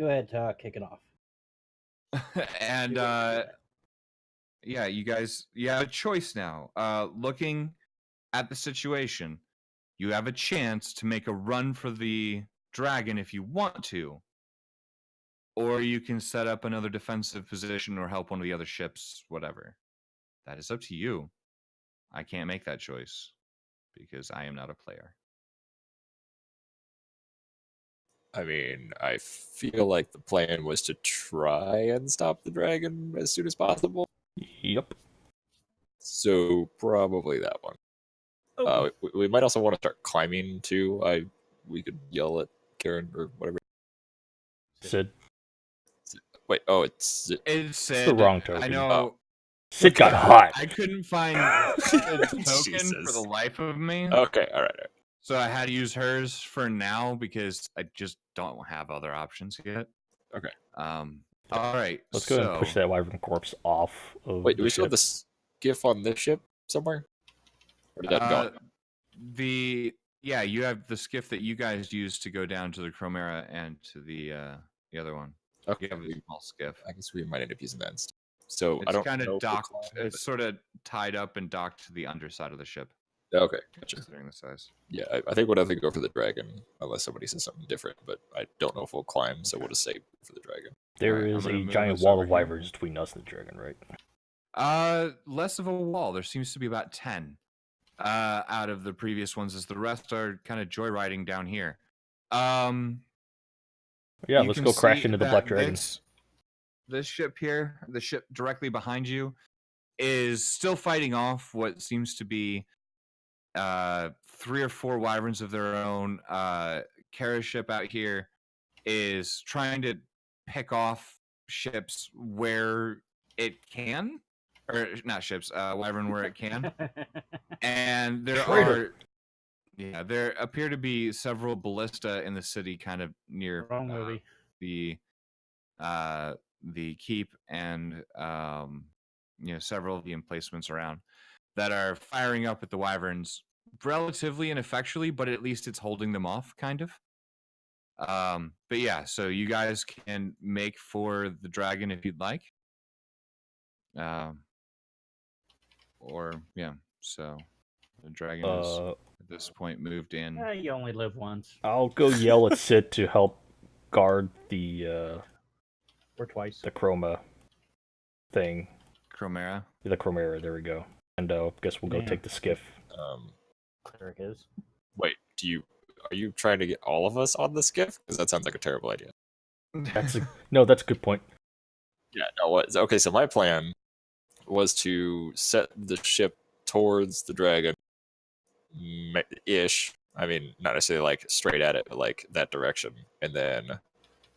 S2: ahead, kick it off.
S3: And yeah, you guys, you have a choice now. Looking at the situation, you have a chance to make a run for the dragon if you want to, or you can set up another defensive position or help one of the other ships, whatever. That is up to you. I can't make that choice because I am not a player.
S7: I mean, I feel like the plan was to try and stop the dragon as soon as possible.
S1: Yep.
S7: So probably that one.
S2: Oh,
S7: We might also want to start climbing too. We could yell at Karen or whatever.
S1: Sid.
S7: Wait, oh, it's
S3: It's
S1: the wrong token.
S3: I know.
S7: Oh.
S1: Sid got hot.
S3: I couldn't find the token
S7: Jesus.
S3: for the life of me.
S7: okay. All right.
S3: So I had to use hers for now because I just don't have other options yet.
S7: Okay.
S3: All right.
S1: Let's go ahead and push that wyvern corpse off of
S7: Wait, do
S1: the
S7: we still have
S1: ship.
S7: the skiff on this ship somewhere? Or did that go?
S3: You have the skiff that you guys used to go down to the Chromera and to the other one.
S7: Okay.
S3: You have a small skiff.
S7: I guess we might end up using that instead. So I
S3: It's
S7: don't
S3: kind
S7: know
S3: of
S7: if
S3: docked.
S7: it's
S3: It's sort of tied up and docked to the underside of the ship,
S7: okay. Gotcha.
S3: considering the size.
S7: Yeah, I think we'll definitely go for the dragon, unless somebody says something different. But I don't know if we'll climb, so we'll just say for the dragon.
S1: There
S3: Alright, I'm
S1: is
S3: gonna
S1: a
S3: move
S1: giant
S3: this
S1: wall
S3: over
S1: of
S3: here.
S1: wyverns between us and the dragon, right?
S3: Less of a wall. There seems to be about 10 out of the previous ones, as the rest are kind of joyriding down here.
S1: Yeah,
S3: You
S1: let's
S3: can
S1: go crash
S3: see
S1: into the
S3: that
S1: black dragon.
S3: This ship here, the ship directly behind you, is still fighting off what seems to be 3 or 4 wyverns of their own. Kara's ship out here is trying to pick off ships where it can, or not ships, wyvern where it can. And
S1: Traitor.
S3: there appear to be several ballista in the city, kind of near
S2: wrong movie.
S3: the keep, and several of the emplacements around that are firing up at the wyverns relatively ineffectually, but at least it's holding them off, kind of. But yeah, so you guys can make for the dragon if you'd like. So the dragon is at this point moved in.
S2: You only live once.
S1: I'll go yell at Sid to help guard the
S2: Or twice.
S1: the chroma thing.
S3: Chromera.
S1: The chromera, there we go. And guess we'll go
S2: Yeah.
S1: take the skiff.
S2: Cleric is.
S7: Wait, are you trying to get all of us on the skiff? Because that sounds like a terrible idea.
S1: That's a good point.
S7: Yeah, no, what? Okay, so my plan was to set the ship towards the dragon, ish. I mean, not necessarily like straight at it, but like that direction. And then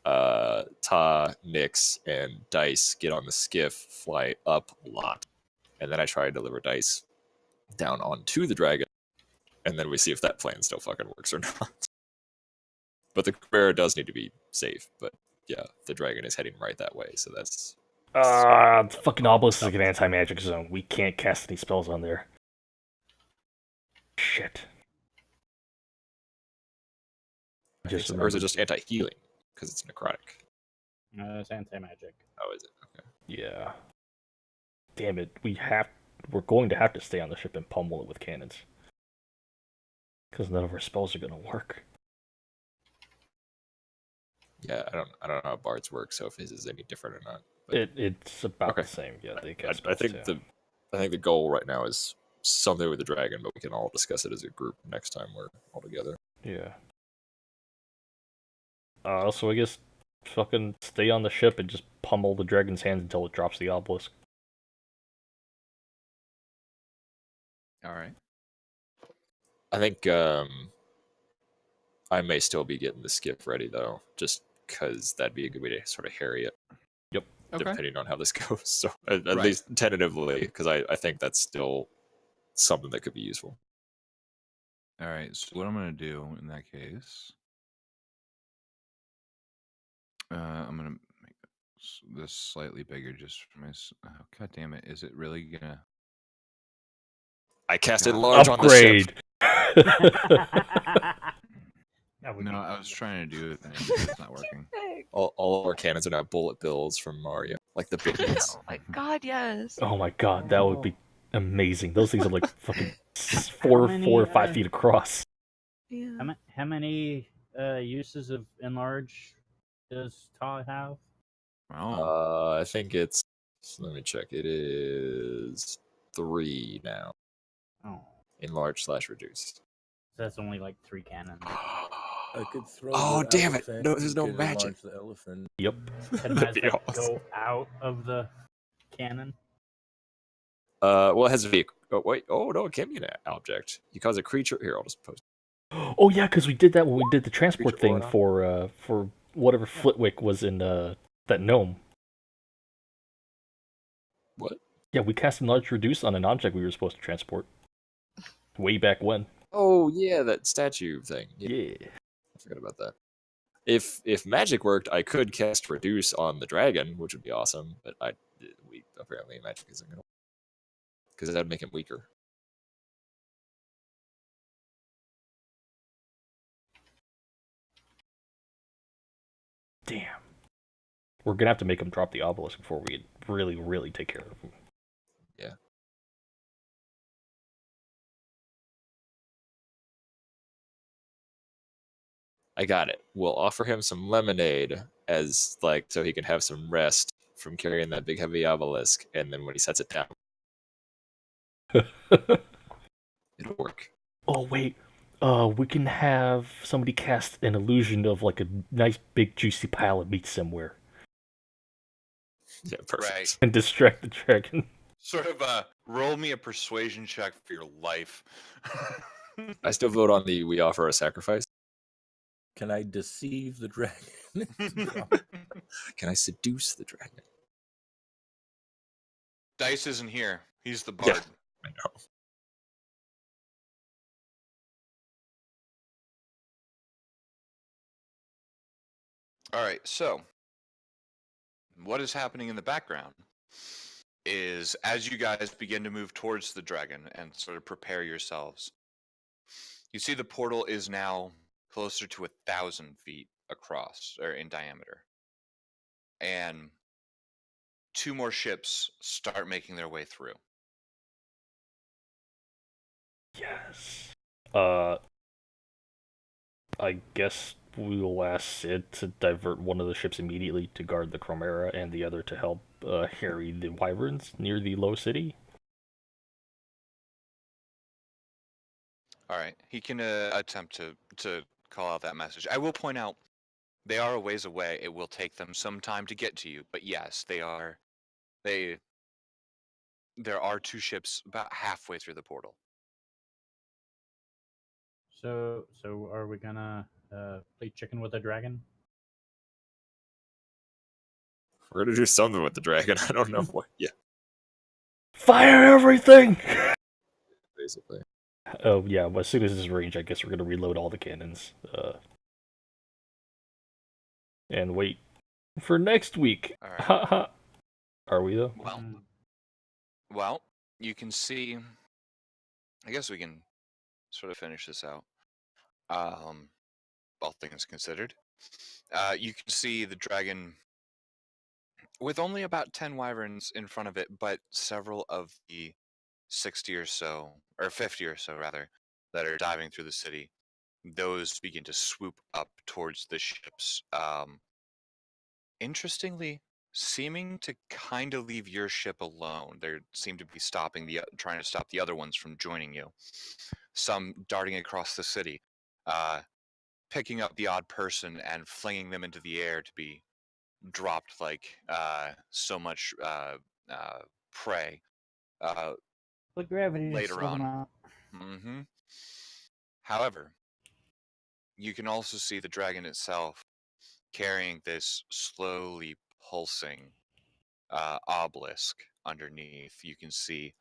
S7: Ta, Nyx, and Dice get on the skiff, fly up a lot. And then I try to deliver Dice down onto the dragon. And then we see if that plan still fucking works or not. But the bearer does need to be safe. But yeah, the dragon is heading right that way, so that's...
S1: The fucking obelisk is like an anti-magic zone. We can't cast any spells on there. Shit.
S7: Or is it just anti-healing? Because it's necrotic.
S2: It's anti-magic.
S7: Oh, is it? Okay.
S1: Yeah. Damn it. We're going to have to stay on the ship and pummel it with cannons. Because none of our spells are going to work.
S7: Yeah, I don't know how bards work, so if his is any different or not. But
S1: It's about
S7: Okay.
S1: the same. Yeah, they
S7: I
S1: cast
S7: think
S1: spells,
S7: I think the goal right now is something with the dragon, but we can all discuss it as a group next time we're all together.
S1: yeah. So I guess fucking stay on the ship and just pummel the dragon's hands until it drops the obelisk.
S3: All right.
S7: I think I may still be getting the skiff ready though, just because that'd be a good way to sort of harry it.
S1: Yep.
S3: Okay.
S7: Depending on how this goes. So at
S3: Right.
S7: least tentatively, because I think that's still something that could be useful.
S3: All right. So what I'm going to do in that case, I'm going to make this slightly bigger just for my... Oh, God damn it. Is it really going to...
S7: I cast it
S3: God.
S7: large on the ship.
S1: Upgrade!
S2: Now we
S3: No, I was trying to do it, and it's not working.
S7: All of our cannons are now bullet bills from Mario, like the big ones.
S6: Oh my god, yes.
S1: Oh my god, that would be amazing. Those things are like fucking
S2: How many,
S1: 4 or 5 feet across.
S6: Yeah.
S2: How many uses of enlarge does Todd have?
S3: Oh,
S7: I think it's. Let me check. It is 3 now.
S2: Oh,
S7: Enlarge/reduce.
S2: that's only like 3 cannons.
S5: I could throw.
S7: Oh,
S5: the
S7: damn it.
S5: elephant,
S7: No, there's
S5: you
S7: no
S5: could
S7: magic.
S5: enlarge the elephant.
S1: Yep.
S2: Can
S7: That'd be
S2: magic
S7: awesome.
S2: go out of the cannon?
S7: Well, it has a vehicle. Oh, wait. Oh, no, it can be an object. You cause a creature. Here, I'll just post.
S1: Oh yeah, because we did that when we did the transport
S7: Creature
S1: thing
S7: aura.
S1: for whatever Flitwick was in that gnome.
S7: What?
S1: Yeah, we cast enlarge reduce on an object we were supposed to transport. Way back when.
S7: Oh, yeah, that statue thing.
S1: Yeah.
S7: I forgot about that. If magic worked, I could cast reduce on the dragon, which would be awesome. But we apparently magic isn't gonna, because that'd make him weaker.
S1: Damn. We're gonna have to make him drop the obelisk before we really, really take care of him.
S7: Yeah. I got it. We'll offer him some lemonade as like so he can have some rest from carrying that big heavy obelisk, and then when he sets it down, it'll work.
S1: Oh wait, we can have somebody cast an illusion of like a nice big juicy pile of meat somewhere
S7: Yeah, perfect.
S8: Right.
S1: and distract the dragon.
S8: Sort of roll me a persuasion check for your life.
S7: I still vote on the we offer a sacrifice.
S5: Can I deceive the dragon?
S7: Can I seduce the dragon?
S8: Dice isn't here. He's the bard.
S7: Yeah. I know.
S8: All right, so what is happening in the background is as you guys begin to move towards the dragon and sort of prepare yourselves, you see the portal is now closer to 1,000 feet across or in diameter, and 2 more ships start making their way through.
S1: Yes. I guess we will ask Sid to divert one of the ships immediately to guard the Chimera and the other to help harry the wyverns near the low city.
S8: All right, he can attempt to call out that message. I will point out they are a ways away. It will take them some time to get to you, but yes, they are. There are 2 ships about halfway through the portal.
S2: So are we gonna play chicken with the dragon?
S7: We're gonna do something with the dragon. I don't know what. Yeah,
S1: Fire everything!
S7: basically.
S1: Oh yeah, well, as soon as it's range, I guess we're gonna reload all the cannons. And wait for next week.
S8: All right.
S1: Ha ha. Are we though?
S8: Well, you can see. I guess we can sort of finish this out. All things considered, you can see the dragon with only about 10 wyverns in front of it, but several of the 60 or so, or 50 or so rather, that are diving through the city. Those begin to swoop up towards the ships. Interestingly, seeming to kind of leave your ship alone. They seem to be trying to stop the other ones from joining you. Some darting across the city, picking up the odd person and flinging them into the air to be dropped like so much prey.
S2: But gravity
S8: Later
S2: slow them
S8: on.
S2: out.
S8: Mm-hmm. However, you can also see the dragon itself carrying this slowly pulsing obelisk underneath. You can see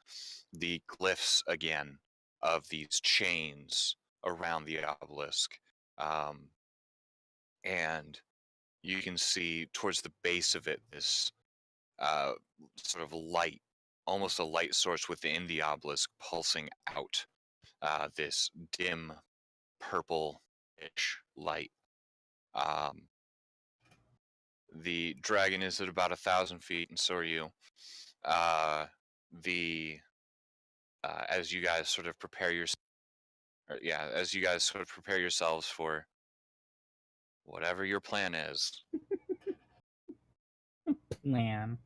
S8: the glyphs again of these chains around the obelisk. And you can see towards the base of it this sort of light, almost a light source within the obelisk pulsing out. This dim purple ish light. The dragon is at about 1,000 feet, and so are you. The as you guys sort of prepare as you guys sort of prepare yourselves for whatever your plan is.
S2: Man.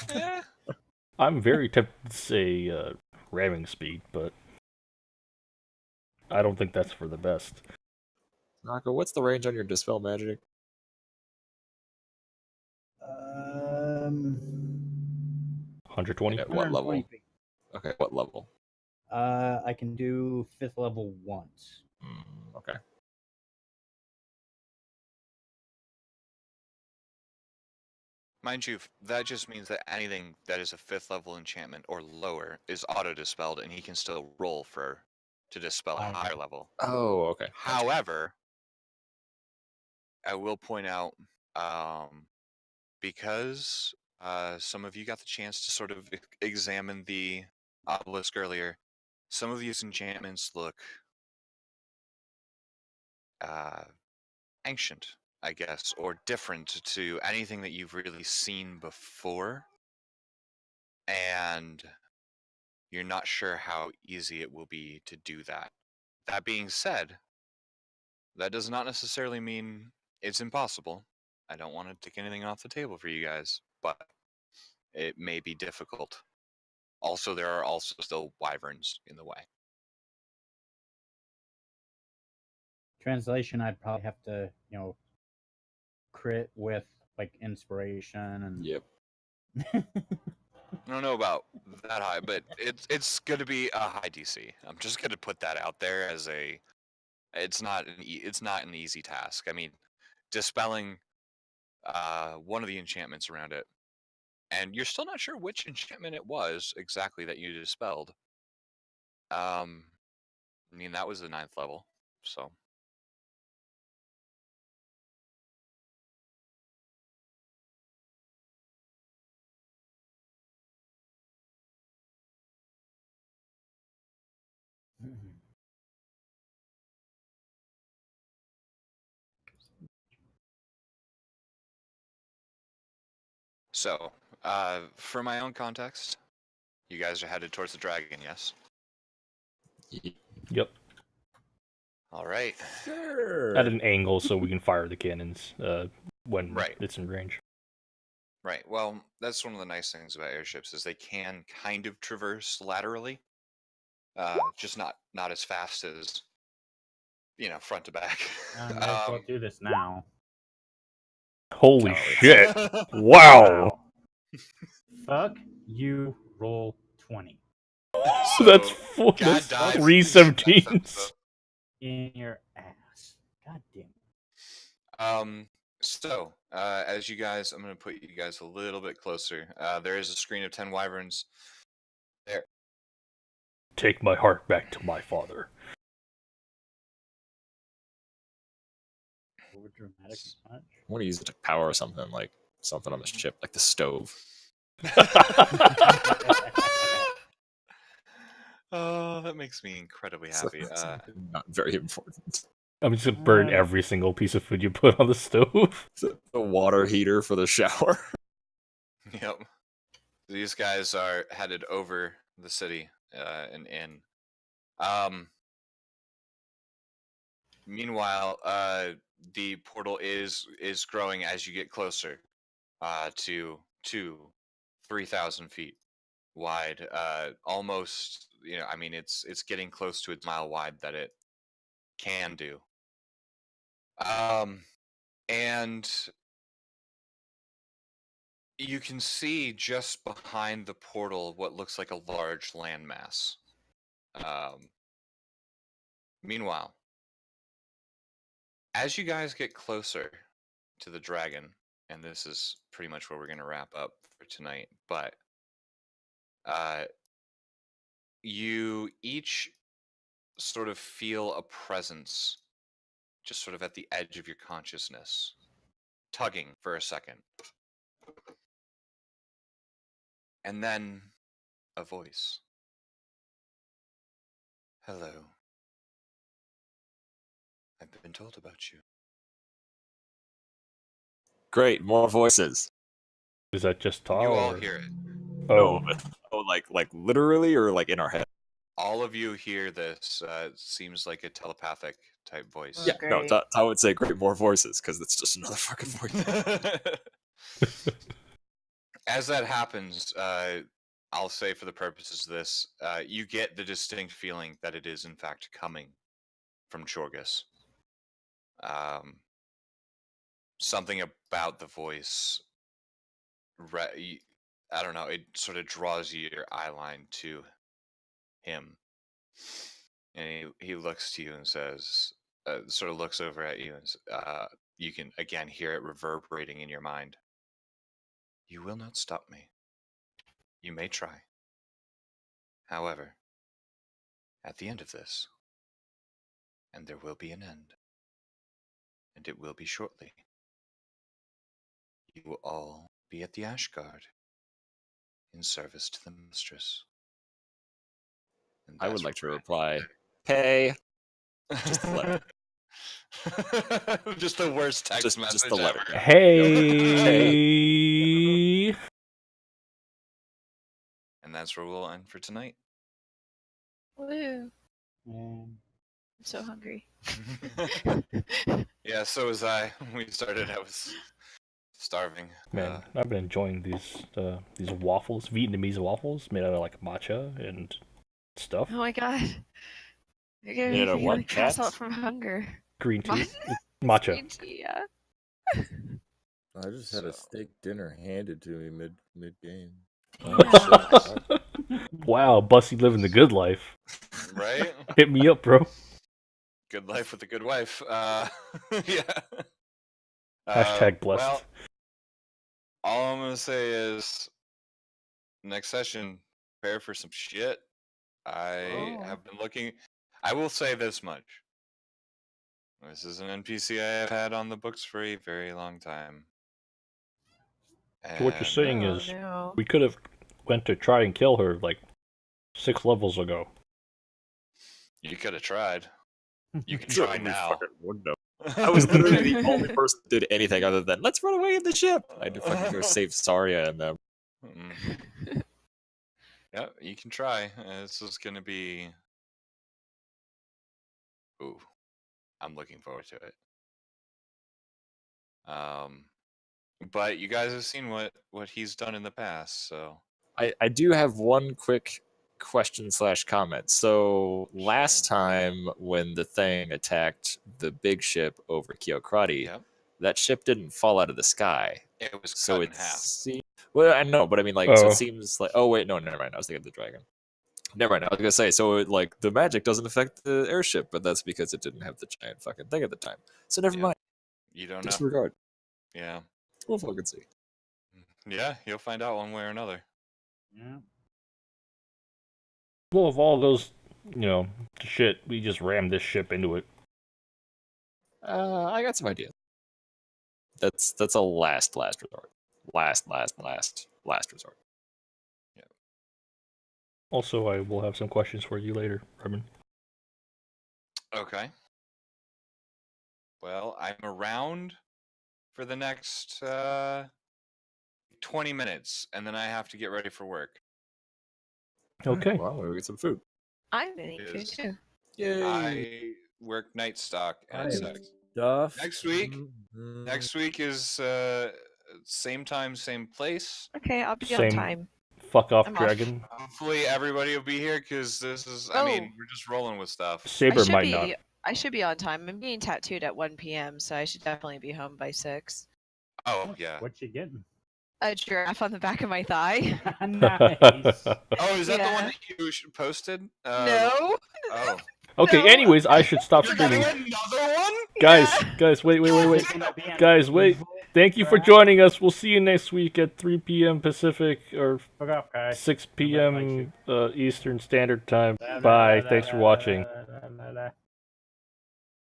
S8: Eh,
S1: I'm very tempted to say ramming speed, but I don't think that's for the best.
S7: Rocco, what's the range on your dispel magic?
S1: 120?
S7: At what
S2: 120
S7: level?
S2: feet.
S7: Okay, what level?
S2: I can do 5th level once.
S7: Okay.
S8: mind you, that just means that anything that is a 5th level enchantment or lower is auto dispelled, and he can still roll to dispel a higher level.
S7: Oh, okay. Gotcha.
S8: However, I will point out, because some of you got the chance to sort of examine the obelisk earlier, some of these enchantments look ancient, I guess, or different to anything that you've really seen before, and you're not sure how easy it will be to do that. That being said, that does not necessarily mean it's impossible. I don't want to take anything off the table for you guys, but it may be difficult. Also, there are also still wyverns in the way.
S2: Translation, I'd probably have to, crit with like inspiration and.
S7: Yep.
S8: I don't know about that high, but it's going to be a high DC. I'm just going to put that out there as a. It's not an easy task. I mean, dispelling one of the enchantments around it, and you're still not sure which enchantment it was exactly that you dispelled. I mean, that was the 9th level, so. So, for my own context, you guys are headed towards the dragon, yes?
S1: Yep.
S8: All right.
S5: Sure.
S1: At an angle so we can fire the cannons when
S8: Right.
S1: it's in range.
S8: Right. Well, that's one of the nice things about airships is they can kind of traverse laterally, just not as fast as front to back.
S2: I might as well do this now.
S1: Holy
S7: No,
S1: shit! Wow!
S2: Fuck you, roll 20.
S8: So,
S1: That's
S8: God died.
S1: 317s.
S2: In your ass. God damn it.
S8: So, as you guys, I'm going to put you guys a little bit closer. There is a screen of 10 wyverns there.
S1: Take my heart back to my father.
S2: Over dramatic much.
S7: I want to use it to power something, like something on the ship, like the stove.
S8: Oh, that makes me incredibly happy.
S7: Something not very important.
S1: I'm just gonna burn every single piece of food you put on the stove.
S7: The water heater for the shower.
S8: Yep. These guys are headed over the city and in. Meanwhile, the portal is growing as you get closer to 3,000 feet wide. Almost, I mean, it's getting close to its mile wide that it can do. And you can see just behind the portal what looks like a large landmass. Meanwhile, as you guys get closer to the dragon, and this is pretty much where we're going to wrap up for tonight, but you each sort of feel a presence just sort of at the edge of your consciousness, tugging for a second. And then a voice. Hello. I've been told about you.
S7: Great, more voices.
S1: Is that just talk?
S8: You all hear it.
S1: Oh,
S7: Oh, like literally, or like in our head?
S8: All of you hear this. It seems like a telepathic type voice.
S6: Oh,
S7: Yeah, no,
S6: great.
S7: I would say great, more voices, because it's just another fucking voice.
S8: As that happens, I'll say for the purposes of this, you get the distinct feeling that it is in fact coming from Chorgus. Something about the voice, I don't know, it sort of draws your eye line to him. And he looks to you and says, sort of looks over at you, and you can again hear it reverberating in your mind. You will not stop me. You may try. However, at the end of this, and there will be an end, and it will be shortly, you will all be at the Ashguard in service to the mistress. And
S7: I would
S8: that's
S7: like to
S8: where we're
S7: reply, pay.
S8: at.
S7: Just the letter.
S8: Just the worst text message
S7: Just the letter.
S8: ever.
S1: hey.
S8: And that's where we'll end for tonight.
S6: Woo.
S2: And
S6: I'm so hungry.
S8: Yeah, so was I. When we started, I was starving.
S1: Man, I've been enjoying these waffles, Vietnamese waffles made out of like matcha and stuff.
S6: Oh my god. You're
S7: Made out of
S6: gonna
S7: what,
S6: pass
S7: cats?
S6: out from hunger.
S1: Green tea,
S6: Ma-
S1: matcha.
S6: Green tea, yeah.
S5: I just had a
S8: So-
S5: steak dinner handed to me mid game.
S1: Wow, Bussy living the good life.
S8: Right?
S1: Hit me up, bro.
S8: Good life with a good wife. Yeah.
S1: Hashtag blessed.
S8: Well, all I'm gonna say is, next session, prepare for some shit. I
S6: Oh.
S8: have been looking. I will say this much. This is an NPC I have had on the books for a very long time.
S1: So what you're
S8: And,
S1: saying
S6: Oh,
S1: is
S6: no.
S1: we could have went to try and kill her like 6 levels ago.
S8: you could have tried. You can
S7: Sure,
S8: try
S7: we
S8: now.
S7: fucking wouldn't have. I was literally the only person that did anything other than let's run away in the ship. I had to fucking go save Saria and them.
S8: Yeah, you can try. This is gonna be. Ooh, I'm looking forward to it. But you guys have seen what he's done in the past, so
S7: I do have one quick question / comment. So last
S8: Sure.
S7: time when the thing attacked the big ship over Kyokrati,
S8: Yep.
S7: that ship didn't fall out of the sky.
S8: It was
S7: So
S8: cut
S7: it
S8: in half.
S7: well, I know, but I mean, like, so
S1: Oh.
S7: it seems like. Oh wait, no, never mind. I was thinking of the dragon. Never mind. I was gonna say, so like the magic doesn't affect the airship, but that's because it didn't have the giant fucking thing at the time. So never
S8: Yeah.
S7: mind.
S8: You don't know.
S7: Disregard.
S8: Yeah.
S7: We'll fucking see.
S8: Yeah, you'll find out one way or another.
S2: yeah.
S1: Well, if all goes, to shit, we just rammed this ship into it.
S7: I got some ideas. That's a last resort. Last resort.
S1: Also, I will have some questions for you later, Herman.
S8: Okay. Well, I'm around for the next 20 minutes, and then I have to get ready for work.
S1: Okay.
S7: Well, we get some food.
S6: I'm gonna eat food
S8: Is-
S6: too.
S7: Yay!
S8: I work night stock and
S5: I
S8: such.
S5: am stuffed.
S8: Next week.
S5: Mhm.
S8: Next week is same time, same place.
S6: Okay, I'll be on
S1: Same.
S6: time.
S1: Fuck off,
S6: I'm off.
S1: dragon.
S8: Hopefully everybody will be here because this is. I mean,
S6: Oh.
S8: we're just rolling with stuff.
S1: Saber
S6: I
S1: might
S6: should
S1: not.
S6: be. I should be on time. I'm being tattooed at 1 p.m., so I should definitely be home by 6.
S8: Oh yeah.
S2: What you getting?
S6: A giraffe on the back of my thigh.
S2: Nice.
S8: Oh, is that the
S6: Yeah.
S8: one that you posted?
S6: No.
S8: Oh.
S1: Okay,
S6: No.
S1: anyways, I should stop
S8: You're
S1: streaming.
S8: getting another one?
S1: Guys,
S6: Yeah.
S1: wait.
S2: It's gonna be an
S1: Guys, wait.
S2: evil
S1: Thank you for
S2: graph.
S1: joining us. We'll see you next week at 3 p.m. Pacific or
S2: Fuck off, guys.
S1: 6
S2: Nobody likes
S1: p.m. Eastern Standard Time. Bye. Thanks for watching.